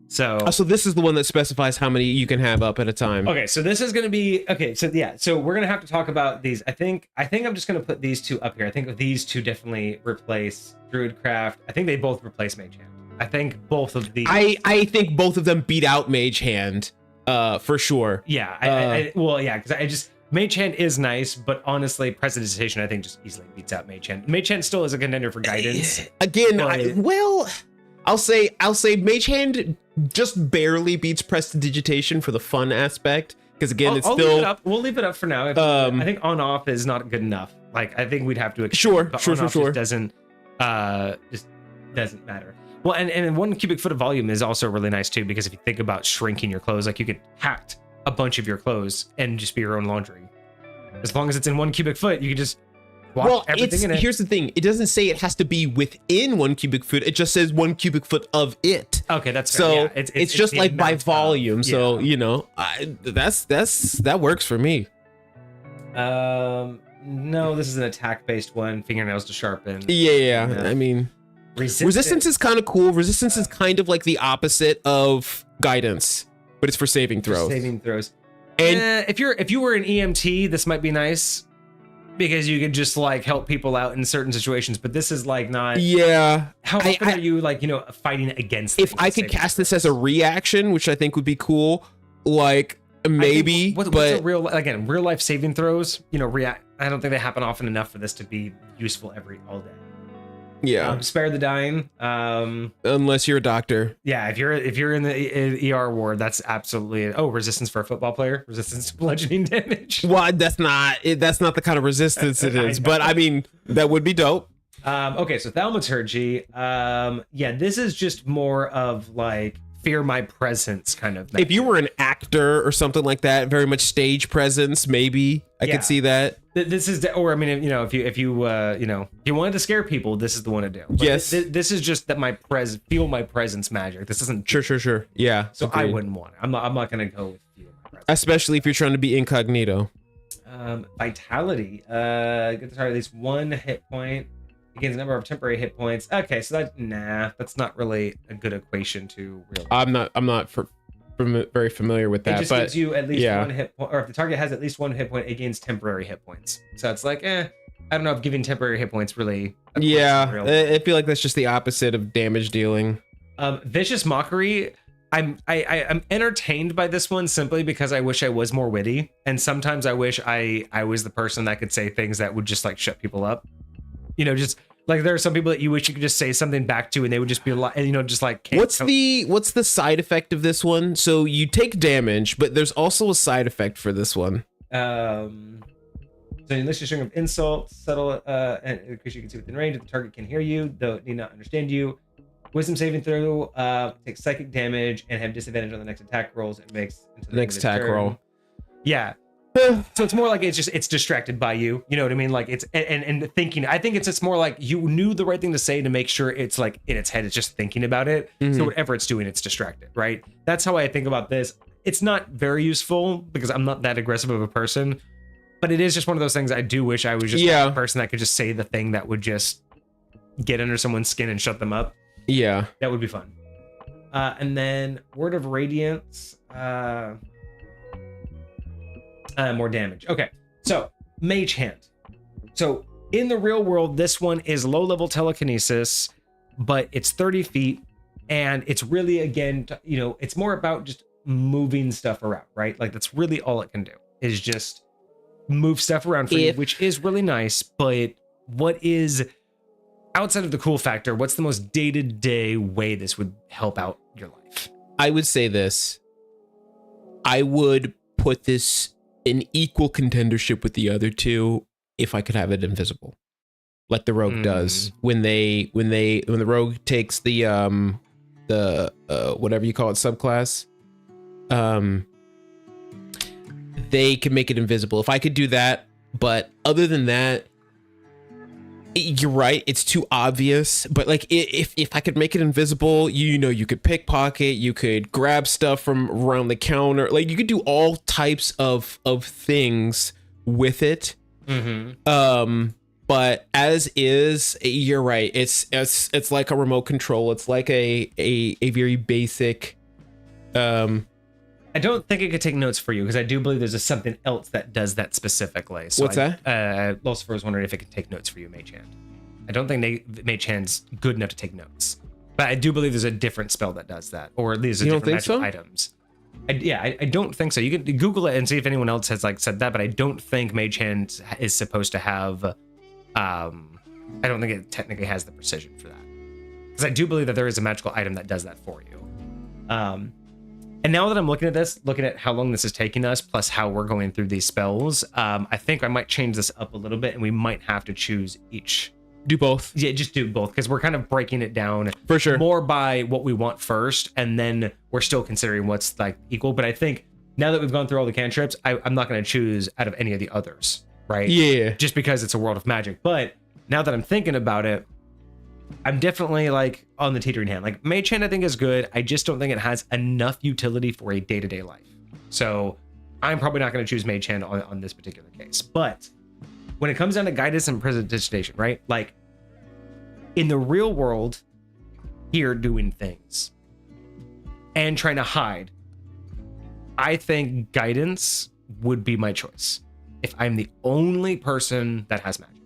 So this is the one that specifies how many you can have up at a time. Okay, so this is going to be okay. So yeah, so we're going to have to talk about these. I think I'm just going to put these 2 up here. I think these 2 definitely replace Druidcraft. I think they both replace Mage Hand. I think both of these. I think both of them beat out Mage Hand, for sure. Yeah, because Mage Hand is nice, but honestly, Prestidigitation I think just easily beats out Mage Hand. Mage Hand still is a contender for guidance. Again, I'll say Mage Hand just barely beats Prestidigitation for the fun aspect, because again, it's still. Leave it up. We'll leave it up for now. I think on off is not good enough. Like, I think we'd have to. Sure. Just doesn't matter. Well, and 1 cubic foot of volume is also really nice too, because if you think about shrinking your clothes, like you could hack a bunch of your clothes and just be your own laundry. As long as it's in 1 cubic foot, you can just wash everything in it. Here's the thing. It doesn't say it has to be within 1 cubic foot. It just says 1 cubic foot of it. Okay, that's fair. So yeah, it's just like by volume. Yeah. So, you know, that works for me. No, this is an attack-based one. Fingernails to sharpen. Yeah. I mean, resistance is kind of cool. Resistance is kind of like the opposite of guidance, but it's for saving throws. And if you were an EMT, this might be nice, because you could just like help people out in certain situations. But this is like not. Yeah. How often are you like, you know, fighting against? If I could cast this as a reaction, which I think would be cool, like maybe. What's a real life saving throws? You know, I don't think they happen often enough for this to be useful all day. Yeah. Spare the dying. Unless you're a doctor. Yeah, if you're in the ER ward, that's absolutely resistance for a football player, resistance to bludgeoning damage. Well, that's not the kind of resistance it is, but I mean that would be dope. Okay, so Thaumaturgy. This is just more of like fear my presence kind of thing. If you were an actor or something like that, very much stage presence, maybe I could see that. This is, or I mean, you know, if you wanted to scare people, this is the one to do. But yes. This is just that feel my presence magic. This isn't sure. Yeah. So agreed. I wouldn't want it. I'm not gonna go with feel my presence. Especially if you're trying to be incognito. Vitality. Get to target at least 1 hit point. Against a number of temporary hit points. Okay, so that's not really a good equation to real. I'm not very familiar with that. It just gives you at least 1 hit point, or if the target has at least 1 hit point, it gains temporary hit points. So it's like, I don't know if giving temporary hit points really. Yeah, I feel like that's just the opposite of damage dealing. Vicious Mockery. I'm entertained by this one simply because I wish I was more witty, and sometimes I wish I was the person that could say things that would just like shut people up. You know, just like there are some people that you wish you could just say something back to, and they would just be like, you know, just like. What's the side effect of this one? So you take damage, but there's also a side effect for this one. So you enlist a string of insults, subtle, and because you can see within range, if the target can hear you, though it need not understand you. Wisdom saving throw, take psychic damage and have disadvantage on the next attack rolls. It makes into the next attack roll. Yeah. So it's more like it's distracted by you. You know what I mean? Like it's and thinking. I think it's more like you knew the right thing to say to make sure it's like in its head. It's just thinking about it. Mm-hmm. So whatever it's doing, it's distracted. Right. That's how I think about this. It's not very useful because I'm not that aggressive of a person, but it is just one of those things. I do wish I was just a person that could just say the thing that would just get under someone's skin and shut them up. Yeah, that would be fun. And then Word of Radiance. More damage. Okay, so Mage Hand. So In the real world, this one is low level telekinesis, but it's 30 feet. And it's really, again, it's more about just moving stuff around, right? Like that's really all it can do is just move stuff around for you, which is really nice. But what is outside of the cool factor, what's the most day-to-day way this would help out your life? I would say this. I would put this in equal contendership with the other two if I could have it invisible, like the rogue does when the rogue takes the whatever you call it, subclass. They can make it invisible. If I could do that, but other than that, you're right, it's too obvious. But like if I could make it invisible, you could pickpocket, you could grab stuff from around the counter, like you could do all types of things with it. But as is, you're right, it's like a remote control. It's like a very basic I don't think it could take notes for you because I do believe there's something else that does that specifically. So what's that? Lucifer was wondering if it could take notes for you, Mage Hand. I don't think Mage Hand's good enough to take notes, but I do believe there's a different spell that does that, or at least a different magical items. I don't think so. You can Google it and see if anyone else has like said that, but I don't think Mage Hand is supposed to have. I don't think it technically has the precision for that, because I do believe that there is a magical item that does that for you. And now that I'm looking at this, looking at how long this is taking us, plus how we're going through these spells, I think I might change this up a little bit, and we might have to choose each. Do both. Yeah, just do both, because we're kind of breaking it down for sure more by what we want first, and then we're still considering what's like equal. But I think now that we've gone through all the cantrips, I'm not going to choose out of any of the others, right? Yeah. Just because it's a world of magic. But now that I'm thinking about it, I'm definitely like on the teetering hand. Like Mage Hand I think is good. I just don't think it has enough utility for a day-to-day life. So I'm probably not going to choose Mage Hand on this particular case. But when it comes down to guidance and presentation, right? Like in the real world, here doing things and trying to hide, I think guidance would be my choice if I'm the only person that has magic,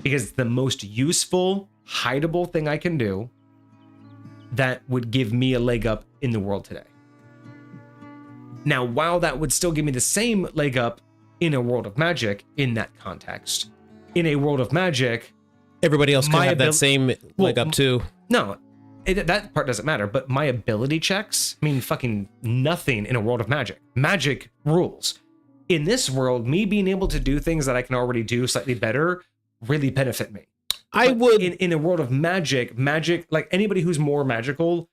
because it's the most useful hideable thing I can do that would give me a leg up in the world today. Now, while that would still give me the same leg up in a world of magic in that context, in a world of magic, everybody else can have that same leg up too. No, that part doesn't matter, but my ability checks mean fucking nothing in a world of magic. Magic rules. In this world, me being able to do things that I can already do slightly better really benefit me. I would in a world of magic, like anybody who's more magical,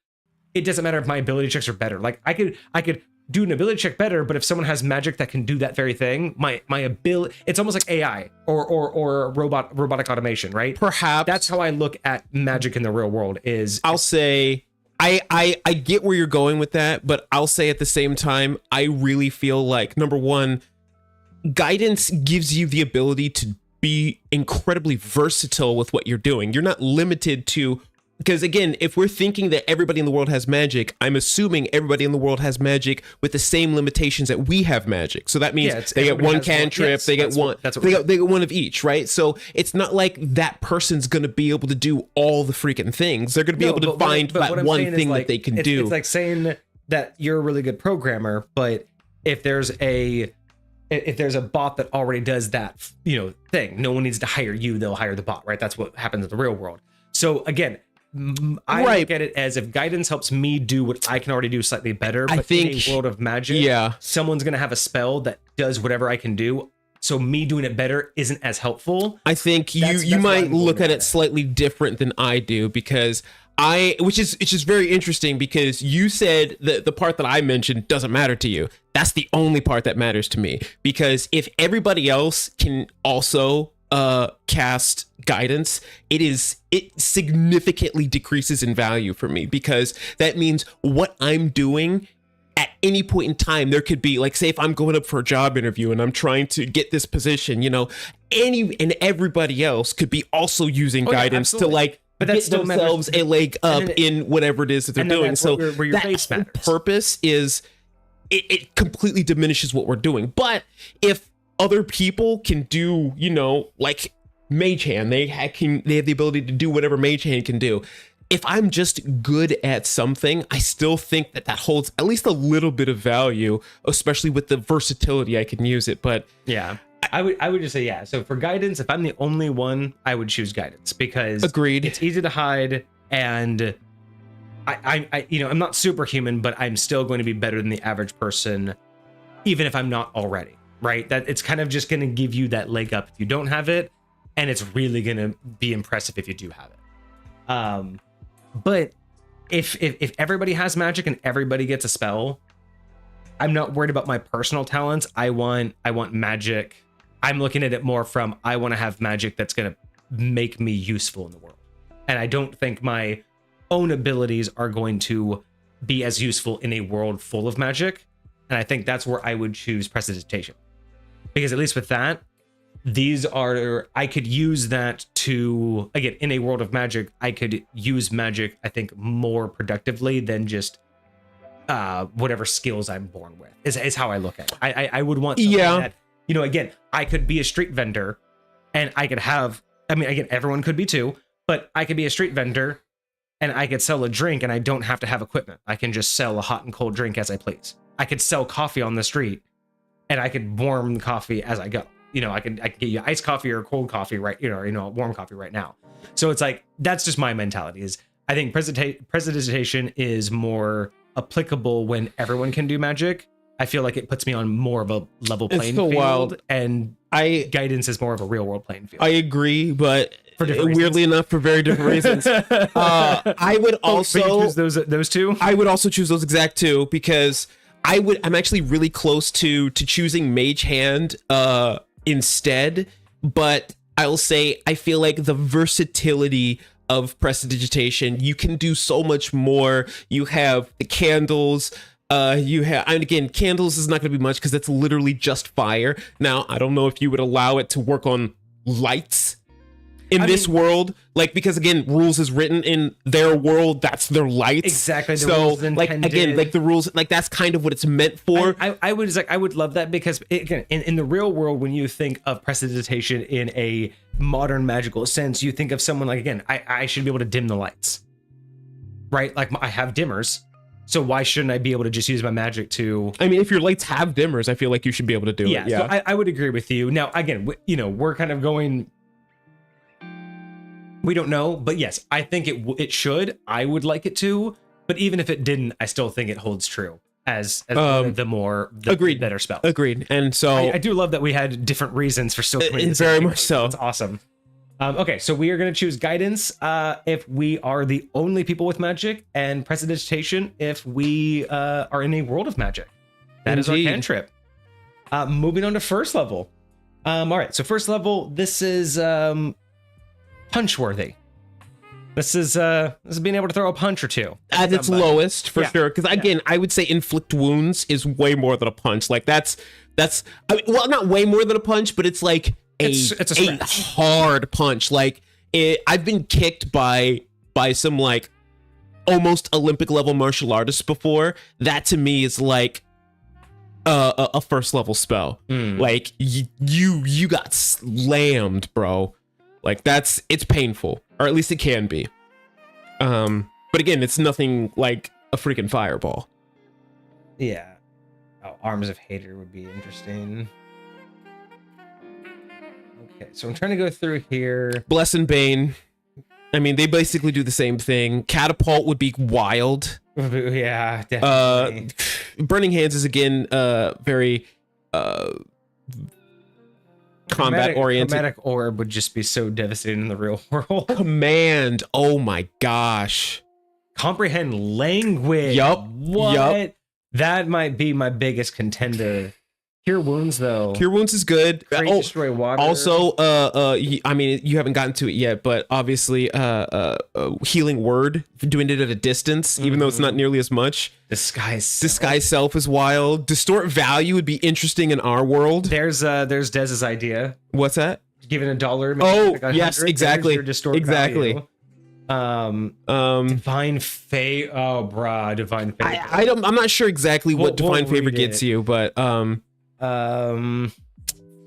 it doesn't matter if my ability checks are better. Like I could do an ability check better, but if someone has magic that can do that very thing, my ability, it's almost like AI or robotic automation, right? Perhaps that's how I look at magic in the real world. Is I'll say I get where you're going with that, but I'll say at the same time, I really feel like, number one, guidance gives you the ability to be incredibly versatile with what you're doing. You're not limited to, because again, if we're thinking that everybody in the world has magic, I'm assuming everybody in the world has magic with the same limitations that we have magic. So that means they get one cantrip, they get one, they get one of each, right? So it's not like that person's going to be able to do all the freaking things. They're going to be able to find that one thing that they can do. It's like saying that you're a really good programmer, but if there's a bot that already does that, thing, no one needs to hire you, they'll hire the bot, right? That's what happens in the real world. So again, I look at it as if guidance helps me do what I can already do slightly better, but I think in a world of magic, someone's going to have a spell that does whatever I can do. So me doing it better isn't as helpful. I think you might look at it slightly different than I do, because which is very interesting, because you said that the part that I mentioned doesn't matter to you. That's the only part that matters to me, because if everybody else can also cast guidance, it significantly decreases in value for me, because that means what I'm doing at any point in time, there could be, like, say if I'm going up for a job interview and I'm trying to get this position, any and everybody else could be also using guidance to like, but that get themselves a leg up in whatever it is that they're doing. So where your base matters. Purpose is it completely diminishes what we're doing. But if other people can do, like Mage Hand. They have the ability to do whatever Mage Hand can do. If I'm just good at something, I still think that holds at least a little bit of value, especially with the versatility I can use it. But yeah, I would just say, yeah. So for guidance, if I'm the only one, I would choose guidance because agreed. It's easy to hide, and I I'm not superhuman, but I'm still going to be better than the average person, even if I'm not already, right? That it's kind of just going to give you that leg up if you don't have it, and it's really going to be impressive if you do have it. But if everybody has magic and everybody gets a spell, I'm not worried about my personal talents. I want magic. I'm looking at it more from, I want to have magic that's going to make me useful in the world. And I don't think my own abilities are going to be as useful in a world full of magic. And I think that's where I would choose Prestidigitation. Because at least with that, I could use that to, again, in a world of magic, I could use magic, I think, more productively than just whatever skills I'm born with, is how I look at it. I would want something that, again, I could be a street vendor and I could have, again, everyone could be too, but I could be a street vendor and I could sell a drink and I don't have to have equipment. I can just sell a hot and cold drink as I please. I could sell coffee on the street and I could warm the coffee as I go. I could get you iced coffee or cold coffee, right? Warm coffee right now. So it's like, that's just my mentality is I think Prestidigitation is more applicable when everyone can do magic. I feel like it puts me on more of a level playing field, wild. And guidance is more of a real world playing field. I agree, but weirdly enough, for very different reasons. I would also choose those two. I would also choose those exact two because I'm actually really close to choosing Mage Hand instead, but I'll say I feel like the versatility of Prestidigitation, you can do so much more. You have the candles, and again, candles is not going to be much because it's literally just fire. Now, I don't know if you would allow it to work on lights in this world, because again, rules is written in their world, that's their lights. Exactly. So again, the rules, that's kind of what it's meant for. I would love that because again, in the real world, when you think of Prestidigitation in a modern magical sense, you think of someone like, again, I should be able to dim the lights, right? Like I have dimmers. So why shouldn't I be able to just use my magic to? If your lights have dimmers, I feel like you should be able to do it. Yeah. So I would agree with you. Now, again, we're kind of going. We don't know, but yes, I think it should. I would like it to, but even if it didn't, I still think it holds true as the better spell. Agreed. And so I do love that we had different reasons for still playing. Very much so. It's awesome. Okay, so we are going to choose guidance if we are the only people with magic, and Prestidigitation if we are in a world of magic. That is our cantrip. Moving on to first level. All right, so first level, this is punch worthy. This is being able to throw a punch or two at its lowest for sure. Because again, I would say inflict wounds is way more than a punch. That's not way more than a punch, but it's like it's a hard punch. I've been kicked by some almost Olympic level martial artists before. That to me is like a first level spell. You got slammed, bro. It's painful, or at least it can be. But again, it's nothing like a freaking fireball. Yeah. Oh, Arms of Hater would be interesting. Okay, so I'm trying to go through here. Bless and Bane. They basically do the same thing. Catapult would be wild. Yeah, definitely. Burning Hands is again very combat oriented. Chromatic Orb would just be so devastating in the real world. Command, oh my gosh. Comprehend Language. Yup. What? Yep. That might be my biggest contender. Cure Wounds, though. Cure Wounds is good. Destroy Water. Also, you haven't gotten to it yet, but obviously, Healing Word, doing it at a distance, even though it's not nearly as much. Disguise Self is wild. Distort Value would be interesting in our world. There's Dez's idea. What's that? Giving $1. Oh, yes, exactly. Exactly. Divine Fate. Oh, bruh, Divine Fate. I'm not sure exactly what Divine Favor gets you, but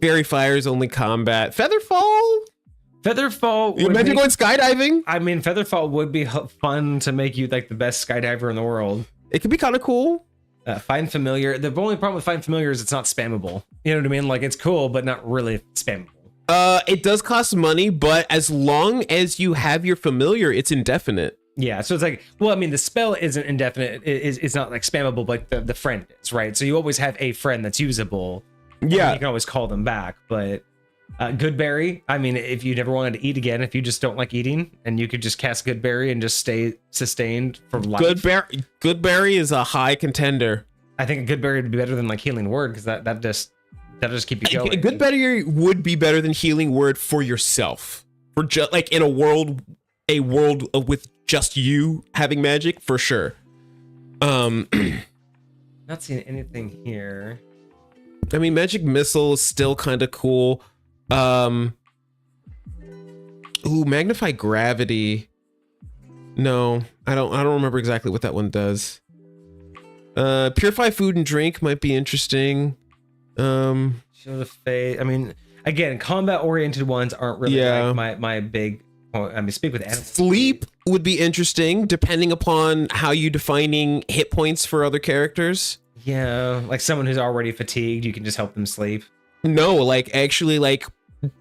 Fairy Fire's only combat. Featherfall Featherfall. You imagine going skydiving? I mean, Featherfall would be fun to make you like the best skydiver in the world. It could be kind of cool. Find Familiar. The only problem with Find Familiar is it's not spammable. You know what I mean? Like, it's cool, but not really spammable. It does cost money, but as long as you have your familiar, it's indefinite. Yeah, so it's like, well, I mean, the spell isn't indefinite. It's not like spammable, but the friend is, right? So you always have a friend that's usable. Yeah. You can always call them back, but Goodberry, I mean, if you never wanted to eat again, if you just don't like eating, and you could just cast Goodberry and just stay sustained for life. Goodberry is a high contender. I think a Goodberry would be better than like Healing Word, because that'll just keep you going. A Goodberry would be better than Healing Word for yourself. For just like in a world with just you having magic, for sure. Not seeing anything here. I mean, Magic Missile is still kind of cool. Ooh, Magnify Gravity. No, I don't remember exactly what that one does. Purify Food and Drink might be interesting. Shield of Fate. I mean, again, combat-oriented ones aren't really like my big. I mean, speak with animals. Sleep would be interesting, depending upon how you defining hit points for other characters. Yeah, like someone who's already fatigued, you can just help them sleep. No, like actually, like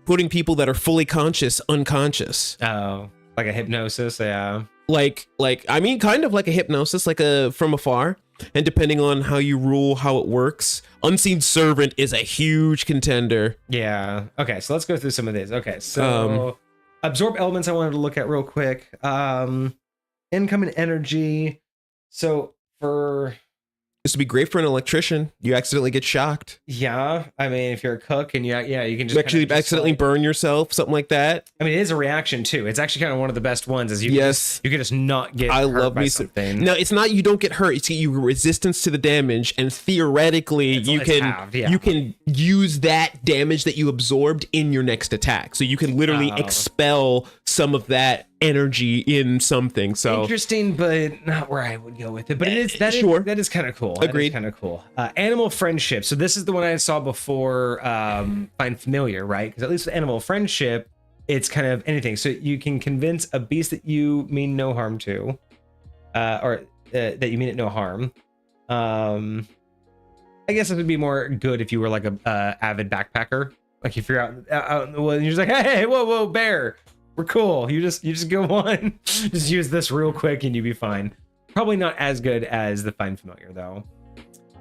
putting people that are fully conscious unconscious. Oh, like a hypnosis, yeah. Like I mean, kind of like a hypnosis, like a from afar. And depending on how you rule, how it works, Unseen Servant is a huge contender. Yeah. Okay, so let's go through some of these. Okay, so absorb elements I wanted to look at real quick. Incoming energy. So for this would be great for an electrician. You accidentally get shocked. Yeah, I mean, if you're a cook and you can just actually accidentally burn yourself, something like that. I mean, it is a reaction too. It's actually kind of one of the best ones. Is you can just not get. I hurt love by me something. No, it's not. You don't get hurt. It's you resistance to the damage, and theoretically, you can use that damage that you absorbed in your next attack. So you can literally expel some of that energy in something. So interesting, but not where I would go with it. But it is that is kind of cool. Agreed. Kind of cool. Animal friendship. So this is the one I saw before. Find Familiar, right? Because at least with animal friendship, it's kind of anything. So you can convince a beast that you mean no harm to, or that you mean it no harm. I guess it would be more good if you were like a avid backpacker. Like if you're out in the woods and you're just like, hey, whoa, bear. We're cool. You just go on. Just use this real quick and you'll be fine. Probably not as good as the Find Familiar though.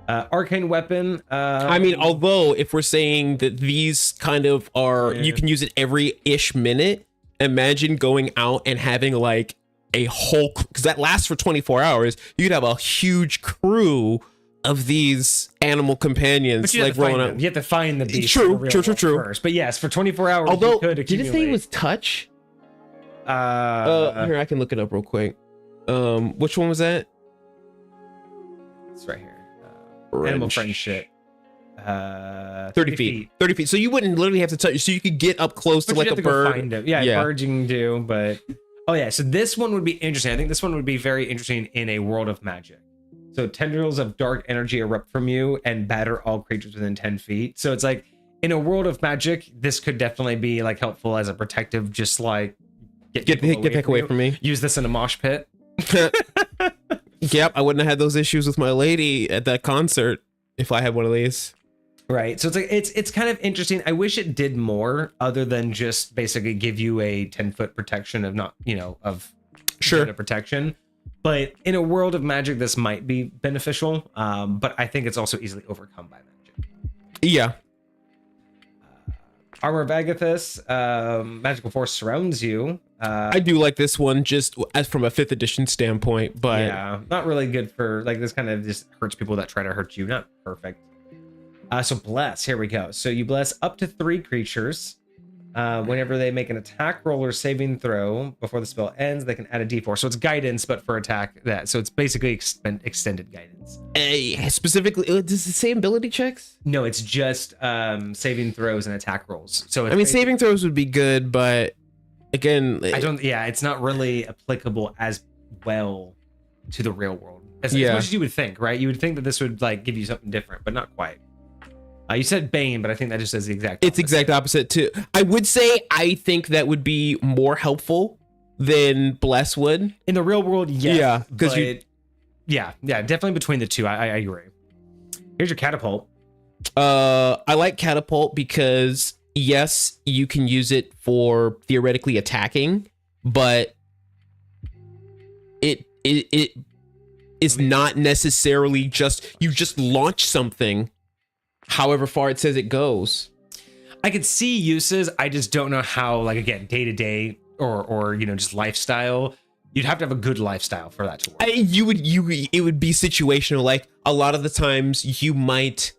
Arcane weapon. I mean, although if we're saying that these kind of are, you can use it every ish minute. Imagine going out and having like a whole, because that lasts for 24 hours. You'd have a huge crew of these animal companions like rolling out. You have to find the beast. True. First. But yes, for 24 hours. Although, you could did it say it was touch? Here, I can look it up real quick. Which one was that? It's right here. Animal friendship. 30 feet. 30 feet. So you wouldn't literally have to touch. So you could get up close to like a bird. Find it. Yeah, birds you can do. But so this one would be interesting. I think this one would be very interesting in a world of magic. So tendrils of dark energy erupt from you and batter all creatures within 10 feet. So it's like in a world of magic, this could definitely be like helpful as a protective, just like get the heck away from me. Use this in a mosh pit. Yep, I wouldn't have had those issues with my lady at that concert if I had one of these. Right. So it's like it's kind of interesting. I wish it did more other than just basically give you a 10-foot protection of protection. But in a world of magic, this might be beneficial. But I think it's also easily overcome by magic. Yeah. Armor of Agathis, magical force surrounds you. I do like this one just as from a 5th edition standpoint, but yeah, not really good for like this kind of just hurts people that try to hurt you. Not perfect. So bless, here we go. So you bless up to 3 creatures. Whenever they make an attack roll or saving throw before the spell ends, they can add a d4. So it's guidance, but for attack that. So it's basically extended guidance. Specifically, does it say ability checks? No, it's just saving throws and attack rolls. So it's saving throws would be good, but again, it's not really applicable as well to the real world as much as you would think, right? You would think that this would like give you something different, but not quite. You said Bane, but I think that just says the exact. It's exact opposite too. I would say I think that would be more helpful than Bless would in the real world. Yes, yeah, because yeah, definitely between the two. I agree. Here's your catapult. I like catapult because yes, you can use it for theoretically attacking, but it is not necessarily just you just launch something however far it says it goes. I could see uses. I just don't know how, like, again, day to day or just lifestyle. You'd have to have a good lifestyle for that to work. It would be situational. Like a lot of the times you might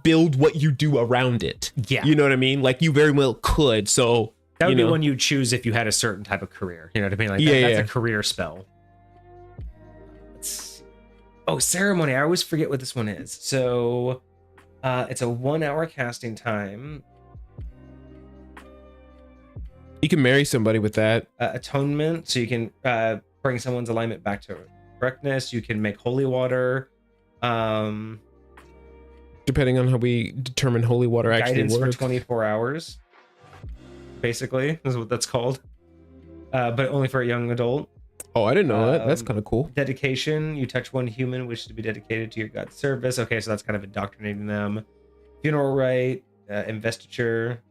build what you do around it. Yeah. You know what I mean? Like you very well could. So that would be one you choose if you had a certain type of career. You know what I mean? Like that's a career spell. Ceremony. I always forget what this one is. So it's a 1 hour casting time. You can marry somebody with that. Atonement. So you can bring someone's alignment back to correctness. You can make holy water. Depending on how we determine holy water actually works. Guidance for 24 hours. Basically, is what that's called. But only for a young adult. Oh, I didn't know that. That's kind of cool. Dedication. You touch one human wishes to be dedicated to your god's service. Okay, so that's kind of indoctrinating them. Funeral rite. Investiture.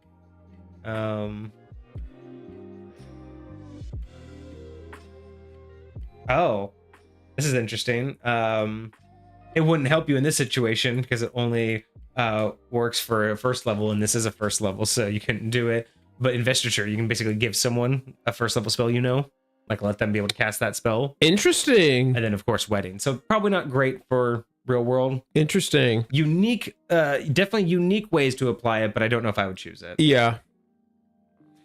Oh, this is interesting. It wouldn't help you in this situation because it only works for a first level, and this is a first level, so you couldn't do it. But investiture, you can basically give someone a first level spell, like let them be able to cast that spell. Interesting. And then of course wedding. So probably not great for real world. Interesting. Unique, definitely unique ways to apply it, but I don't know if I would choose it. Yeah.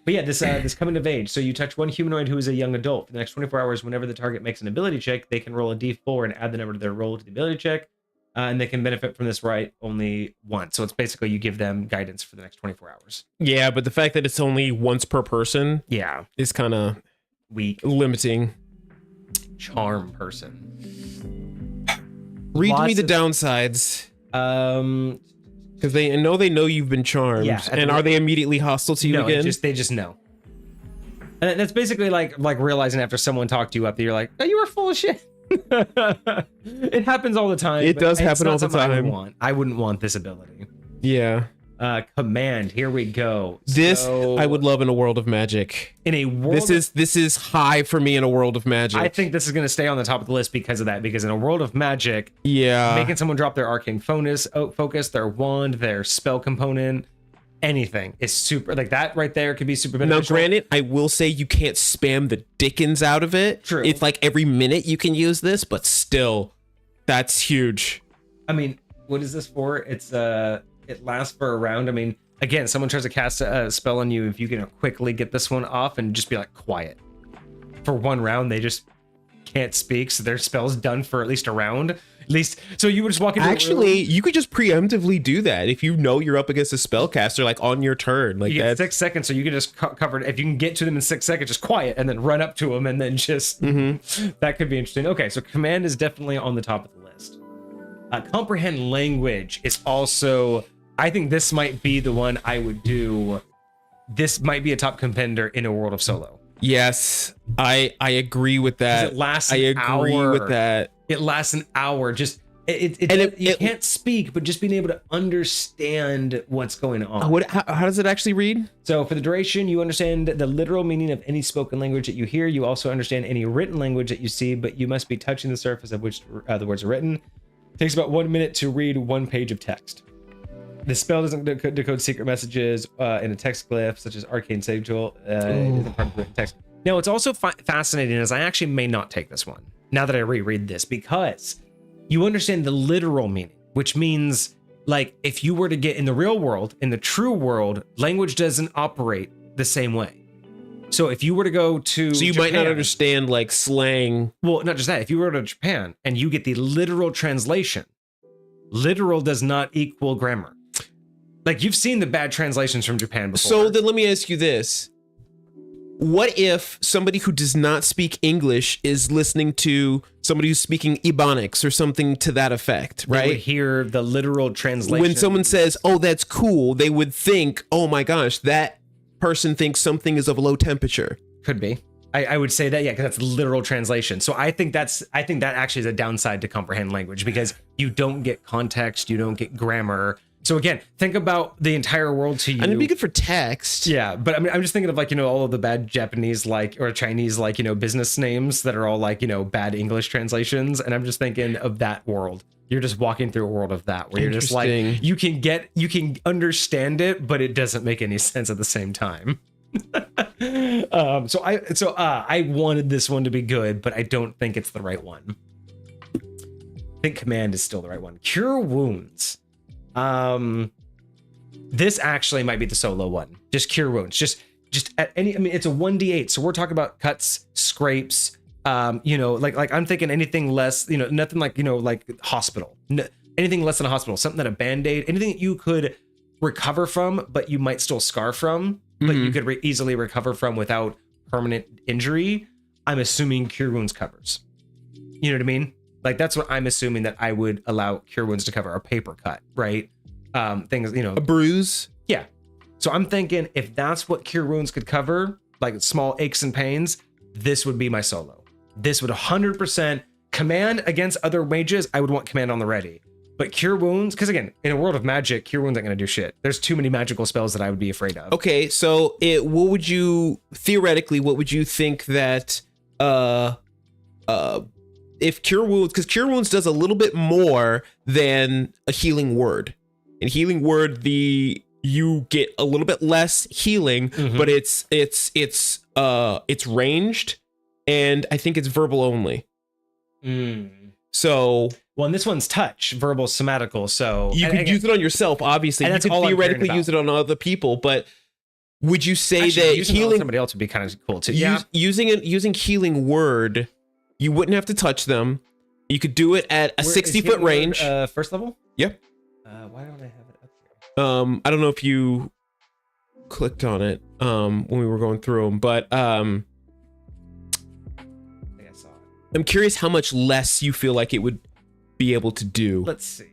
But yeah, this coming of age. So you touch one humanoid who is a young adult. For the next 24 hours, whenever the target makes an ability check, they can roll a d4 and add the number to their roll to the ability check. And they can benefit from this right only once. So it's basically you give them guidance for the next 24 hours. Yeah, but the fact that it's only once per person is kind of weak. Limiting. Charm person. Read me the downsides. Because they know you've been charmed. Yeah, and are they immediately hostile to you again? They just know. And that's basically like realizing after someone talked you up that you're like, oh, you were full of shit. It happens all the time. It does happen all the time. I wouldn't want this ability. Yeah. Command. Here we go. This I would love in a world of magic. In a world, this is high for me in a world of magic. I think this is going to stay on the top of the list because of that. Because in a world of magic, making someone drop their arcane focus, their wand, their spell component, anything is super. Like that right there could be super beneficial. Now, granted, I will say you can't spam the dickens out of it. True. It's like every minute you can use this, but still, that's huge. I mean, what is this for? It's it lasts for a round. I mean, again, someone tries to cast a spell on you. If you can quickly get this one off and just be like quiet for one round, they just can't speak. So their spell's done for at least a round. At least, so you would just walk into Actually, you could just preemptively do that if you know you're up against a spellcaster, like on your turn. Like you get 6 seconds, so you can just cover it. If you can get to them in 6 seconds, just quiet and then run up to them and then just that could be interesting. Okay, so command is definitely on the top of the list. Comprehend language is also. I think this might be the one I would do. This might be a top contender in a world of solo. Yes, I agree with that. It lasts an hour. With that. It lasts an hour. Just you can't speak, but just being able to understand what's going on. How does it actually read? So for the duration, you understand the literal meaning of any spoken language that you hear. You also understand any written language that you see, but you must be touching the surface of which the words are written. It takes about 1 minute to read 1 page of text. The spell doesn't decode secret messages in a text glyph, such as arcane sigil. It isn't part of written text. Now, it's also fascinating, as I actually may not take this one, now that I reread this, because you understand the literal meaning, which means, like, if you were to get in the real world, in the true world, language doesn't operate the same way. So if you were to go to So you Japan, might not understand, like, slang. Well, not just that. If you were to Japan and you get the literal translation, literal does not equal grammar. Like, you've seen the bad translations from Japan before. So then let me ask you this. what if somebody who does not speak English is listening to somebody who's speaking Ebonics or something to that effect, right? They would hear the literal translation. When someone says, "Oh, that's cool," they would think, "Oh my gosh, that person thinks something is of low temperature." Could be. I would say that, yeah, because that's literal translation. So I think that actually is a downside to comprehend language, because you don't get context, you don't get grammar. So again, think about the entire world to you. And it'd be good for text. Yeah, but I mean, I'm just thinking of like, all of the bad Japanese or Chinese business names that are all like, bad English translations. And I'm just thinking of that world. You're just walking through a world of that where you're just like, you can understand it, but it doesn't make any sense at the same time. So I wanted this one to be good, but I don't think it's the right one. I think Command is still the right one. Cure Wounds. This actually might be the solo one. Just Cure Wounds. Just at any. I mean, it's a 1d8, so we're talking about cuts, scrapes. Like I'm thinking anything less. Nothing like like hospital. Anything less than a hospital. Something that a band-aid. Anything that you could recover from, but you might still scar from. But you could easily recover from without permanent injury. I'm assuming Cure Wounds covers. You know what I mean? Like that's what I'm assuming that I would allow Cure Wounds to cover. A paper cut, right? Things, a bruise. Yeah. So I'm thinking if that's what Cure Wounds could cover, like small aches and pains, this would be my solo. This would 100% Command against other mages. I would want Command on the ready. But Cure Wounds, because again, in a world of magic, Cure Wounds ain't gonna do shit. There's too many magical spells that I would be afraid of. Okay, so what would you think that if Cure Wounds, because Cure Wounds does a little bit more than a healing word. In healing word, you get a little bit less healing, but it's ranged, and I think it's verbal only. So, well, and this one's touch, verbal, somatical. So you could use it on yourself, obviously. You could theoretically use it on other people, but would you say that healing somebody else would be kind of cool too? Using healing word, you wouldn't have to touch them. You could do it at a 60-foot range. First level? Yep. Why don't I have it up here? I don't know if you clicked on it when we were going through them, but I think I saw it. I'm curious how much less you feel like it would be able to do. Let's see.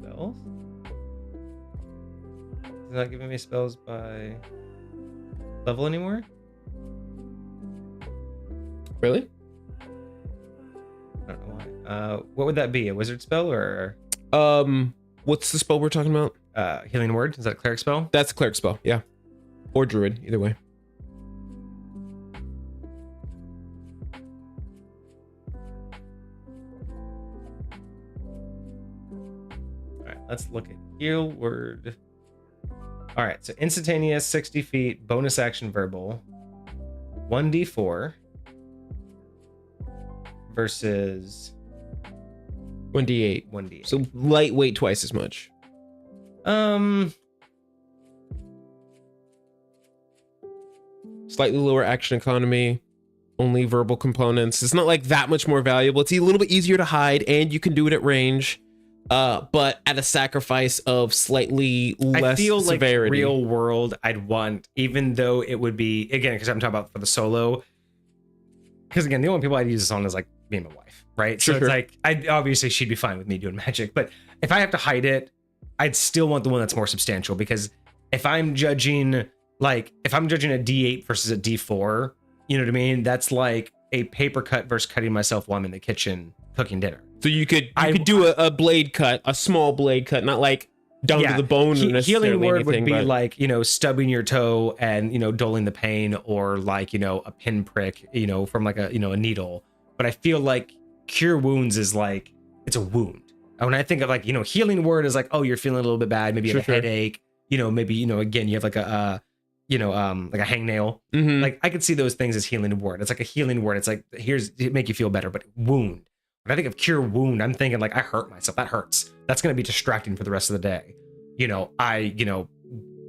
Spells? It's not giving me spells by level anymore? Really? I don't know why. What would that be? A wizard spell or? What's the spell we're talking about? Healing Word. Is that a cleric spell? That's a cleric spell, yeah. Or druid, either way. All right, let's look at Heal Word. All right, so instantaneous, 60 feet, bonus action verbal, 1d4 versus 1d8. 1d8. So lightweight, twice as much. Slightly lower action economy, only verbal components. It's not like that much more valuable. It's a little bit easier to hide, and you can do it at range, but at a sacrifice of slightly less severity. Like real world, I'd want, even though it would be, again, because I'm talking about for the solo, because again, the only people I'd use this on is like me and my wife, right? So it's like, obviously she'd be fine with me doing magic, but if I have to hide it, I'd still want the one that's more substantial, because if I'm judging a D8 versus a D4, you know what I mean? That's like a paper cut versus cutting myself while I'm in the kitchen cooking dinner. So you could do a blade cut, a small blade cut, not like down to the bone. Healing Word would be like, stubbing your toe and, dulling the pain, or like, a pinprick, from like a needle. But I feel like Cure Wounds is like, it's a wound. When I think of like, Healing Word is like, oh, you're feeling a little bit bad, maybe you have a headache, maybe, again, you have like like a hangnail. Like I could see those things as healing word. It's like a healing word. It's like, here's to make you feel better. But wound, when I think of cure wound, I'm thinking like I hurt myself. That hurts. That's going to be distracting for the rest of the day. I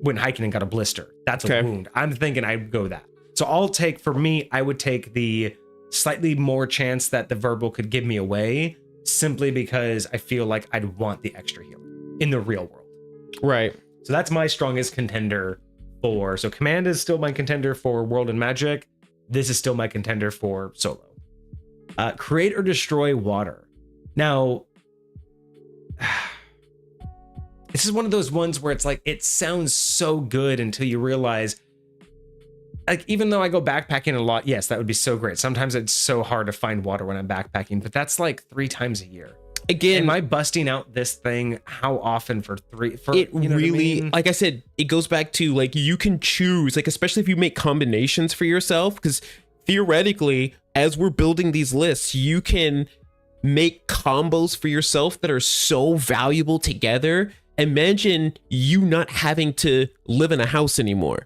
went hiking and got a blister. That's a wound. I'm thinking I'd go that. So I would take the slightly more chance that the verbal could give me away, simply because I feel like I'd want the extra healing in the real world. Right. So that's my strongest contender for. So command is still my contender for world and magic. This is still my contender for solo. Create or destroy water. Now, this is one of those ones where it's like, it sounds so good until you realize, like, even though I go backpacking a lot, yes, that would be so great. Sometimes it's so hard to find water when I'm backpacking, but that's like 3 times a year. Again, am I busting out this thing how often for 3? It really, like I said, it goes back to like, you can choose, like, especially if you make combinations for yourself, because theoretically, as we're building these lists, you can make combos for yourself that are so valuable together. Imagine you not having to live in a house anymore.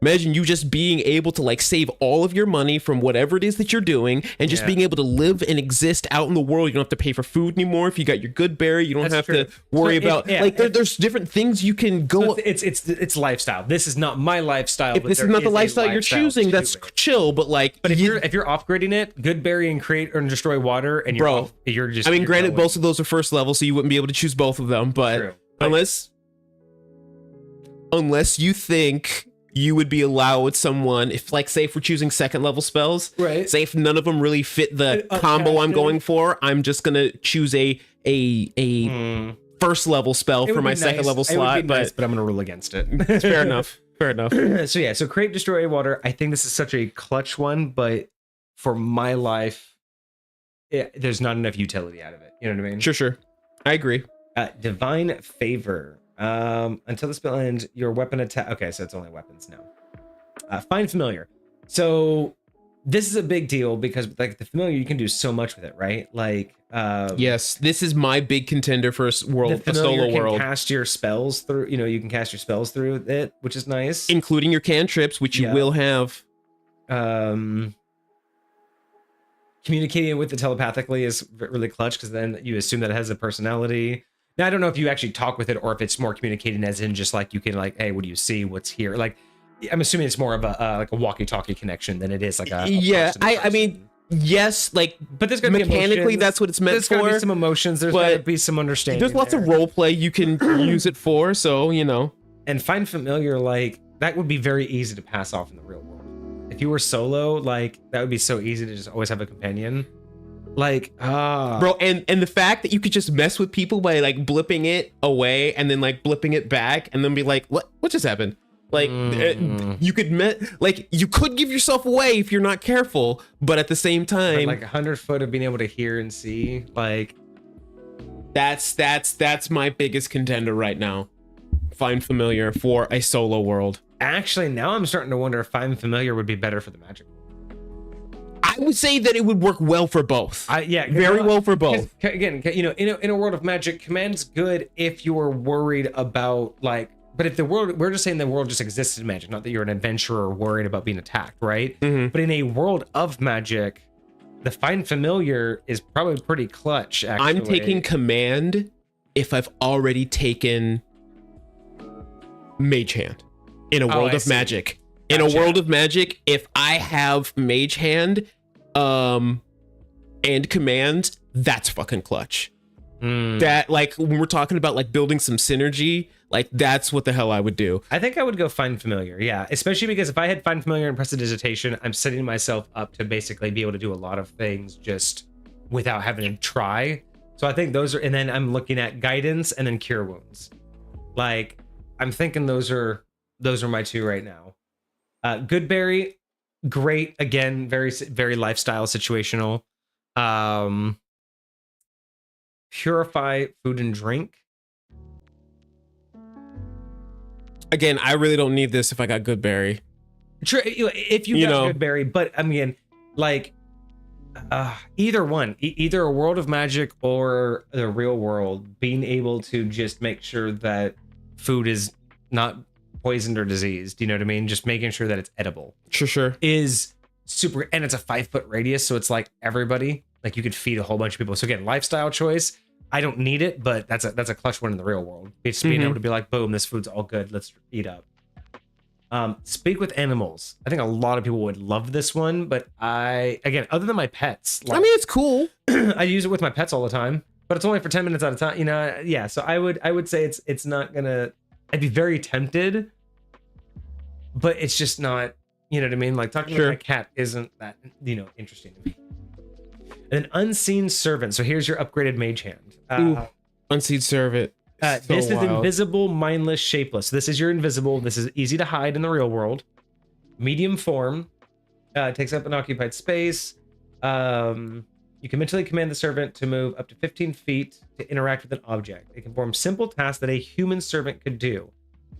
Imagine you just being able to like save all of your money from whatever it is that you're doing and just being able to live and exist out in the world. You don't have to pay for food anymore. If you got your good berry, you don't have to worry about there's different things you can go. So it's lifestyle. This is not my lifestyle. If this is not the lifestyle you're choosing, that's chill. But like, if you're upgrading it, good berry and create or destroy water, and you're just. I mean, granted, both of those are first level, so you wouldn't be able to choose both of them. But unless you think you would be allowed someone, if like, say if we're choosing second level spells, right? Say if none of them really fit the combo I'm going for, I'm just gonna choose a first level spell for my second level slot. But I'm gonna rule against it. It's fair enough. Fair enough. So create, destroy water. I think this is such a clutch one, but for my life, there's not enough utility out of it. You know what I mean? Sure. I agree. Divine favor. Until the spell ends, your weapon attack. Okay, so it's only weapons now. Find familiar. So this is a big deal because like the familiar, you can do so much with it, right? Like, yes, this is my big contender for a solo world. Cast your spells through. You can cast your spells through it, which is nice, including your cantrips, which you will have. Communicating with it telepathically is really clutch because then you assume that it has a personality. Now, I don't know if you actually talk with it or if it's more communicating as in just like you can like, hey, what do you see? What's here? Like, I'm assuming it's more of a like a walkie-talkie connection than it is like a I mean, yes, like, but there's gonna mechanically that's what it's meant for. There's gonna be some emotions. There's gonna be some understanding. There's lots of role play you can use it for. So and find familiar, like that would be very easy to pass off in the real world. If you were solo, like that would be so easy to just always have a companion. Like, bro, and the fact that you could just mess with people by like blipping it away and then like blipping it back and then be like, what just happened? Like, you could give yourself away if you're not careful, but at the same time, like 100 foot of being able to hear and see, like, that's my biggest contender right now. Find familiar for a solo world. Actually, now I'm starting to wonder if find familiar would be better for the magic. I would say that it would work well for both. Very well for both. Again, in a world of magic, command's good if you are worried about like. But if the world, we're just saying the world just exists in magic, not that you're an adventurer worried about being attacked, right? But in a world of magic, the find familiar is probably pretty clutch. Actually, I'm taking command if I've already taken mage hand in a world of magic. In a world of magic, if I have mage hand and command, that's fucking clutch. That, like, when we're talking about like building some synergy, like that's what the hell I would do. I think I would go find familiar, yeah, especially because if I had find familiar and prestidigitation, I'm setting myself up to basically be able to do a lot of things just without having to try. So I think those are, and then I'm looking at guidance and then cure wounds. Like, I'm thinking those are my two right now. Goodberry, great, again, very very lifestyle situational. Purify food and drink. Again, I really don't need this if I got Goodberry. True, if you got Goodberry, but I mean, like, either one, either a world of magic or the real world, being able to just make sure that food is not poisoned or diseased, you know what I mean? Just making sure that it's edible Sure. is super, and it's a 5-foot radius, so it's like everybody, like you could feed a whole bunch of people. So again, lifestyle choice. I don't need it, but that's a clutch one in the real world. It's being able to be like, boom, this food's all good. Let's eat up. Speak with animals. I think a lot of people would love this one, but again, other than my pets, like, I mean, it's cool. I use it with my pets all the time, but it's only for 10 minutes at a time. You know, yeah. So I would say it's not gonna. I'd be very tempted, but it's just not. You know what I mean? Like talking to my cat isn't that interesting to me. And then unseen servant. So here's your upgraded mage hand. Unseen servant. This is invisible, mindless, shapeless. This is your invisible. This is easy to hide in the real world. Medium form. Takes up an occupied space. You can mentally command the servant to move up to 15 feet to interact with an object. It can perform simple tasks that a human servant could do.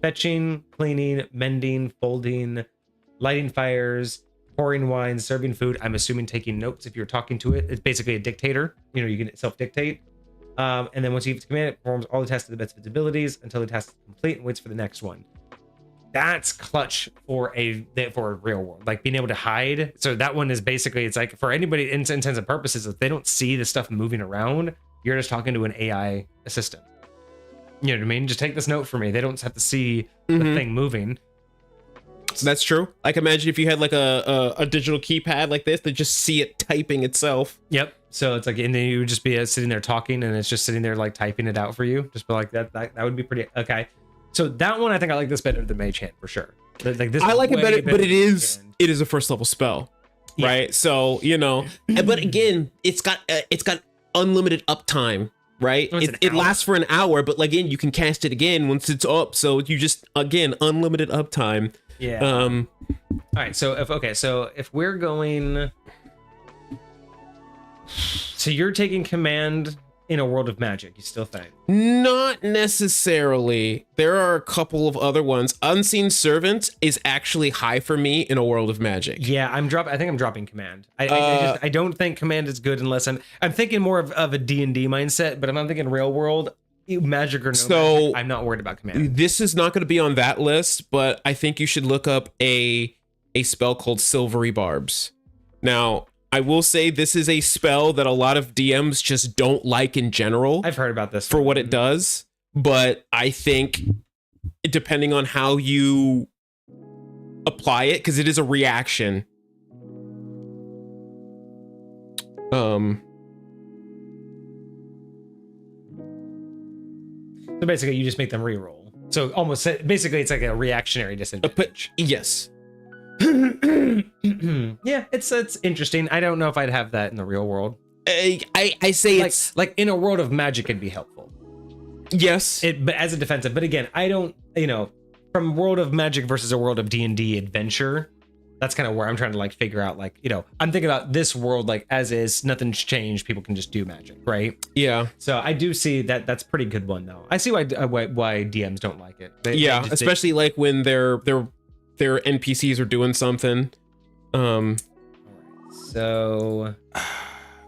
Fetching, cleaning, mending, folding, lighting fires, pouring wine, serving food. I'm assuming taking notes if you're talking to it. It's basically a dictator. You know, you can self-dictate. And then once you give it to command, it performs all the tasks to the best of its abilities until the task is complete and waits for the next one. That's clutch for a real world, like being able to hide. So that one is basically, it's like for anybody in intents and purposes, if they don't see the stuff moving around, you're just talking to an AI assistant. You know what I mean? Just take this note for me. They don't have to see the thing moving. So that's true. Like imagine if you had like a digital keypad like this to just see it typing itself. Yep. So it's like, and then you would just be sitting there talking, and it's just sitting there like typing it out for you. Just be like that would be pretty okay. So that one, I think I like this better than Mage Hand for sure. Like this, I like it better, but it is a first level spell, right? So you know, but again, it's got unlimited uptime, right? It lasts for an hour, but again, you can cast it again once it's up. So you just again unlimited uptime. Yeah. All right. So if we're going, so you're taking command in a world of magic, you still think? Not necessarily. There are a couple of other ones. Unseen Servant is actually high for me in a world of magic. Yeah, I think I'm dropping command. I don't think command is good unless I'm thinking more of a D&D mindset, but if I'm thinking real world, magic or no magic, I'm not worried about command. This is not going to be on that list, but I think you should look up a spell called Silvery Barbs. Now, I will say this is a spell that a lot of DMs just don't like in general. I've heard about this for what it does, but I think depending on how you apply it, because it is a reaction. So basically, you just make them reroll. So almost basically, it's like a reactionary disadvantage. Yes. Yeah, it's interesting. I don't know if I'd have that in the real world. I say like, it's like in a world of magic, it'd be helpful. Yes, but as a defensive. But again, I don't. From world of magic versus a world of D&D adventure, that's kind of where I'm trying to like figure out. Like I'm thinking about this world like as is, nothing's changed. People can just do magic, right? Yeah. So I do see that. That's a pretty good one though. I see why DMs don't like it. Especially like when their NPCs are doing something.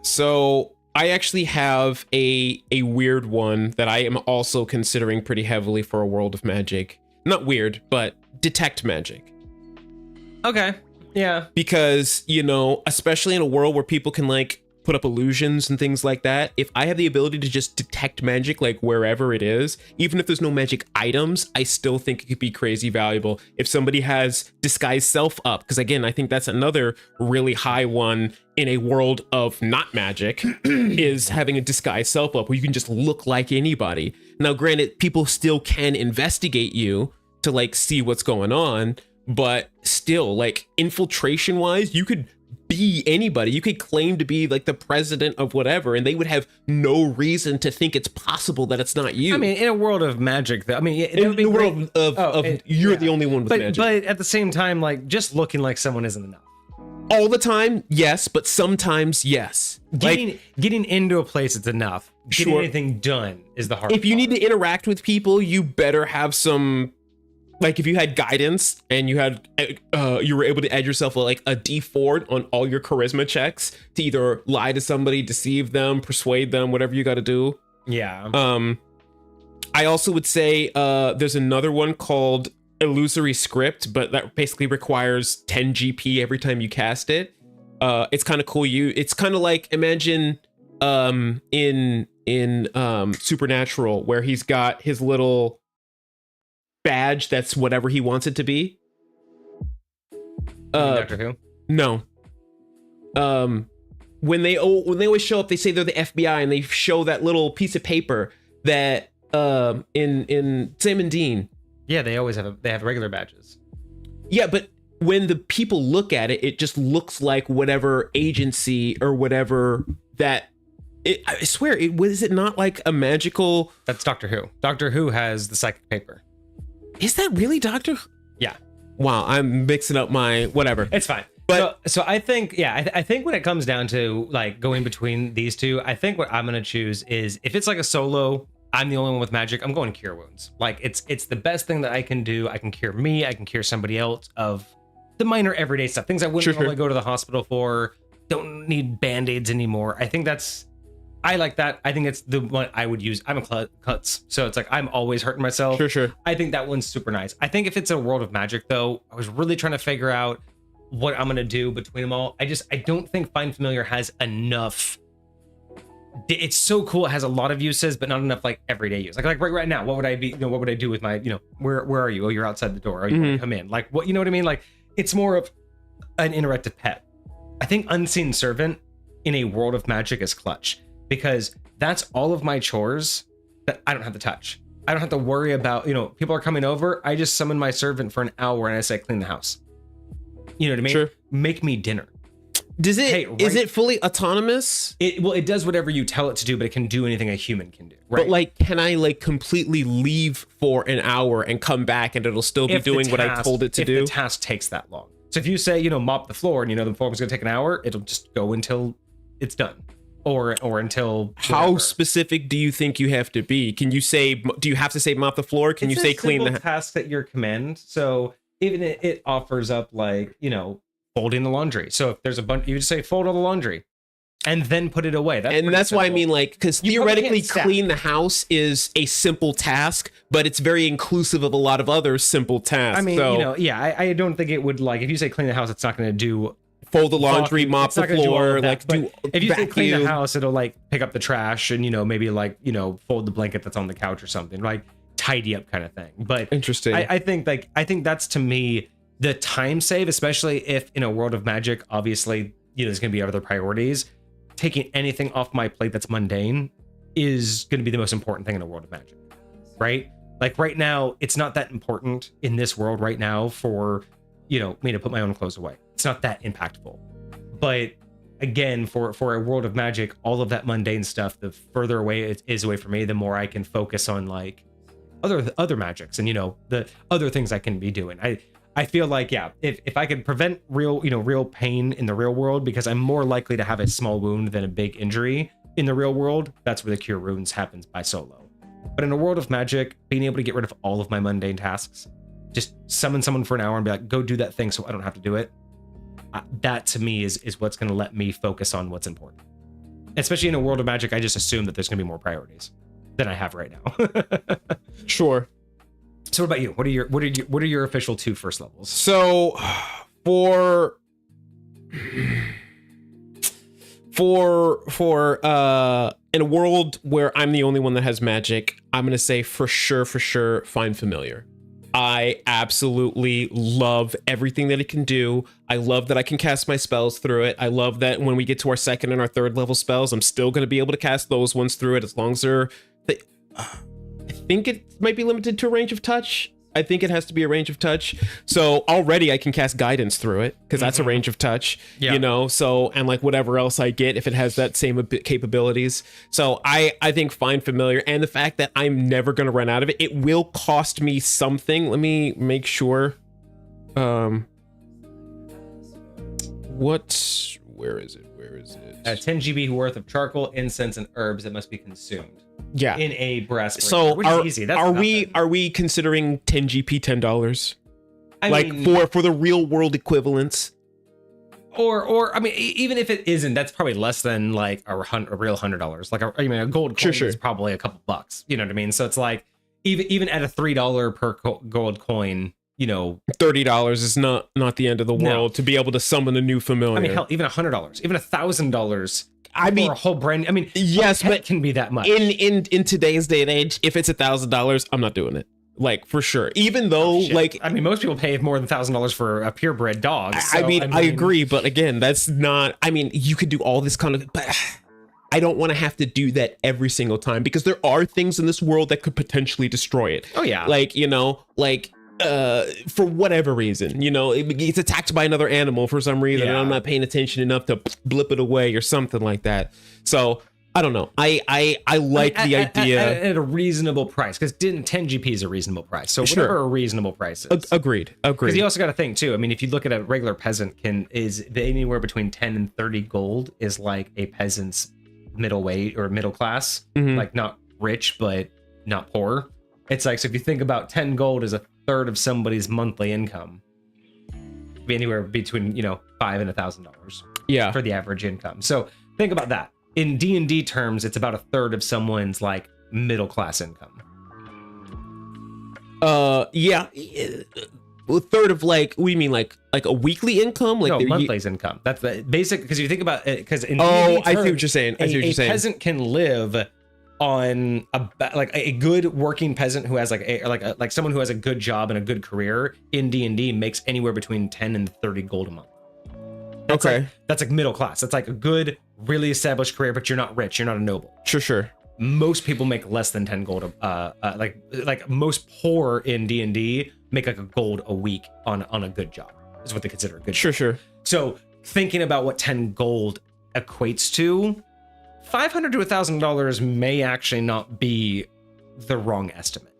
So I actually have a weird one that I am also considering pretty heavily for a world of magic. Not weird, but detect magic. Okay. Yeah. Because, especially in a world where people can like put up illusions and things like that, if I have the ability to just detect magic like wherever it is, even if there's no magic items, I still think it could be crazy valuable. If somebody has disguise self up, because again, I think that's another really high one in a world of not magic, is having a disguise self up where you can just look like anybody. Now, granted, people still can investigate you to like see what's going on, but still, like infiltration wise, you could be anybody. You could claim to be like the president of whatever, and they would have no reason to think it's possible that it's not you. I mean, in a world of magic, though, I mean, in the world of you're the only one with magic. But at the same time, like just looking like someone isn't enough. All the time, yes, but sometimes, yes. Getting into a place is enough. Getting anything done is the hard part. If you need to interact with people, you better have some. Like if you had guidance and you had you were able to add yourself like a D4 on all your charisma checks to either lie to somebody, deceive them, persuade them, whatever you got to do. Yeah. I also would say there's another one called illusory script, but that basically requires 10 GP every time you cast it. It's kind of cool. It's kind of like, imagine in Supernatural, where he's got his little badge that's whatever he wants it to be. Doctor Who? No. When they always show up, they say they're the FBI, and they show that little piece of paper that in Sam and Dean. Yeah, they always have regular badges. Yeah, but when the people look at it, it just looks like whatever agency or whatever that. I swear, was it not like a magical? That's Doctor Who. Doctor Who has the psychic paper. Is that really Doctor? Yeah. Wow, I'm mixing up my whatever. It's fine. But so I think, yeah, I think when it comes down to like going between these two, I think what I'm gonna choose is, if it's like a solo, I'm the only one with magic, I'm going Cure Wounds. Like it's the best thing that I can do. I can cure me, I can cure somebody else of the minor everyday stuff, things I wouldn't normally go to the hospital for. Don't need band-aids anymore. I like that. I think it's the one I would use. I'm a klutz, so it's like I'm always hurting myself. Sure. I think that one's super nice. I think if it's a World of Magic, though, I was really trying to figure out what I'm gonna do between them all. I don't think Find Familiar has enough. It's so cool. It has a lot of uses, but not enough like everyday use. Like right now, what would I be? What would I do with my? Where are you? Oh, you're outside the door. Oh, you want to come in? Like what? You know what I mean? Like it's more of an interactive pet. I think Unseen Servant in a World of Magic is clutch, because that's all of my chores that I don't have to touch. I don't have to worry about, people are coming over. I just summon my servant for an hour and I say, clean the house. You know what I mean? Sure. Make me dinner. Is it fully autonomous? It does whatever you tell it to do, but it can do anything a human can do. Right? But like, can I like completely leave for an hour and come back and it'll still be doing what I told it to do? If the task takes that long. So if you say, mop the floor, and the floor was going to take an hour, it'll just go until it's done. Or until whatever. How specific do you think you have to be? Can you say, do you have to say mop the floor? Can you say clean the task at your command? So even it offers up like, folding the laundry. So if there's a bunch, you just say fold all the laundry and then put it away. That's why I mean, like, because theoretically clean the house is a simple task, but it's very inclusive of a lot of other simple tasks. I mean, I don't think it would, like, if you say clean the house, it's not going to do fold the laundry, mop the floor, like do if you say clean the house, it'll like pick up the trash and maybe like fold the blanket that's on the couch or something, like tidy up kind of thing. But interesting. I think that's, to me, the time save, especially if in a World of Magic, obviously there's gonna be other priorities. Taking anything off my plate that's mundane is gonna be the most important thing in a World of Magic, right? Like right now, it's not that important in this world right now for me to put my own clothes away. It's not that impactful. But again, for a World of Magic, all of that mundane stuff, the further away it is away from me, the more I can focus on like other magics and the other things I can be doing. I feel like, yeah, if I could prevent real pain in the real world, because I'm more likely to have a small wound than a big injury in the real world, that's where the Cure Wounds happens by solo. But in a World of Magic, being able to get rid of all of my mundane tasks, just summon someone for an hour and be like, go do that thing so I don't have to do it. That to me is what's going to let me focus on what's important. Especially in a World of Magic, I just assume that there's going to be more priorities than I have right now. Sure. So what about you? What are your official 2 first levels? So for in a world where I'm the only one that has magic, I'm going to say for sure Find Familiar. I absolutely love everything that it can do. I love that I can cast my spells through it. I love that when we get to our 2nd and our 3rd level spells, I'm still going to be able to cast those ones through it, as long as I think it might be limited to a range of touch. I think it has to be a range of touch. So already I can cast guidance through it, because that's a range of touch, so, and like whatever else I get, if it has that same capabilities. So I think Find Familiar, and the fact that I'm never going to run out of it, it will cost me something. Let me make sure. Where is it? 10 GB worth of charcoal, incense, and herbs that must be consumed. Yeah, in a brass ring, so which is easy. That's are we considering 10 GP $10? I mean, for the real world equivalents, or I mean, even if it isn't, that's probably less than like a real $100. Like a gold coin is probably a couple bucks. You know what I mean? So it's like even at a $3 per gold coin, you know, $30 is not the end of the world to be able to summon a new familiar. I mean, hell, even $100, even $1,000. I mean, for a whole brand. I mean, yes, but it can be that much in today's day and age. If it's $1,000, I'm not doing it. Like, for sure. Even though, like, I mean, most people pay more than $1,000 for a purebred dog. So, I mean, I agree, but again, that's not. I mean, you could do all this kind of, but I don't want to have to do that every single time, because there are things in this world that could potentially destroy it. Oh yeah, like, you know, like for whatever reason, you know, it gets attacked by another animal for some reason, and I'm not paying attention enough to blip it away or something like that. So I don't know. I like the idea at a reasonable price, because 10 GP is a reasonable price. So whatever a reasonable price is. Agreed. Because you also got to think too. I mean, if you look at a regular peasant, is anywhere between 10 and 30 gold is like a peasant's middleweight or middle class, like not rich but not poor. It's like, so if you think about 10 gold is a third of somebody's monthly income, it'd be anywhere between, you know, $5 and $1,000 for the average income. So think about that. In D&D terms, it's about a third of someone's like middle class income. Yeah, a third of like, what do you mean, like a weekly income? Like, no, monthly's income. That's the basic, because you think about it, because in D&D terms, I see what you're saying. A peasant can live on a good working peasant who has like someone who has a good job and a good career in D&D makes anywhere between 10 and 30 gold a month. That's like middle class. That's like a good, really established career, but you're not rich. You're not a noble. Sure. Most people make less than 10 gold. Like most poor in D&D make like a gold a week on a good job. Is what they consider a good job. Sure. So thinking about what 10 gold equates to, $500 to $1,000 may actually not be the wrong estimate,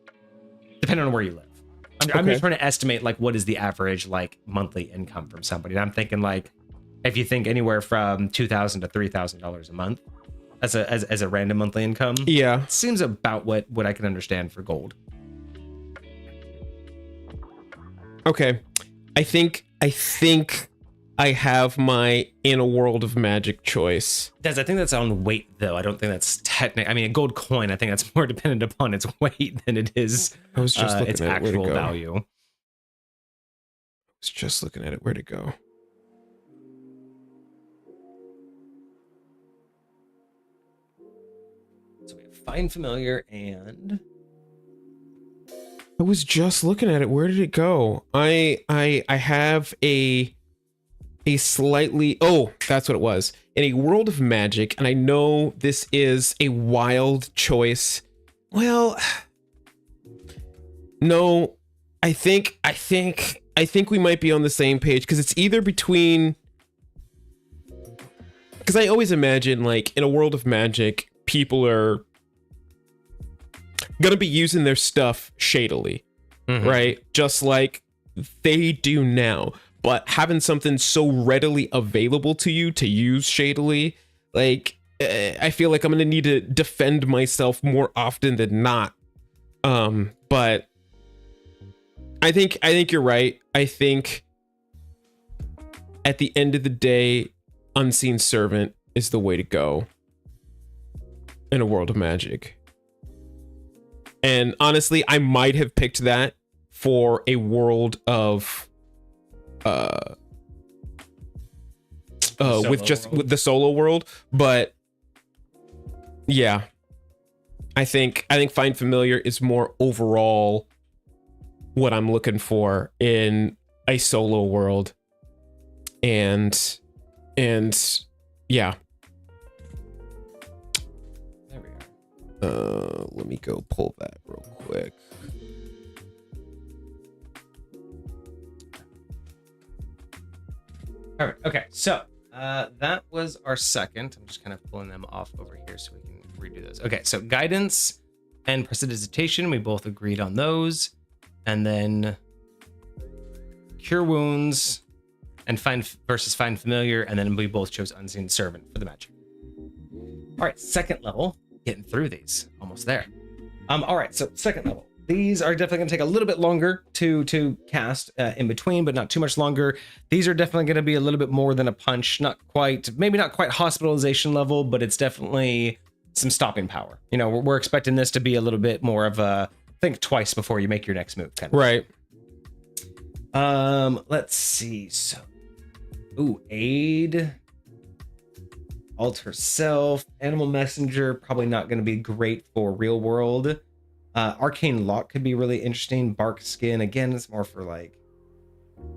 depending on where you live. I'm just trying to estimate like what is the average like monthly income from somebody. And I'm thinking like, if you think anywhere from $2,000 to $3,000 a month as a random monthly income, it seems about what I can understand for gold. Okay, I think I have my In a World of Magic choice. I think that's on weight though. I don't think that's technical. I mean, a gold coin, I think that's more dependent upon its weight than it is its actual value. I was just looking at it. Where'd it go? So we have Find Familiar and... I was just looking at it. Where did it go? I have a slightly... Oh, that's what it was. In a World of Magic, and I know this is a wild choice. Well, no, I think we might be on the same page, because it's either between... Because I always imagine, like, in a World of Magic, people are gonna be using their stuff shadily, right? Just like they do now. But having something so readily available to you to use shadily, like, I feel like I'm gonna need to defend myself more often than not. But I think you're right. I think at the end of the day, Unseen Servant is the way to go in a World of Magic. And honestly, I might have picked that for a world of with the solo world, but yeah, I think Find Familiar is more overall what I'm looking for in a solo world, and yeah. There we are. Let me go pull that real quick. All right. Okay. So that was our second. I'm just kind of pulling them off over here so we can redo those. Okay. So guidance and prestidigitation, we both agreed on those, and then cure wounds and find familiar, and then we both chose unseen servant for the magic. All right. Second level, getting through these, almost there. All right. So second level. These are definitely going to take a little bit longer to cast in between, but not too much longer. These are definitely going to be a little bit more than a punch. Maybe not quite hospitalization level, but it's definitely some stopping power. You know, we're expecting this to be a little bit more of a think twice before you make your next move kind of. Right. Let's see. So, aid, alter self, animal messenger. Probably not going to be great for real world. Arcane lock could be really interesting. Bark skin, again, it's more for like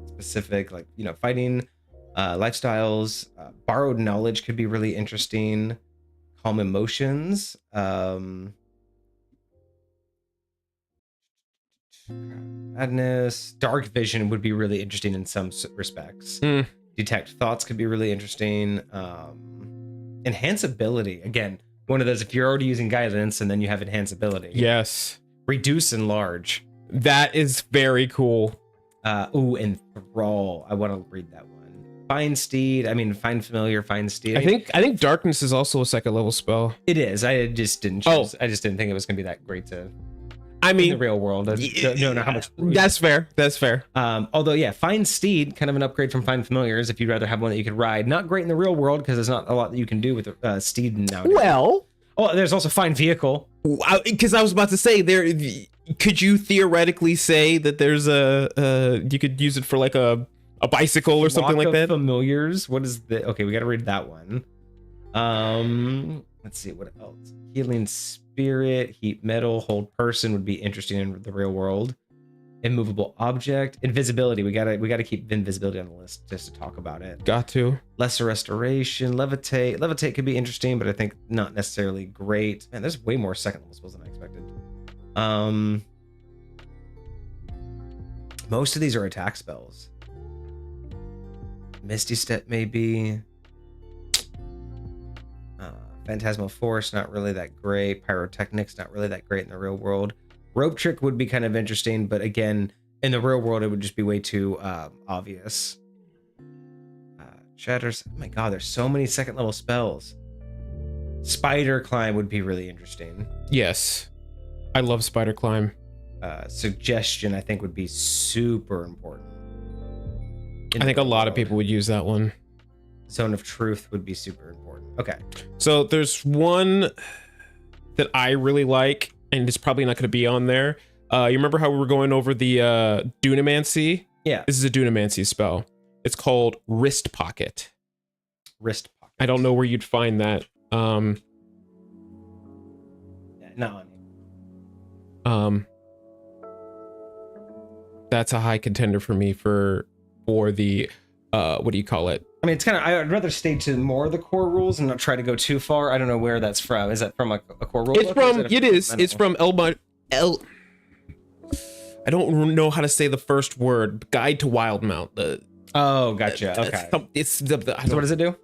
specific, like, you know, fighting lifestyles. Borrowed knowledge could be really interesting. Calm emotions. Madness. Dark vision would be really interesting in some respects. Detect thoughts could be really interesting. Enhanceability, again, one of those, if you're already using guidance and then you have enhanceability. Yes. Reduce enlarge. That is very cool. Enthrall. I want to read that one. Find steed. I mean, find familiar, find steed. I think darkness is also a second level spell. It is. I just didn't choose. I just didn't think it was going to be that great to. I mean, in the real world. I don't know how much. That's fair. That's fair. Although, yeah, find steed, kind of an upgrade from find familiars. If you'd rather have one that you could ride, not great in the real world because there's not a lot that you can do with steed nowadays. Well, there's also find vehicle. Because I was about to say, there, could you theoretically say that there's you could use it for like a bicycle or something like that? Familiars. What is the? Okay, we got to read that one. Let's see what else. Healing spirit, heat metal, hold person would be interesting in the real world. Immovable object, invisibility. We gotta keep invisibility on the list just to talk about it. Got to. Lesser restoration, levitate. Levitate could be interesting, but I think not necessarily great. Man, there's way more second level spells than I expected. Most of these are attack spells. Misty Step maybe. Phantasmal Force, not really that great. Pyrotechnics, not really that great in the real world. Rope Trick would be kind of interesting, but again, in the real world, it would just be way too obvious. Shatters. Oh my god, there's so many second level spells. Spider Climb would be really interesting. Yes. I love Spider Climb. Suggestion, I think, would be super important. I think a lot of people would use that one. Zone of Truth would be super important. Okay. So there's one that I really like, and it's probably not going to be on there. You remember how we were going over the Dunamancy? Yeah. This is a Dunamancy spell. It's called Wrist Pocket. Wrist Pocket. I don't know where you'd find that. Not on here. That's a high contender for me for the what do you call it? I mean, it's kind of, I'd rather stay to more of the core rules and not try to go too far. I don't know where that's from. Is that from a core rule? It's from, it's from I don't know how to say the first word. Guide to Wildmount. Oh, gotcha. Okay. So what does it do?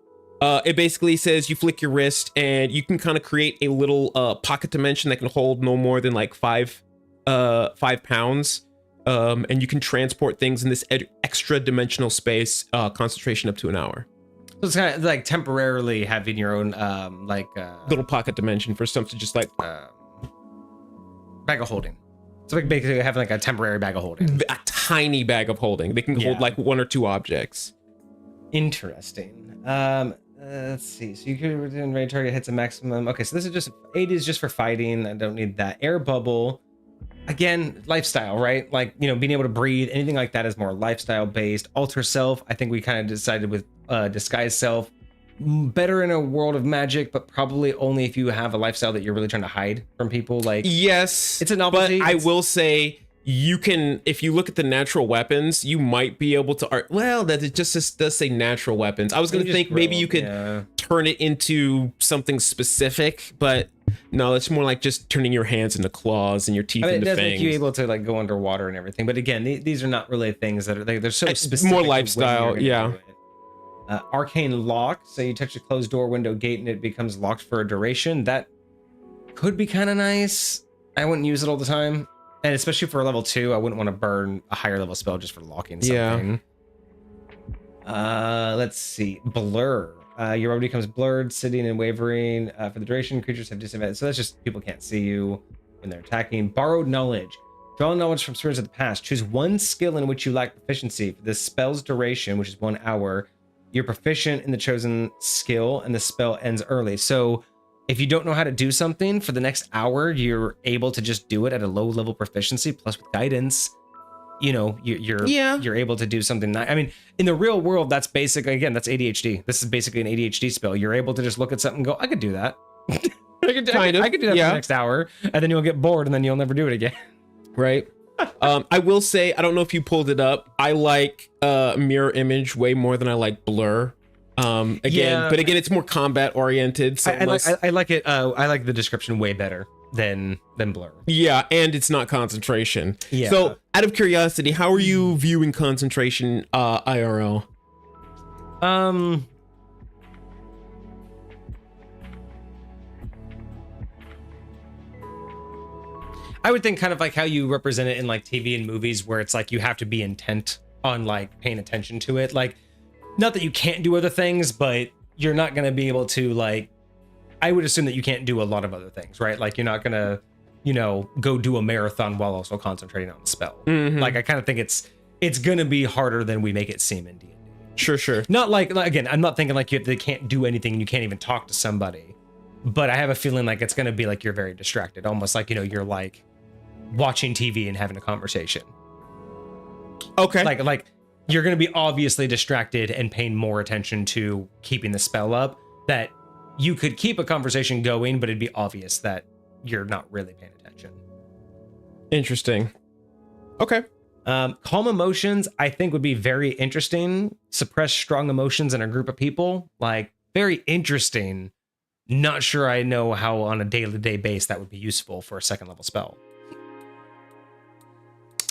It basically says you flick your wrist and you can kind of create a little pocket dimension that can hold no more than like 5 pounds. And you can transport things in this extra dimensional space, concentration up to an hour. So it's kind of like temporarily having your own little pocket dimension for something just like bag of holding. So like basically having like a temporary bag of holding. A tiny bag of holding. They can hold like 1 or 2 objects. Interesting. Let's see. So you could return raid target hits a maximum. Okay, so this is just 80 is just for fighting. I don't need that. Air bubble. Again, lifestyle, right? Like, you know, being able to breathe, anything like that is more lifestyle based. Alter self, I think we kind of decided with disguise self. Better in a world of magic, but probably only if you have a lifestyle that you're really trying to hide from people. Like, yes, it's a novelty. But I will say, you can, if you look at the natural weapons, you might be able to well, that it just does say natural weapons. I was going to think maybe you could turn it into something specific, but no, it's more like just turning your hands into claws and your teeth into fangs. It does make you able to like go underwater and everything, but again, these are not really things that are they're so specific. More lifestyle, yeah. Arcane lock, so you touch a closed door, window, gate, and it becomes locked for a duration. That could be kind of nice. I wouldn't use it all the time. And especially for level 2, I wouldn't want to burn a higher level spell just for locking something. Yeah. Let's see. Blur. Your road becomes blurred, sitting and wavering. For the duration, creatures have disadvantage. So that's just people can't see you when they're attacking. Borrowed knowledge. Draw knowledge from spirits of the past. Choose one skill in which you lack proficiency. For the spell's duration, which is 1 hour, you're proficient in the chosen skill, and the spell ends early. So if you don't know how to do something for the next hour, you're able to just do it at a low level proficiency. Plus with guidance, you're able to do something. I mean, in the real world, that's basically, again, that's ADHD. This is basically an ADHD spell. You're able to just look at something and go, I could do that. I could do that for the next hour, and then you'll get bored, and then you'll never do it again. Right. I will say, I don't know if you pulled it up, I like mirror image way more than I like blur. But again, it's more combat oriented. So I like it. I like the description way better than blur. Yeah, and it's not concentration. Yeah. So, out of curiosity, how are you viewing concentration IRL? I would think kind of like how you represent it in like TV and movies, where it's like you have to be intent on like paying attention to it. Like, not that you can't do other things, but you're not going to be able to, like, I would assume that you can't do a lot of other things, right? Like, you're not going to, go do a marathon while also concentrating on the spell. Mm-hmm. Like, I kind of think it's going to be harder than we make it seem in D&D. Sure. Not like, again, I'm not thinking like they can't do anything and you can't even talk to somebody, but I have a feeling like it's going to be like you're very distracted, almost like, you're like watching TV and having a conversation. Okay. Like you're going to be obviously distracted and paying more attention to keeping the spell up, that you could keep a conversation going, but it'd be obvious that you're not really paying attention. Interesting. Okay. Calm emotions, I think, would be very interesting. Suppress strong emotions in a group of people, like, very interesting. Not sure I know how on a day-to-day base that would be useful for a second level spell.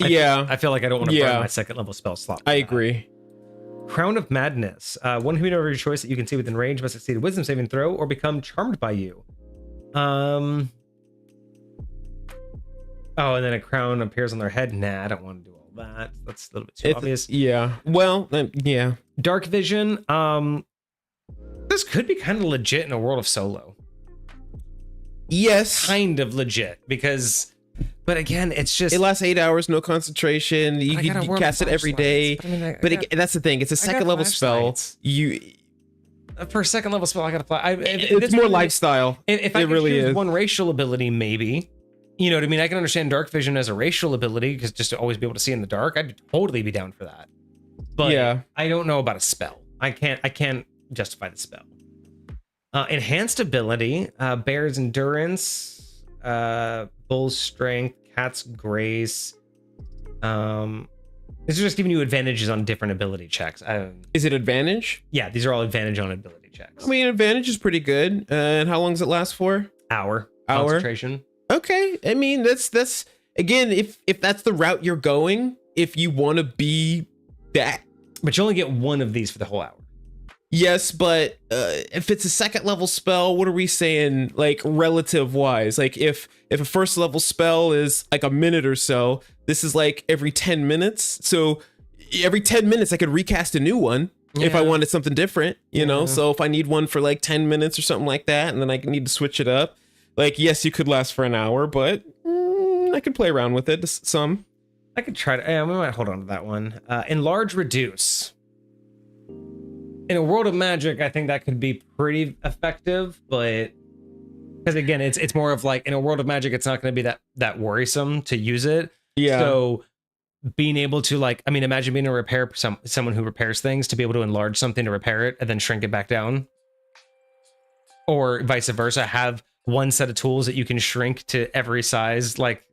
I feel like I don't want to burn my second level spell slot. I agree. Crown of Madness. One who of your choice that you can see within range must succeed a wisdom saving throw or become charmed by you. Oh, and then a crown appears on their head. Nah, I don't want to do all that. That's a little bit too obvious. Yeah. Well, yeah. Dark vision. This could be kind of legit in a world of solo. Yes. Kind of legit, because... But again, it's just... It lasts 8 hours, no concentration. You cast it every day. But that's the thing. It's a second level spell. For a second level spell, I gotta fly. It's more lifestyle. If I really choose one racial ability, maybe. You know what I mean? I can understand dark vision as a racial ability, because just to always be able to see in the dark, I'd totally be down for that. But yeah, I don't know about a spell. I can't justify the spell. Enhanced ability, bear's endurance, bull's strength, cat's grace. This is just giving you advantages on different ability checks. Is it advantage? Yeah, these are all advantage on ability checks. I mean, advantage is pretty good. And how long does it last for? Hour. Concentration. Okay. I mean, that's again, if that's the route you're going, if you want to be that. But you only get one of these for the whole hour. Yes, but if it's a second level spell, what are we saying, like, relative wise? Like, if a first level spell is like a minute or so, this is like every 10 minutes. So every 10 minutes I could recast a new one if I wanted something different, you know? So if I need one for like 10 minutes or something like that, and then I need to switch it up, like, yes, you could last for an hour, but I could play around with it some. I could try to, we might hold on to that one. Enlarge, reduce. In a world of magic, I think that could be pretty effective, but because again, it's more of like, in a world of magic, it's not going to be that worrisome to use it. Yeah. So being able to, like, I mean, imagine being able to repair someone who repairs things, to be able to enlarge something to repair it and then shrink it back down, or vice versa. Have one set of tools that you can shrink to every size, like,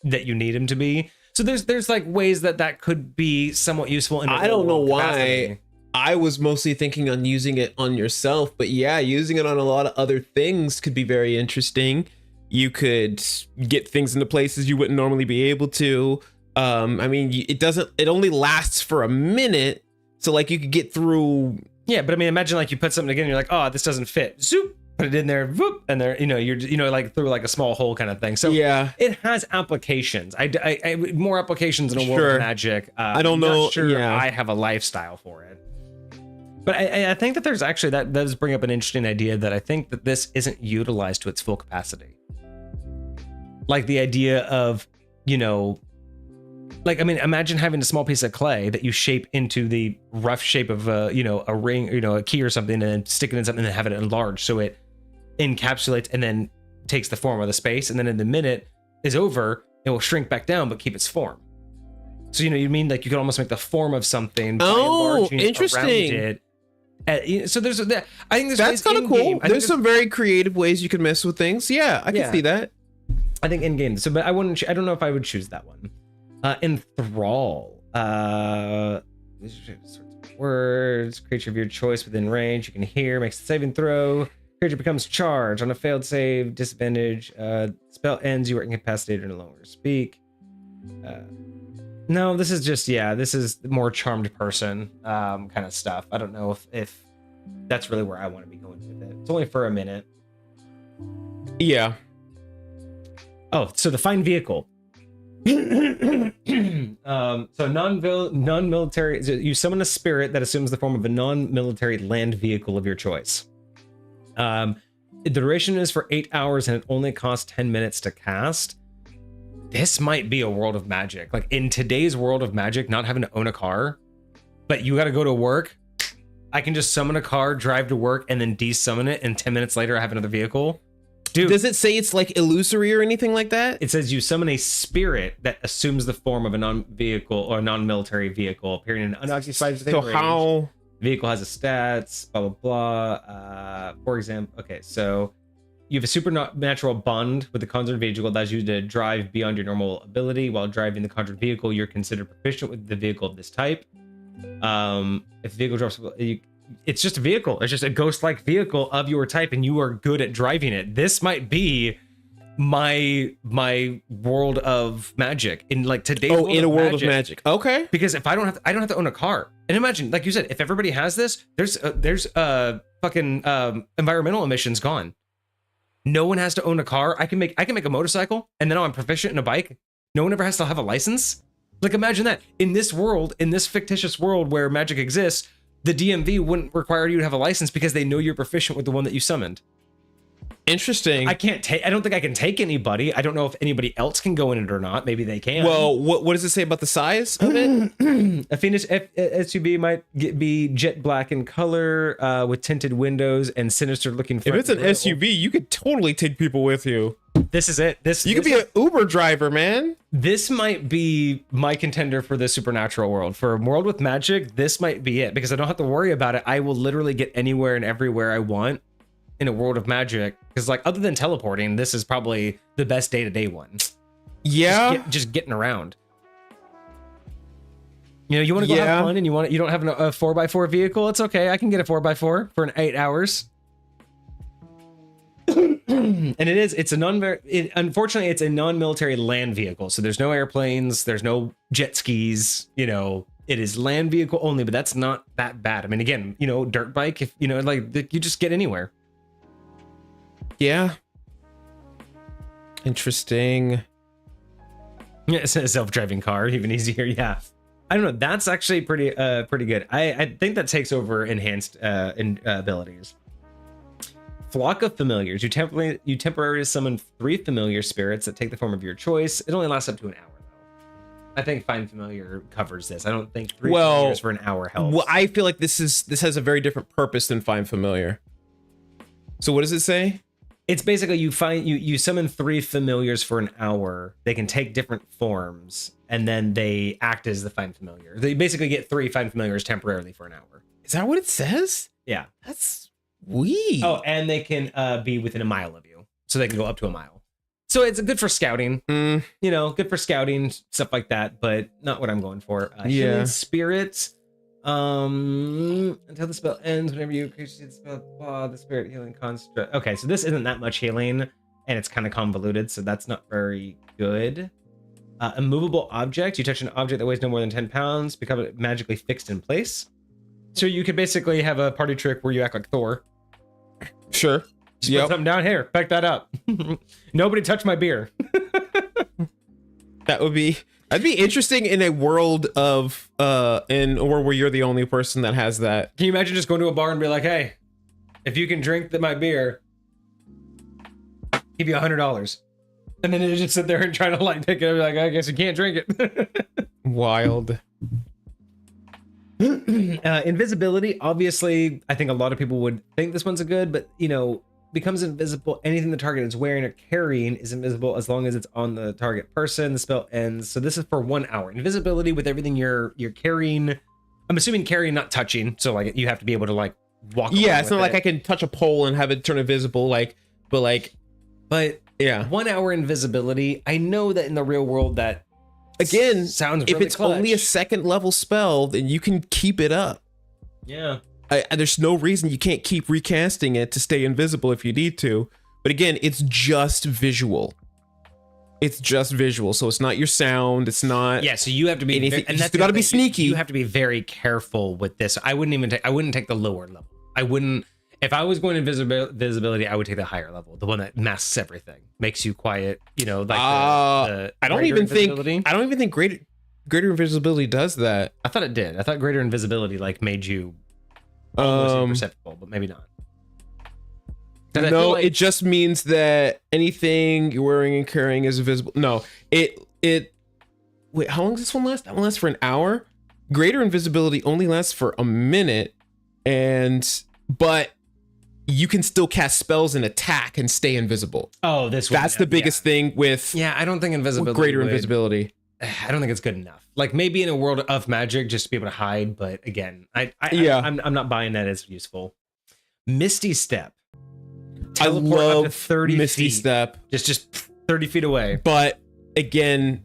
that you need them to be. So there's like ways that could be somewhat useful. I don't know why I was mostly thinking on using it on yourself, but yeah, using it on a lot of other things could be very interesting. You could get things into places you wouldn't normally be able to. I mean, it only lasts for a minute, so like you could get through. Yeah, but I mean, imagine like you put something together and you're like, oh, this doesn't fit. Zoop, put it in there, whoop, and there, you're like through like a small hole kind of thing. So yeah, it has applications. I more applications in a world of magic. I don't know. Not sure I have a lifestyle for it. But I think that there's actually, that does bring up an interesting idea, that I think that this isn't utilized to its full capacity. Like the idea of, like, I mean, imagine having a small piece of clay that you shape into the rough shape of a ring, a key or something, and then stick it in something and have it enlarged so it encapsulates and then takes the form of the space. And then in the minute is over, it will shrink back down, but keep its form. So you mean like you could almost make the form of something by Oh, enlarging interesting. around it. So there's that. I think That's kind of cool. There's some very creative ways you can mess with things. Yeah, I can see that. I think in game. So, but I wouldn't. I don't know if I would choose that one. Enthrall. Words. Creature of your choice within range. You can hear. Makes a saving throw. Creature becomes charged on a failed save. Disadvantage. Spell ends. You are incapacitated and no longer speak. No, this is just this is more charmed person kind of stuff. I don't know if that's really where I want to be going with it. It's only for a minute. Yeah. Oh, so the fine vehicle. So non-military. So you summon a spirit that assumes the form of a non-military land vehicle of your choice. The duration is for 8 hours and it only costs 10 minutes to cast. This might be a world of magic. Like in today's world of magic, not having to own a car, but you got to go to work. I can just summon a car, drive to work, and then desummon it. And 10 minutes later, I have another vehicle. Dude, does it say it's like illusory or anything like that? It says you summon a spirit that assumes the form of a non-vehicle or non-military vehicle appearing in an unoccupied space. So how? Vehicle has a stats, blah, blah, blah. For example, okay, so you have a supernatural bond with the conjured vehicle that allows you to drive beyond your normal ability. While driving the conjured vehicle, you're considered proficient with the vehicle of this type. If the vehicle drops, it's just a vehicle. It's just a ghost-like vehicle of your type, and you are good at driving it. This might be my world of magic in like today's world in a world magic. of magic. Okay. Because if I don't have to own a car. And imagine, like you said, if everybody has this, there's fucking environmental emissions gone. No one has to own a car. I can make a motorcycle, and then I'm proficient in a bike. No one ever has to have a license. Like imagine that in this world, in this fictitious world where magic exists, the DMV wouldn't require you to have a license because they know you're proficient with the one that you summoned. Interesting. I don't think I can take anybody. I don't know if anybody else can go in it or not. Maybe they can. Well, what does it say about the size of it? A Phoenix SUV might be jet black in color with tinted windows and sinister looking front. If it's an SUV, you could totally take people with you. This is it. You could be an Uber driver, man. This might be my contender for the supernatural world. For a world with magic, this might be it because I don't have to worry about it. I will literally get anywhere and everywhere I want in a world of magic. Because like other than teleporting, this is probably the best day-to-day one. Yeah. Just getting around. You want to go have fun and you don't have a 4x4 vehicle. It's okay. I can get a 4x4 for 8 hours. And unfortunately it's a non-military land vehicle, so there's no airplanes, there's no jet skis, it is land vehicle only, but that's not that bad. I mean, again, dirt bike, if like you just get anywhere. Yeah. Interesting. Yeah, it's a self-driving car, even easier. Yeah, I don't know, that's actually pretty good. I think that takes over enhanced abilities. Flock of familiars. You temporarily summon 3 familiar spirits that take the form of your choice. It only lasts up to an hour, though. I think Find Familiar covers this. I don't think 3 familiars for an hour helps. Well, I feel like this has a very different purpose than Find Familiar. So what does it say? It's basically you summon 3 familiars for an hour. They can take different forms, and then they act as the Find Familiar. They basically get 3 Find Familiars temporarily for an hour. Is that what it says? Yeah. That's weird. Oh, and they can be within a mile of you, so they can go up to a mile. So it's good for scouting, good for scouting, stuff like that, but not what I'm going for. Healing spirits. Until the spell ends, whenever you create the spell, the spirit healing construct. Okay, so this isn't that much healing, and it's kind of convoluted, so that's not very good. Immovable object. You touch an object that weighs no more than 10 pounds, become magically fixed in place. So you could basically have a party trick where you act like Thor. Sure. Just put something down here. Back that up. Nobody touch my beer. That'd be interesting in a world of or where you're the only person that has that. Can you imagine just going to a bar and be like, hey, if you can drink my beer, I'll give you $100. And then they just sit there and try to like take it. Like, I guess you can't drink it. Wild. Invisibility, obviously, I think a lot of people would think this one's a good, but becomes invisible. Anything the target is wearing or carrying is invisible as long as it's on the target person. The spell ends. So this is for 1 hour. Invisibility with everything you're carrying. I'm assuming carrying, not touching. So like you have to be able to like walk. Yeah, it's not like I can touch a pole and have it turn invisible. But yeah, 1 hour invisibility. I know that in the real world that again sounds if really it's clutch. only a second level spell, then you can keep it up. Yeah. There's no reason you can't keep recasting it to stay invisible if you need to. But again, it's just visual. It's just visual, so it's not your sound. It's not. Yeah, so you have to be. anything. And You got to be sneaky. You have to be very careful with this. I wouldn't take the lower level. I wouldn't. If I was going invisibility, I would take the higher level, the one that masks everything, makes you quiet. You know, like I don't even think greater invisibility does that. I thought it did. I thought greater invisibility like made you almost imperceptible, but maybe not. No, like, it just means that anything you're wearing and carrying is invisible. No, it. Wait, how long does this one last? That one lasts for an hour. Greater invisibility only lasts for a minute, but you can still cast spells and attack and stay invisible. Oh, that's the biggest thing with. Yeah, I don't think invisibility. Greater invisibility. I don't think it's good enough. Like maybe in a world of magic, just to be able to hide. But again, I'm not buying that as useful. Misty Step. Teleport I love up to 30 Misty feet. Step, Just 30 feet away. but again,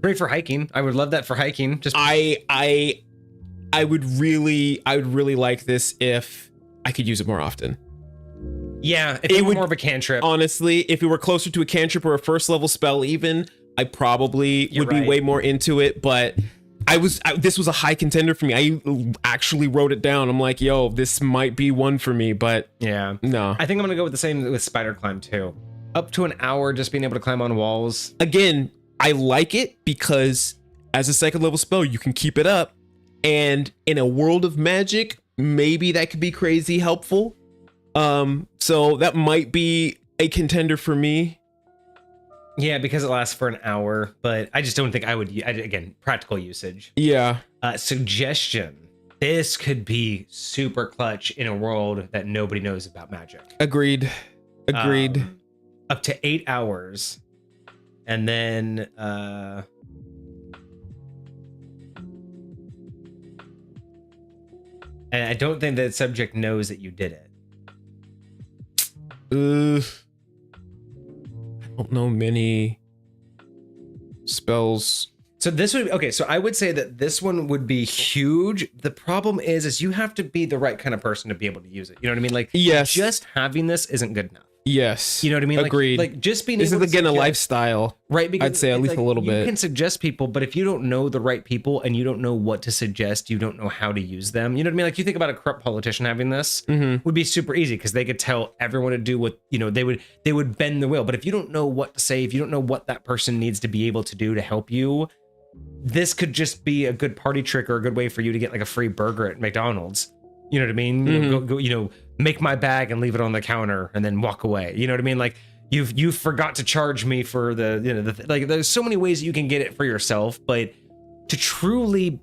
great for hiking. I would love that for hiking. Just I would really like this if I could use it more often. yeah, if it were more of a cantrip. Honestly, if it were closer to a cantrip or a first level spell, even I probably would be way more into it. But this was a high contender for me. I actually wrote it down. I'm like, yo, this might be one for me. But yeah, no, I think I'm gonna go with the same with spider climb too. Up to an hour, just being able to climb on walls. Again, I like it because as a second level spell, you can keep it up. And in a world of magic, maybe that could be crazy helpful. So that might be a contender for me. Yeah, because it lasts for an hour, but I just don't think I would. Again, practical usage. Yeah. Suggestion. This could be super clutch in a world that nobody knows about magic. Agreed. Up to 8 hours. And then and I don't think the subject knows that you did it. I don't know many spells. So this would okay. So I would say that this one would be huge. The problem is you have to be the right kind of person to be able to use it. You know what I mean? Like, yes, just having this isn't good enough. Yes, you know what I mean. Agreed. Like just being this able is again to a lifestyle, right? Because I'd say at least a little bit. You can suggest people, but if you don't know the right people and you don't know what to suggest, you don't know how to use them. You know what I mean? Like you think about a corrupt politician having this would be super easy because they could tell everyone to do what they would bend the will. But if you don't know what to say, if you don't know what that person needs to be able to do to help you, this could just be a good party trick or a good way for you to get like a free burger at McDonald's. You know what I mean? Go, make my bag and leave it on the counter and then walk away. You know what I mean? Like you forgot to charge me for like there's so many ways that you can get it for yourself, but to truly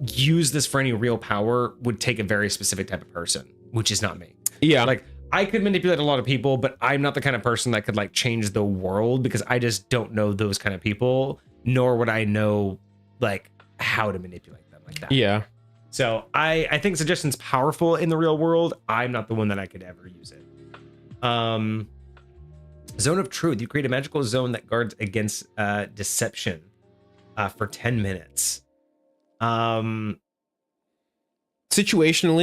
use this for any real power would take a very specific type of person, which is not me. Yeah. Like I could manipulate a lot of people, but I'm not the kind of person that could like change the world because I just don't know those kind of people, nor would I know like how to manipulate them like that. Yeah. So I think suggestion's powerful in the real world. I'm not the one that I could ever use it. Zone of Truth. You create a magical zone that guards against deception for 10 minutes. Situationally,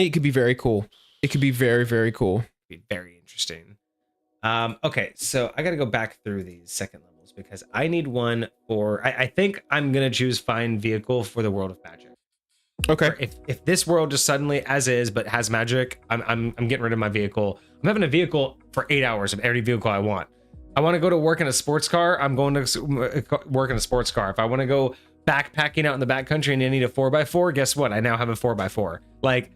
it could be very cool. It could be very, very cool. Be very interesting. Okay, so I got to go back through these second levels because I need one for. I think I'm gonna choose find vehicle for the world of magic. Okay. If this world just suddenly as is but has magic, I'm getting rid of my vehicle. I'm having a vehicle for 8 hours of every vehicle I want. I want to go to work in a sports car. I'm going to work in a sports car. If I want to go backpacking out in the backcountry and I need a 4x4, guess what? I now have a 4x4. Like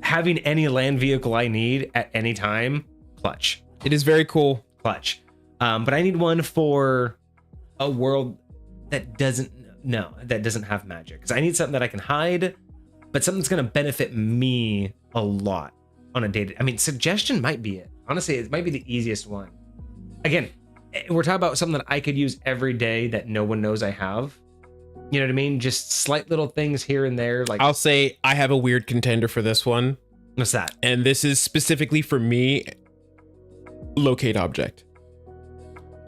having any land vehicle I need at any time, clutch. It is very cool. Clutch. But I need one for a world that doesn't have magic, because I need something that I can hide, but something that's going to benefit me a lot. on a day. I mean, suggestion might be it. Honestly, it might be the easiest one. Again, we're talking about something that I could use every day that no one knows I have. You know what I mean? Just slight little things here and there. Like, I'll say I have a weird contender for this one. What's that? And this is specifically for me. Locate object.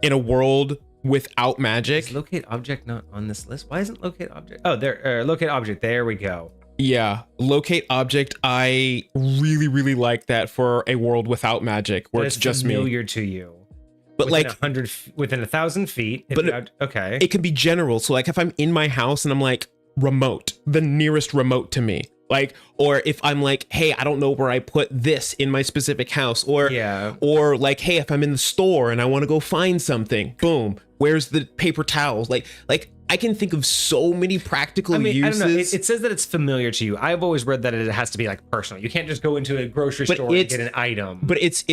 In a world without magic. Is locate object not on this list? Why isn't locate object? Oh, there. Locate object. There we go. Yeah, locate object. I really, really like that for a world without magic, where it's just familiar to you. But within like within 1,000 feet. Okay. It can be general. So like if I'm in my house and I'm like remote, the nearest remote to me. Like, or if I'm like, hey, I don't know where I put this in my specific house, or like, hey, if I'm in the store and I want to go find something, boom, where's the paper towels? Like I can think of so many practical uses. I don't know. It says that it's familiar to you. I've always read that it has to be like personal. You can't just go into a grocery store and get an item. But it's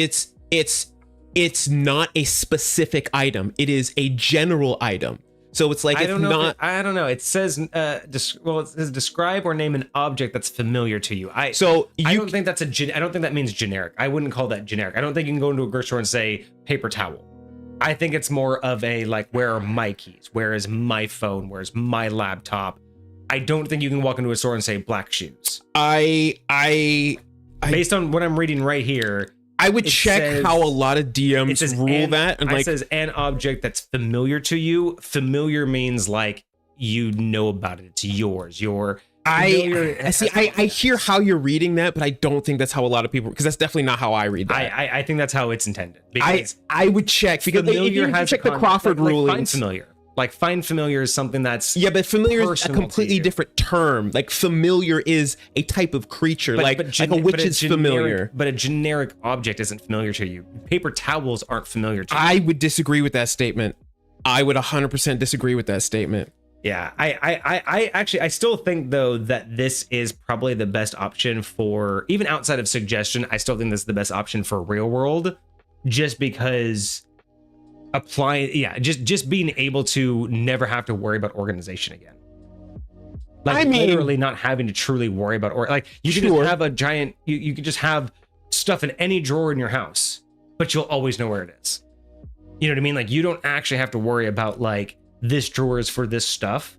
not a specific item. It is a general item. So it's like, I don't know. It says, it says describe or name an object that's familiar to you. I don't think that means generic. I wouldn't call that generic. I don't think you can go into a grocery store and say paper towel. I think it's more of a like, where are my keys? Where is my phone? Where's my laptop? I don't think you can walk into a store and say black shoes. Based on what I'm reading right here, I would check how a lot of DMs rule that. And it says an object that's familiar to you. Familiar means like you know about it. It's yours. I hear how you're reading that, but I don't think that's how a lot of people, because that's definitely not how I read that. I think that's how it's intended. I would check, because familiar has check the Crawford ruling. Find familiar is something that's but familiar is a completely different term. Like familiar is a type of creature, like a witch is familiar. But a generic object isn't familiar to you. Paper towels aren't familiar to you. I would disagree with that statement. I would 100% disagree with that statement. Yeah, I still think though that this is probably the best option for, even outside of suggestion, I still think this is the best option for real world, just because just being able to never have to worry about organization again. Like, literally not having to truly worry about, or like you can just have a giant, you can just have stuff in any drawer in your house, but you'll always know where it is. You know what I mean? Like you don't actually have to worry about like this drawer is for this stuff.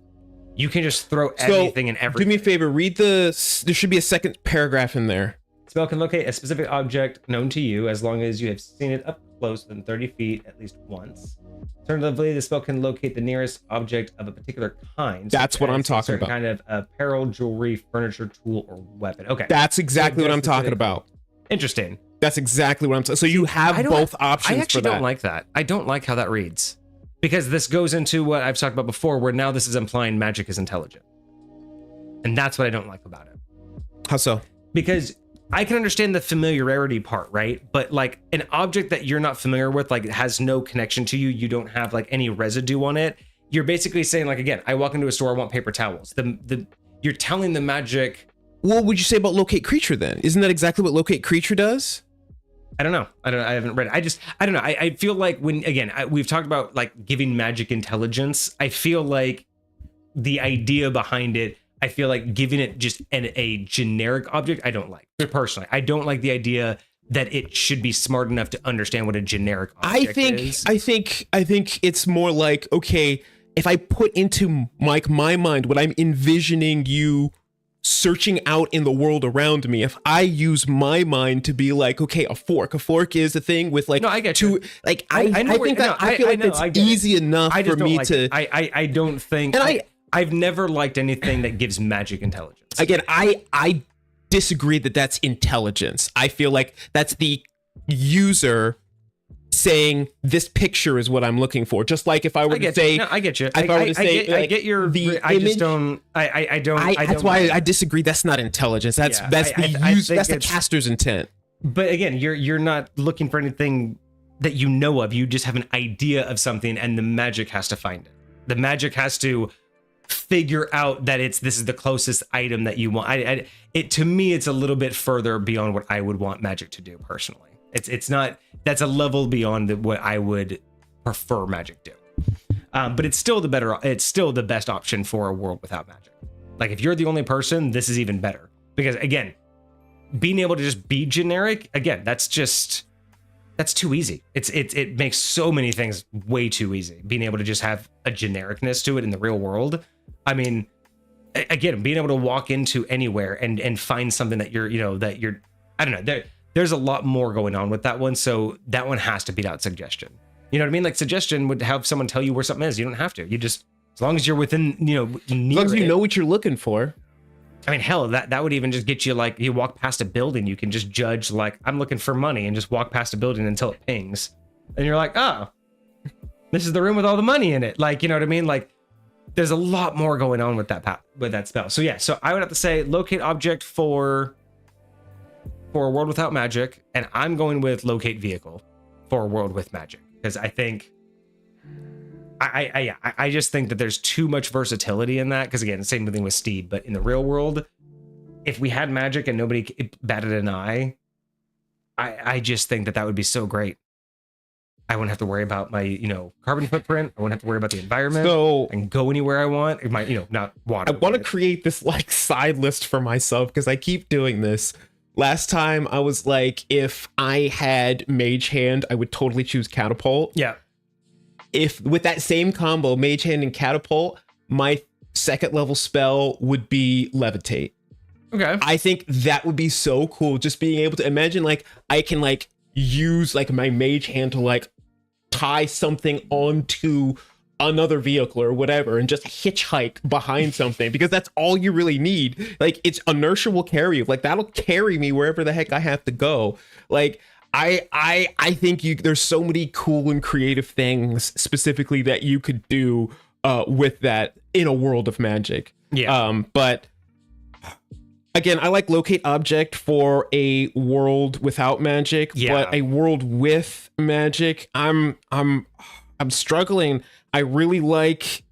You can just throw everything and everything. Do me a favor, there should be a second paragraph in there. Spell can locate a specific object known to you as long as you have seen it up close within 30 feet at least once. Alternatively, the spell can locate the nearest object of a particular kind. That's what I'm talking about. Kind of apparel, jewelry, furniture, tool, or weapon. Okay. That's exactly what I'm talking about. Interesting. That's exactly what I'm talking. So you have both options. I actually don't like that. I don't like how that reads, because this goes into what I've talked about before, where now this is implying magic is intelligent, and that's what I don't like about it. How so? Because I can understand the familiarity part, right? But like an object that you're not familiar with, like has no connection to you, you don't have like any residue on it. You're basically saying like, again, I walk into a store, I want paper towels. You're telling the magic. What would you say about locate creature then? Isn't that exactly what locate creature does? I don't know. I haven't read it. I don't know. I feel like we've talked about like giving magic intelligence. I feel like the idea behind it, I feel like giving it just a generic object, I don't like. Personally, I don't like the idea that it should be smart enough to understand what a generic object is. I think it's more like, okay, if I put into my mind what I'm envisioning you searching out in the world around me, if I use my mind to be like, okay, a fork is a thing with like, no, I get two, like I feel like it's easy enough for me to. I don't think. And I've never liked anything that gives magic intelligence. Again, I disagree that that's intelligence. I feel like that's the user saying this picture is what I'm looking for. Just like if I were to say, I get you. I get your. I image, just don't. I don't. That's why I disagree. That's not intelligence. That's the caster's intent. But again, you're not looking for anything that you know of. You just have an idea of something, and the magic has to find it. The magic has to figure out that this is the closest item that you want. To me, it's a little bit further beyond what I would want magic to do personally. It's not, that's a level beyond what I would prefer magic do. But it's still the best option for a world without magic. Like if you're the only person, this is even better, because again, being able to just be generic, again, that's too easy. It makes so many things way too easy. Being able to just have a genericness to it in the real world. I mean, again, being able to walk into anywhere and find something that you're I don't know. There's a lot more going on with that one. So that one has to beat out suggestion. You know what I mean? Like suggestion would have someone tell you where something is. You don't have to. You just, as long as you're within, near as long as you know what you're looking for. I mean, hell, that would even just get you, like, you walk past a building, you can just judge, like, I'm looking for money, and just walk past a building until it pings. And you're like, oh, this is the room with all the money in it. Like, you know what I mean? Like, there's a lot more going on with that spell. So yeah, so I would have to say locate object for a world without magic, and I'm going with locate vehicle for a world with magic. Because I think I just think that there's too much versatility in that. Because again, the same thing with Steed, but in the real world, if we had magic and nobody batted an eye, I just think that would be so great. I wouldn't have to worry about my, carbon footprint. I wouldn't have to worry about the environment. So I can go anywhere I want. It might, not water. I want to create this like side list for myself because I keep doing this. Last time I was like, if I had Mage Hand, I would totally choose Catapult. Yeah. If with that same combo, Mage Hand and Catapult, my second level spell would be Levitate. Okay. I think that would be so cool. Just being able to imagine, like, I can like use like my Mage Hand to like tie something onto another vehicle or whatever and just hitchhike behind something, because that's all you really need. Like, it's inertia will carry you. Like, that'll carry me wherever the heck I have to go. Like, I think there's so many cool and creative things specifically that you could do with that in a world of magic. Yeah. But again, I like locate object for a world without magic, but a world with magic, I'm struggling. I really like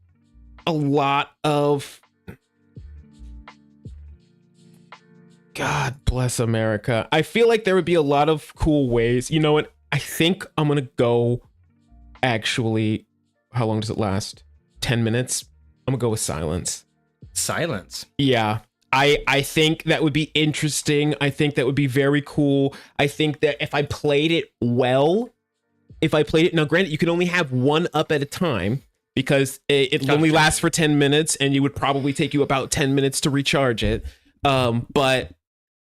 a lot of, God bless America. I feel like there would be a lot of cool ways. You know what? I think I'm going to go, actually, how long does it last? 10 minutes? I'm going to go with silence. Silence? Yeah. I think that would be interesting. I think that would be very cool. I think that if I played it well, now granted, you can only have one up at a time because it only lasts for 10 minutes and it would probably take you about 10 minutes to recharge it. But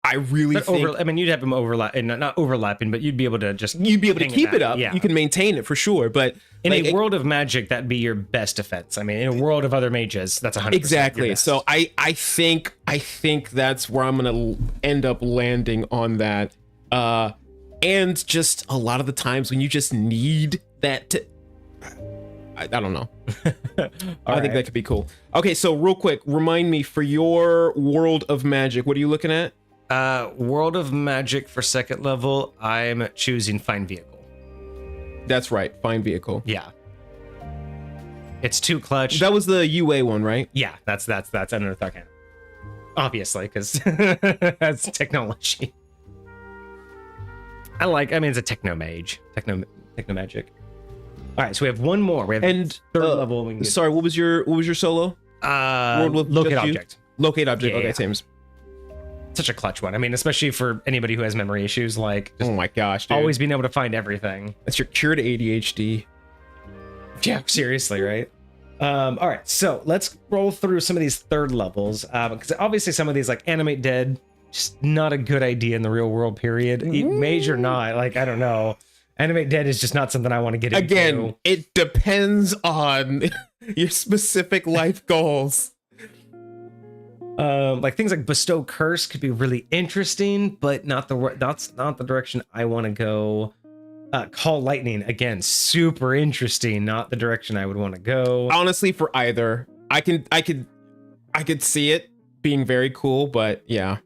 I really think... you'd have them overlap, and not overlapping, but you'd be able to keep it up. Yeah. You can maintain it for sure. But in a world of magic, that'd be your best defense. I mean, in a world of other mages, that's 100% exactly. So I think that's where I'm gonna end up landing on that. And just a lot of the times when you just need that I don't know. I think that could be cool. Okay, so real quick, remind me, for your world of magic, what are you looking at? World of magic for second level, I'm choosing find vehicle. That's right, find vehicle. Yeah. It's too clutch. That was the UA one, right? Yeah, that's Unearthed Arcana. Obviously, because that's technology. It's a techno mage. Techno magic. All right, so we have one more. We have third level. We can sorry, what was your solo? Locate object. Locate object. Yeah, okay, yeah. same. Such a clutch one. I mean, especially for anybody who has memory issues, like, oh my gosh, dude. Always being able to find everything. That's your cure to ADHD. Yeah, seriously, right? All right, so let's roll through some of these third levels, because obviously some of these, like Animate Dead, just not a good idea in the real world. Period. Mage or not, like, I don't know. Animate Dead is just not something I want to get into. Again, it depends on your specific life goals. Like things like Bestow Curse could be really interesting, but that's not the direction I want to go. Call Lightning, again, super interesting, not the direction I would want to go. Honestly, for either, I could see it being very cool, but yeah.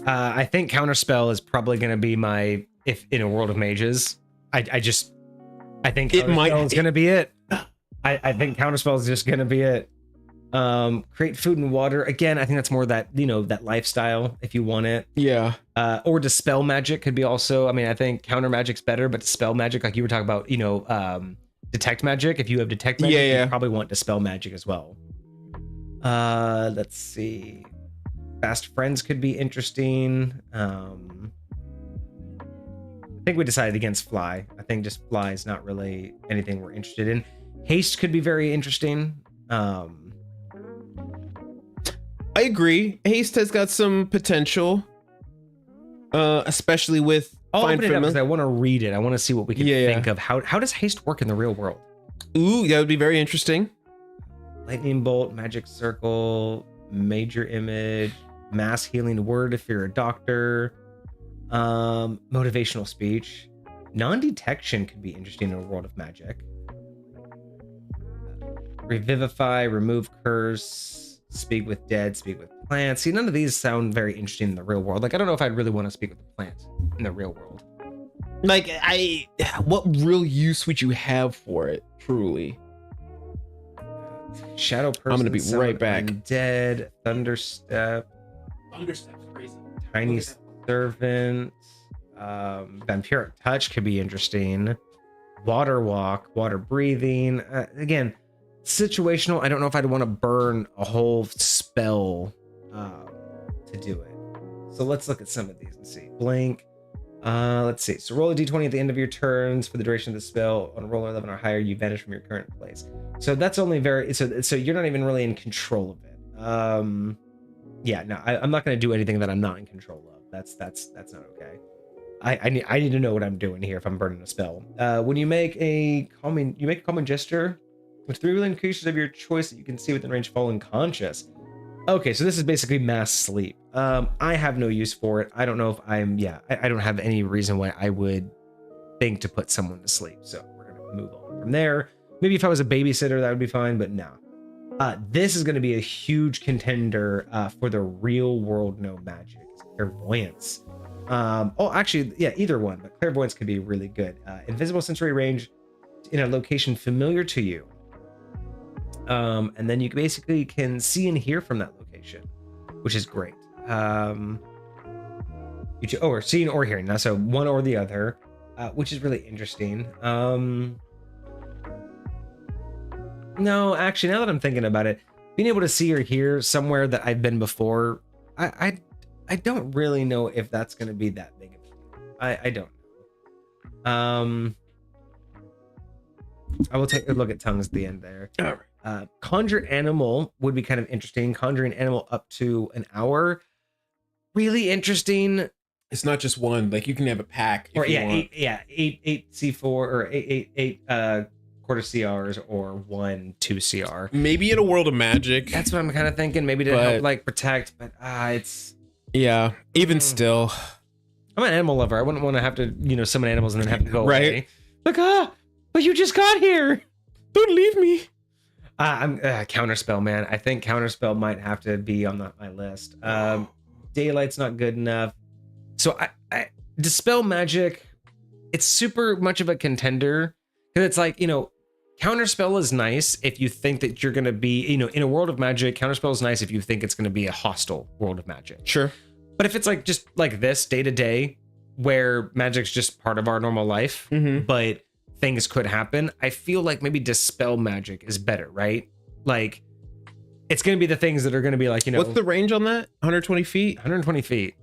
I think Counterspell is probably going to be my, if in a world of mages. I think Counterspell is going to be it. I think Counterspell is just going to be it. Create food and water, again, I think that's more that, that lifestyle if you want it. Yeah. Or Dispel Magic could be also, I think Counter Magic's better, but Dispel Magic, like you were talking about, Detect Magic, if you have Detect Magic, you probably want Dispel Magic as well. Let's see. Fast friends could be interesting. I think we decided against fly. I think just fly is not really anything we're interested in. Haste could be very interesting. I agree. Haste has got some potential, especially with I'll find open it up familiar. because I want to read it. I want to see what we can think of. How does haste work in the real world? Ooh, that would be very interesting. Lightning bolt, magic circle, major image, mass healing word if you're a doctor, motivational speech, non-detection could be interesting in a world of magic. Revivify, remove curse, speak with dead, speak with plants. See, none of these sound very interesting in the real world. Like, I don't know if I'd really want to speak with the plant in the real world. Like, what real use would you have for it, truly? Shadow person. I'm gonna be right back. Dead, thunderstep. Thunderstep's crazy. Tiny servant. Vampiric touch could be interesting. Water walk, water breathing. Again, situational. I don't know if I'd want to burn a whole spell to do it. So let's look at some of these and see. Blink. Let's see. So roll a d20 at the end of your turns for the duration of the spell. On a roll 11 or higher, you vanish from your current place. So that's only very. So you're not even really in control of it. Yeah. No, I'm not going to do anything that I'm not in control of. That's not okay. I need to know what I'm doing here if I'm burning a spell. When you make a calming gesture with 3 willing creatures of your choice that you can see within range fall unconscious. Okay, so this is basically mass sleep. I have no use for it. I don't know if I don't have any reason why I would think to put someone to sleep. So we're gonna move on from there. Maybe if I was a babysitter, that would be fine, but no. This is gonna be a huge contender for the real world no magic. It's clairvoyance. Actually, yeah, either one, but clairvoyance could be really good. Invisible sensory range in a location familiar to you. And then you basically can see and hear from that location, which is great. Or seeing or hearing. Now, so one or the other, which is really interesting. No, actually, now that I'm thinking about it, being able to see or hear somewhere that I've been before, I don't really know if that's going to be that big of a deal. I don't know. I will take a look at tongues at the end there. All right. Conjure animal would be kind of interesting. Conjuring animal up to an hour. Really interesting. It's not just one. Like, you can have a pack. Or eight C4 or eight quarter CRs or 1 2 CR. Maybe in a world of magic. That's what I'm kind of thinking. Maybe to help like protect, but it's even still. I'm an animal lover. I wouldn't want to have to, summon animals and then have to go right. away. Like, but you just got here. Don't leave me. I'm counterspell, man. I think counterspell might have to be on my list. Daylight's not good enough. So I dispel magic. It's super much of a contender because it's like, counterspell is nice if you think that you're going to be, in a world of magic. Counterspell is nice if you think it's going to be a hostile world of magic. Sure. But if it's like just like this day to day, where magic's just part of our normal life, but things could happen, I feel like maybe dispel magic is better, right? Like, it's going to be the things that are going to be like, What's the range on that? 120 feet? 120 feet.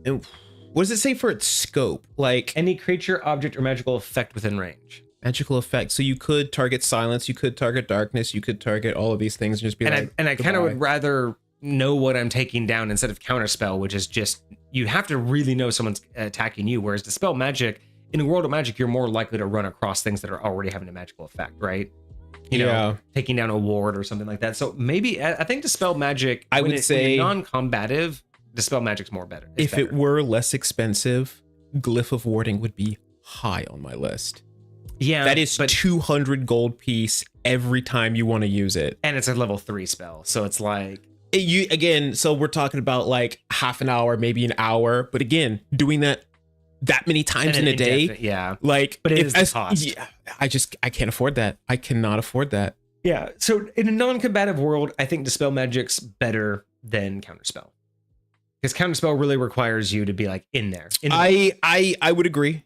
And what does it say for its scope? Like, any creature, object, or magical effect within range. Magical effect. So you could target silence, you could target darkness, you could target all of these things and just be I kind of would rather know what I'm taking down instead of counterspell, which is just, you have to really know someone's attacking you. Whereas dispel magic, in a world of magic, you're more likely to run across things that are already having a magical effect, right? Taking down a ward or something like that. So maybe I think dispel magic, I would say non-combative, dispel magic's more better. If it were less expensive, glyph of warding would be high on my list. Yeah, that is 200 gold piece every time you want to use it, and it's a level 3 spell, so it's like so we're talking about like half an hour, maybe an hour, but again, doing that many times in a day, but it is the cost. Yeah, I can't afford that. I cannot afford that. Yeah, so in a non-combative world, I think dispel magic's better than counterspell, because counterspell really requires you to be like in there. I would agree.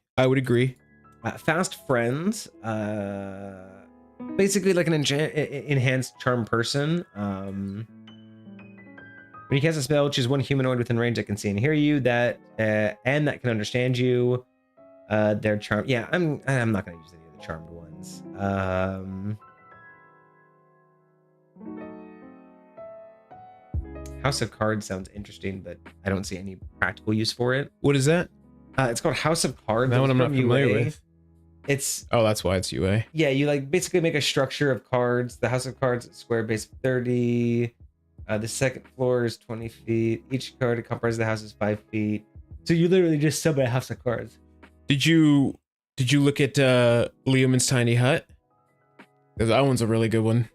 Fast friends, basically like an enhanced charm person. When you cast a spell, choose one humanoid within range that can see and hear you, and that can understand you. They're charmed. Yeah, I'm not gonna use any of the charmed ones. House of Cards sounds interesting, but I don't see any practical use for it. What is that? It's called House of Cards. That one I'm not familiar with. It's that's why it's UA. Yeah, you like basically make a structure of cards. The House of Cards is square base of 30. The second floor is 20 feet. Each card comprises the house is 5 feet. So you literally just summon a House of Cards. Did you look at Leoman's Tiny Hut? Because that one's a really good one.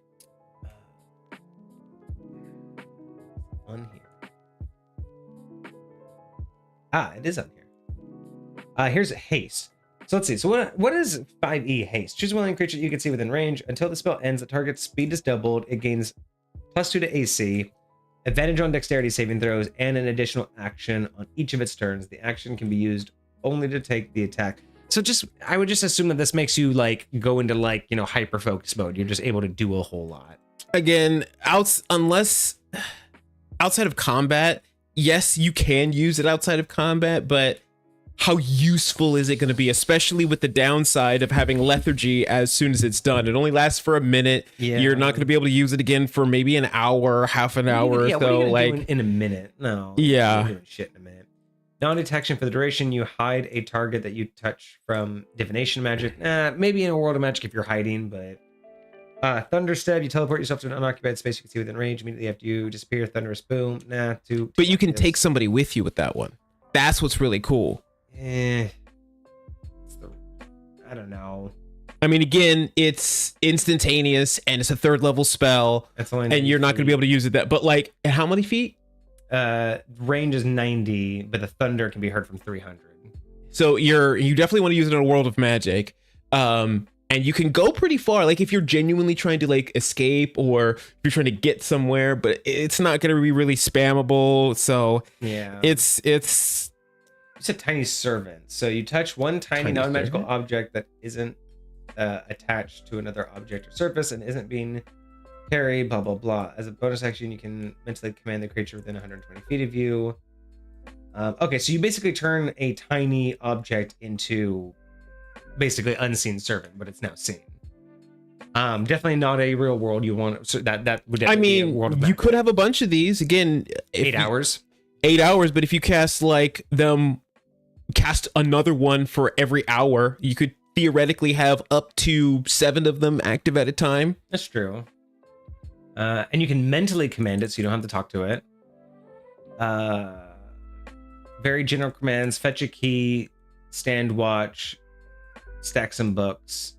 On here. It is on here. Here's a haste. So let's see. So what is 5e haste? Choose one creature you can see within range. Until the spell ends, the target's speed is doubled. It gains +2 to AC, advantage on dexterity saving throws, and an additional action on each of its turns. The action can be used only to take the attack. So I would just assume that this makes you like go into like, hyper focus mode. You're just able to do a whole lot. Again, unless outside of combat, yes, you can use it outside of combat, but how useful is it going to be, especially with the downside of having lethargy as soon as it's done? It only lasts for a minute. Yeah. You're not going to be able to use it again for maybe an hour, half an hour or so. What are you like do in a minute? No. Yeah. You're doing shit in a minute. Non-detection for the duration. You hide a target that you touch from divination magic. Maybe in a world of magic if you're hiding, but Thunder Stab. You teleport yourself to an unoccupied space you can see within range. Immediately after you disappear, thunderous boom. But you can take somebody with you with that one. That's what's really cool. I don't know. I mean, again, it's instantaneous and it's a 3rd level spell, and you're not going to be able to use it but like, how many feet? Range is 90, but the thunder can be heard from 300. So you definitely want to use it in a world of magic. And you can go pretty far, like if you're genuinely trying to like escape or if you're trying to get somewhere, but it's not going to be really spammable. So yeah, it's a tiny servant. So you touch one tiny non-magical object that isn't attached to another object or surface and isn't being carried, blah, blah, blah. As a bonus action, you can mentally command the creature within 120 feet of you. Okay, so you basically turn a tiny object into basically unseen servant, but it's now seen. Definitely not a real world you want. So that would definitely be a world of magic. You could have a bunch of these. Again, 8 hours. 8 hours, but if you cast another one for every hour, you could theoretically have up to 7 of them active at a time. That's true. And you can mentally command it, so you don't have to talk to it. Very general commands: fetch a key, stand watch, stack some books.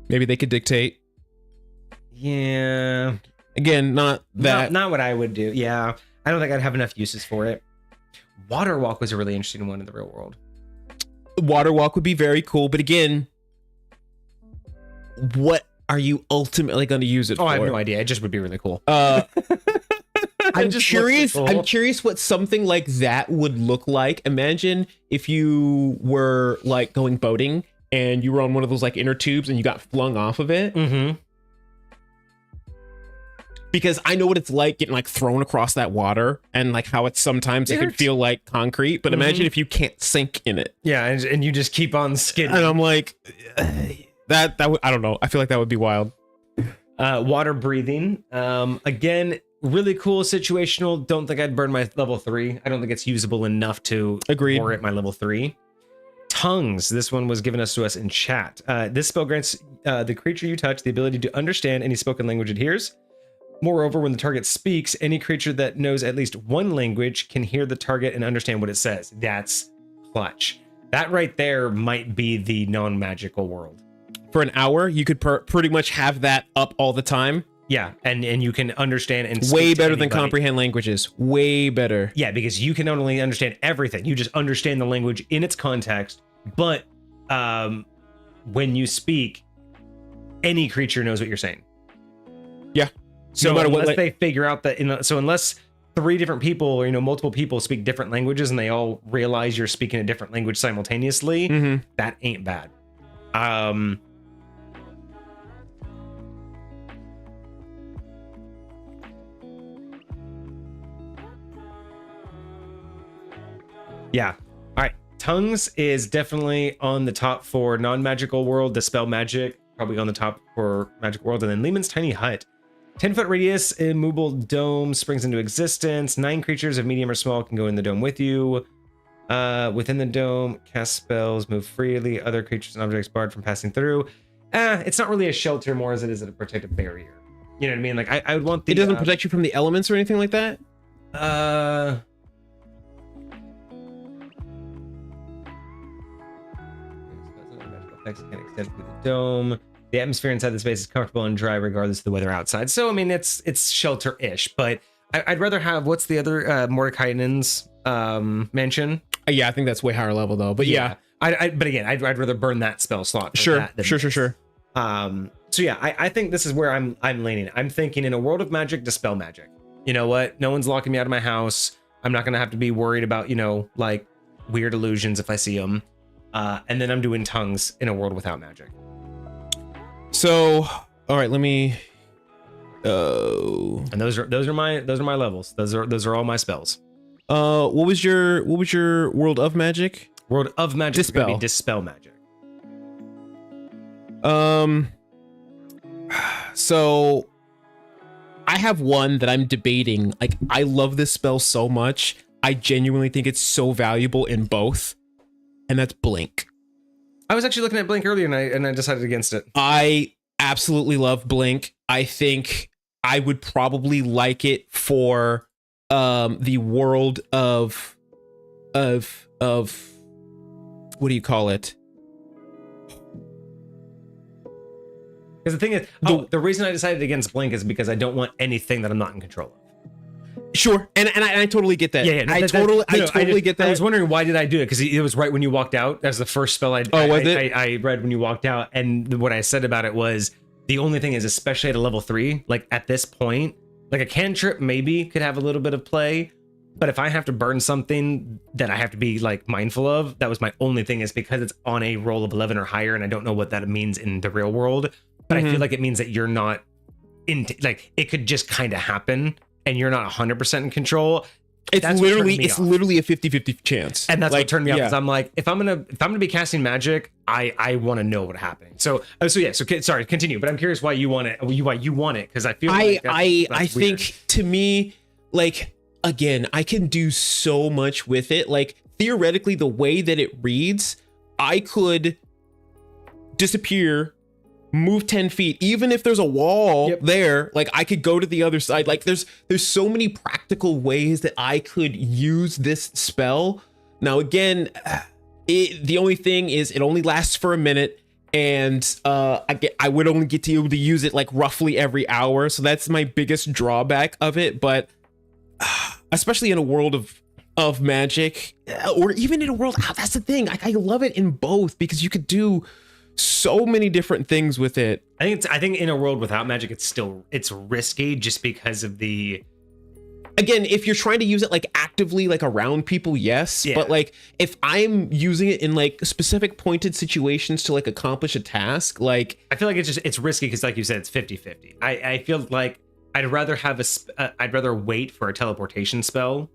Maybe they could dictate. Yeah. Again, not what I would do. Yeah. I don't think I'd have enough uses for it. Water Walk was a really interesting one in the real world. Water Walk would be very cool, but again, what are you ultimately going to use it for? I have no idea. It just would be really cool. I'm curious. Cool. I'm curious what something like that would look like. Imagine if you were like going boating and you were on one of those like inner tubes and you got flung off of it. Mm-hmm. Because I know what it's like getting like thrown across that water and like how it can feel like concrete. But imagine if you can't sink in it. Yeah, and you just keep on skidding. And I'm like, that would, I don't know. I feel like that would be wild. Water breathing. Again, really cool situational. Don't think I'd burn my level 3. I don't think it's usable enough to warrant my level 3. Tongues. This one was given to us in chat. This spell grants the creature you touch the ability to understand any spoken language it hears. Moreover, when the target speaks, any creature that knows at least one language can hear the target and understand what it says. That's clutch. That right there might be the non-magical world. For an hour, you could pretty much have that up all the time. Yeah, and you can understand and speak way better to than comprehend languages. Way better. Yeah, because you can not only understand everything, you just understand the language in its context, but when you speak, any creature knows what you're saying. Yeah. So no unless they figure out that, unless 3 different people or multiple people speak different languages and they all realize you're speaking a different language simultaneously, that ain't bad. Yeah. All right. Tongues is definitely on the top for non-magical world. Dispel magic, probably on the top for magic world. And then Lehman's Tiny Hut. 10-foot radius, immovable dome springs into existence. 9 creatures of medium or small can go in the dome with you. Within the dome, cast spells, move freely. Other creatures and objects barred from passing through. It's not really a shelter more as it is a protective barrier. You know what I mean? Like I would want the. It doesn't protect you from the elements or anything like that. Effects can extend through the dome. The atmosphere inside the space is comfortable and dry regardless of the weather outside. So I mean, it's shelter-ish, but I'd rather have what's the other Mordekainen's mansion? Yeah, I think that's way higher level though. But yeah, but again, I'd rather burn that spell slot. Sure. So yeah, I think this is where I'm leaning. I'm thinking in a world of magic, dispel magic. You know what? No one's locking me out of my house. I'm not gonna have to be worried about like weird illusions if I see them. And then I'm doing tongues in a world without magic. So, all right, let me. Oh. And those are my levels. Those are all my spells. What was your world of magic? World of magic. Dispel. Dispel magic. So I have one that I'm debating. Like, I love this spell so much. I genuinely think it's so valuable in both, and that's Blink. I was actually looking at Blink earlier, and I decided against it. I absolutely love Blink. I think I would probably like it for the world of what do you call it? Because the thing is, the reason I decided against Blink is because I don't want anything that I'm not in control of. Sure, and I totally get that. Yeah, I totally get that. I was wondering why did I do it, because it was right when you walked out. That's the first spell I read when you walked out, and what I said about it was the only thing is, especially at a level 3, like at this point, like a cantrip maybe could have a little bit of play, but if I have to burn something that I have to be like mindful of, that was my only thing, is because it's on a roll of 11 or higher, and I don't know what that means in the real world, but I feel like it means that you're not in, like it could just kind of happen. And you're not 100% in control. It's literally a 50-50 chance. And that's what turned me off. Because I'm like, if I'm gonna be casting magic, I want to know what's happening. So sorry, continue. But I'm curious why you want it. Why you want it? Because I feel like I think, to me, like, again, I can do so much with it. Like, theoretically, the way that it reads, I could disappear, move 10 feet, even if there's a wall there, like I could go to the other side. Like there's so many practical ways that I could use this spell. Now again, the only thing is it only lasts for a minute, and I would only get to be able to use it like roughly every hour, so that's my biggest drawback of it. But especially in a world of magic, or even in a world, that's the thing, I love it in both because you could do so many different things with it. I think in a world without magic, it's risky just because of the. Again, if you're trying to use it like actively, like around people, yes. Yeah. But like if I'm using it in like specific pointed situations to like accomplish a task, like I feel like it's risky because, like you said, it's 50-50. I feel like I'd rather have I'd rather wait for a teleportation spell,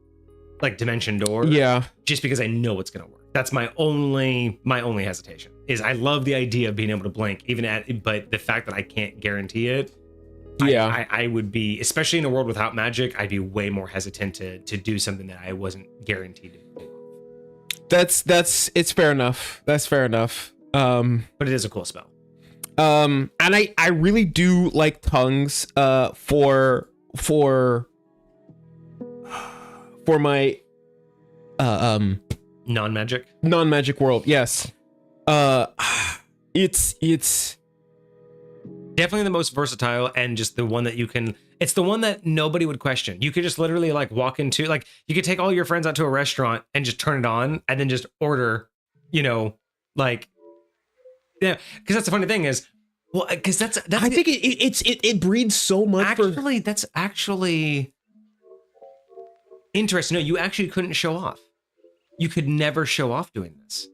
like Dimension Door. Yeah. Just because I know it's gonna work. That's my only hesitation. Is I love the idea of being able to blink, but the fact that I can't guarantee it. Yeah, I would be, especially in a world without magic, I'd be way more hesitant to do something that I wasn't guaranteed to do. It's fair enough. That's fair enough. But it is a cool spell. And I really do like tongues for my non-magic world. Yes. It's definitely the most versatile, and just the one that it's the one that nobody would question. You could just literally like walk into, like you could take all your friends out to a restaurant and just turn it on and then just order, like, yeah. Because that's the funny thing is, well, because that's I think it breeds so much. Actually, that's actually interesting. No, you actually couldn't show off. You could never show off doing this.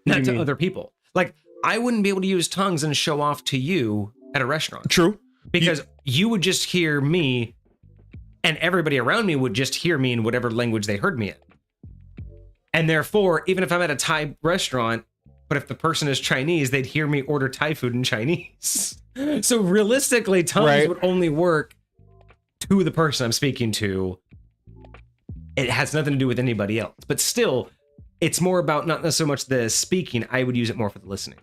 Not to other people. Like, I wouldn't be able to use tongues and show off to you at a restaurant. True. Because you would just hear me, and everybody around me would just hear me in whatever language they heard me in. And therefore, even if I'm at a Thai restaurant, but if the person is Chinese, they'd hear me order Thai food in Chinese. So realistically, tongues would only work to the person I'm speaking to. It has nothing to do with anybody else. But still, it's more about not so much the speaking. I would use it more for the listening.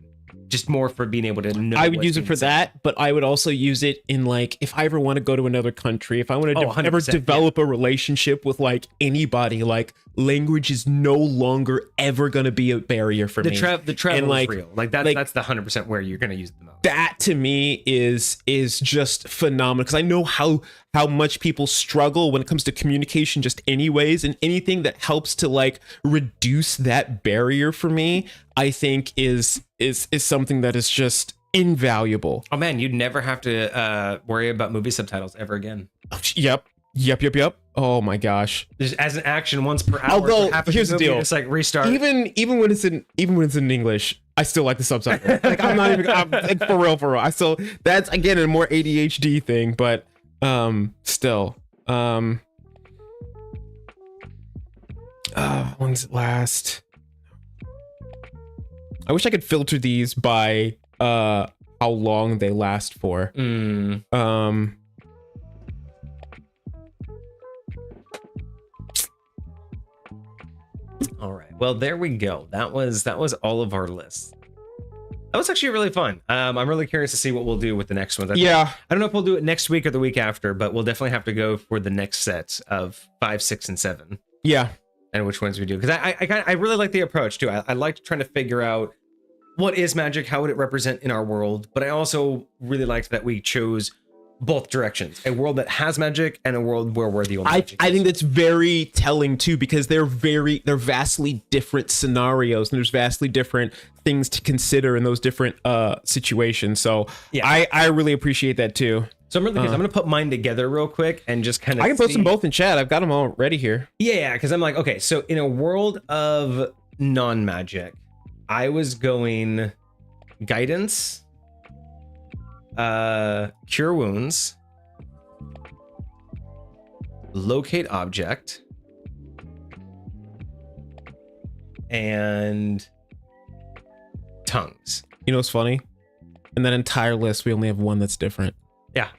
Just more for being able to know. I would use it for that, but I would also use it in like if I ever want to go to another country, if I want to ever develop a relationship with like anybody, like language is no longer ever going to be a barrier for me. The travel is real. Like that's the 100% where you're going to use it the most. That to me is just phenomenal because I know how much people struggle when it comes to communication just anyways, and anything that helps to like reduce that barrier for me, I think is something that is just invaluable. Oh man, you'd never have to worry about movie subtitles ever again. Yep. Oh my gosh. Just as an action once per hour. Although here's the deal, just like restart. Even when it's in English, I still like the subtitle. Like I'm like, for real. I still, that's again a more ADHD thing, but still. When's it last? I wish I could filter these by how long they last for. All right. Well, there we go. That was all of our lists. That was actually really fun. I'm really curious to see what we'll do with the next one. Yeah. I don't know if we'll do it next week or the week after, but we'll definitely have to go for the next set of 5, 6, and 7. Yeah. And which ones we do. Because I really like the approach too. I liked trying to figure out what is magic, how would it represent in our world, but I also really liked that we chose both directions, a world that has magic and a world where we're the only magic. I think that's very telling too, because they're vastly different scenarios and there's vastly different things to consider in those different situations. So yeah, I really appreciate that too. So I'm really curious. I'm gonna put mine together real quick and just kind of I can post them both in chat. I've got them all ready here. Yeah, because I'm like, okay, so in a world of non-magic, I was going guidance, cure wounds, locate object, and tongues. You know what's funny? In that entire list, we only have one that's different. Yeah.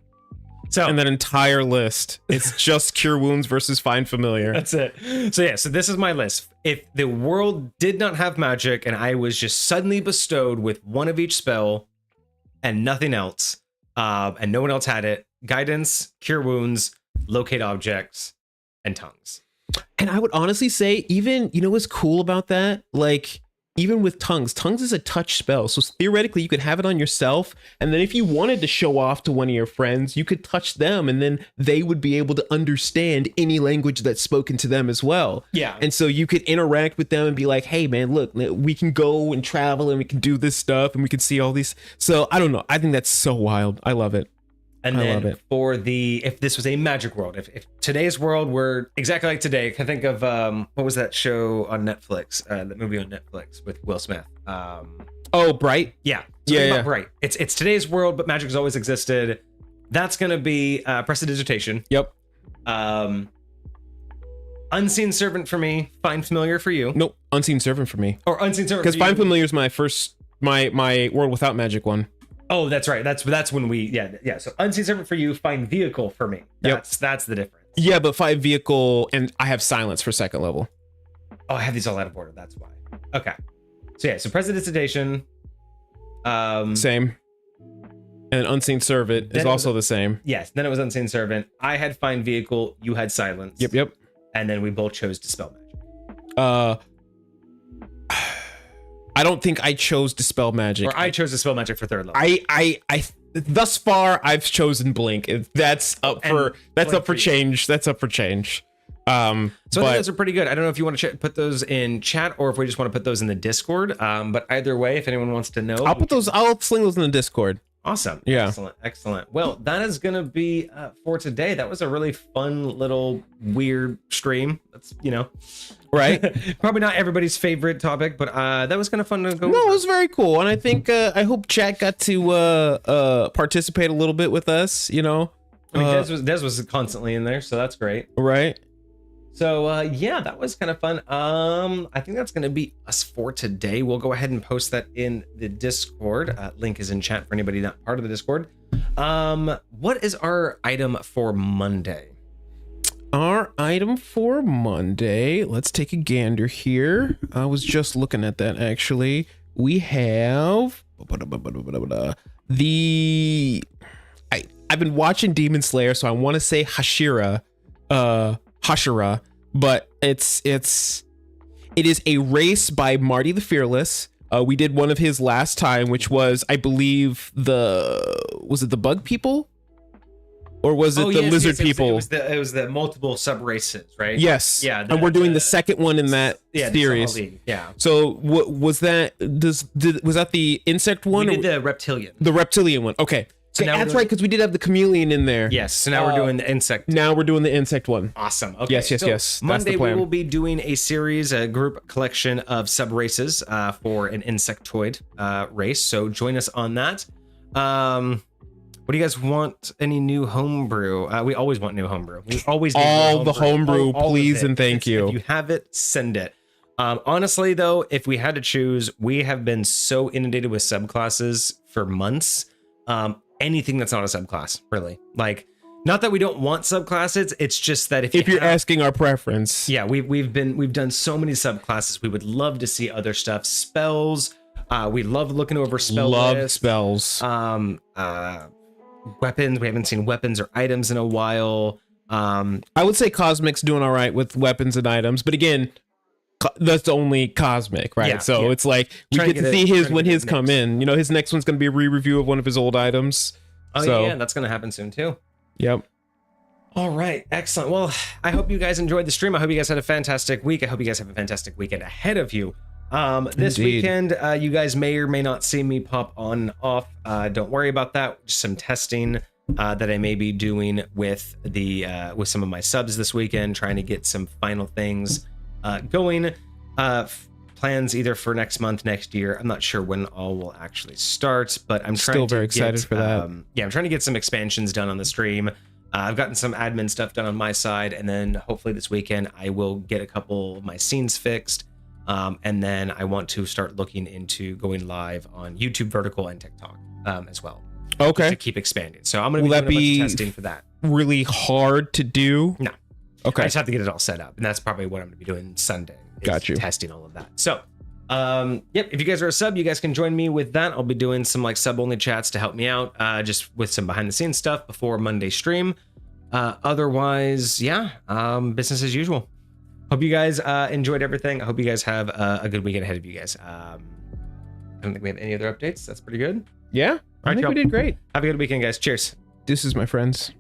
So in that entire list, it's just cure wounds versus find familiar. That's it. So yeah, so this is my list. If the world did not have magic and I was just suddenly bestowed with one of each spell and nothing else, and no one else had it, guidance, cure wounds, locate objects, and tongues. And I would honestly say, even, you know what's cool about that? Like, even with tongues is a touch spell. So theoretically, you could have it on yourself. And then if you wanted to show off to one of your friends, you could touch them and then they would be able to understand any language that's spoken to them as well. Yeah. And so you could interact with them and be like, hey, man, look, we can go and travel and we can do this stuff and we can see all these. So I don't know. I think that's so wild. I love it. And then for if this was a magic world, if today's world were exactly like today, I can think of what was that show on Netflix, that movie on Netflix with Will Smith? Oh, Bright? Yeah. So yeah. Bright. It's today's world, but magic has always existed. That's gonna be prestidigitation. Yep. Unseen servant for me. Find familiar for you. Nope. Unseen servant for me. Or unseen servant. Because find familiar is my first my world without magic one. Oh, that's right. That's when we yeah. So unseen servant for you, find vehicle for me. That's the difference. Yeah, but find vehicle and I have silence for second level. Oh, I have these all out of order. That's why. Okay. So yeah, so prestidigitation. Same. And unseen servant is also the same. Yes. Then it was unseen servant. I had find vehicle. You had silence. Yep. And then we both chose dispel magic. I don't think I chose Dispel Magic. Or I chose Dispel Magic for third level. I thus far I've chosen Blink. That's up for change. That's up for change. So I think those are pretty good. I don't know if you want to put those in chat or if we just want to put those in the Discord. But either way, if anyone wants to know, I'll sling those in the Discord. Awesome. Yeah. Excellent. Well, that is going to be for today. That was a really fun little weird stream. That's, right. Probably not everybody's favorite topic, but that was kind of fun to go. No, it was very cool. And I think, I hope chat got to participate a little bit with us, I mean, Des was constantly in there, so that's great. Right. So yeah, that was kind of fun. I think that's gonna be us for today. We'll go ahead and post that in the Discord. Link is in chat for anybody not part of the Discord. What is our item for Monday? Our item for Monday, let's take a gander here. I was just looking at that actually. We have I've been watching Demon Slayer, so I want to say Hashira, but it is a race by Marty the Fearless. We did one of his last time, which was, I believe, was it the bug people? Or was it the lizard people? It was the multiple sub races, right? Yes. Yeah. And we're doing the second one in that series. Yeah. So what was that? Was that the insect one? We did the reptilian. The reptilian one. Okay. So okay, that's right, because we did have the chameleon in there. Yes. So now we're doing the insect. Now we're doing the insect one. Awesome. Okay. Yes. That's Monday the plan. we will be doing a series, a group collection of sub races for an insectoid race. So join us on that. What do you guys want? Any new homebrew? We always want new homebrew. We always need all the homebrew, please and thank you. If you have it, send it. Honestly, though, if we had to choose, we have been so inundated with subclasses for months. Anything that's not a subclass, really. Like, not that we don't want subclasses. It's just that if you're asking our preference, yeah, we've done so many subclasses. We would love to see other stuff. Spells. We love looking over spell lists. Spells. Weapons. We haven't seen weapons or items in a while. I would say Cosmic's doing all right with weapons and items, but again, that's only Cosmic, right? So it's like we get to see his when his come in. You know, his next one's going to be a re-review of one of his old items. Oh yeah, that's going to happen soon too. Yep. All right, excellent. Well, I hope you guys enjoyed the stream. I hope you guys had a fantastic week. I hope you guys have a fantastic weekend ahead of you. This weekend, you guys may or may not see me pop on and off. Don't worry about that. Just some testing that I may be doing with with some of my subs this weekend, trying to get some final things going. Plans either for next month, next year. I'm not sure when all will actually start, but I'm still very excited for that. Yeah, I'm trying to get some expansions done on the stream. I've gotten some admin stuff done on my side, and then hopefully this weekend I will get a couple of my scenes fixed. And then I want to start looking into going live on YouTube Vertical and TikTok as well. Okay. To keep expanding. So I'm going to be doing a bunch of testing for that. Really hard to do? No. Okay. I just have to get it all set up. And that's probably what I'm going to be doing Sunday. Got you. Testing all of that. So, yep. If you guys are a sub, you guys can join me with that. I'll be doing some like sub only chats to help me out, just with some behind the scenes stuff before Monday stream. Otherwise, yeah, business as usual. Hope you guys enjoyed everything. I hope you guys have a good weekend ahead of you guys. I don't think we have any other updates. That's pretty good. Yeah, I think we did great. Have a good weekend, guys. Cheers. This is my friends.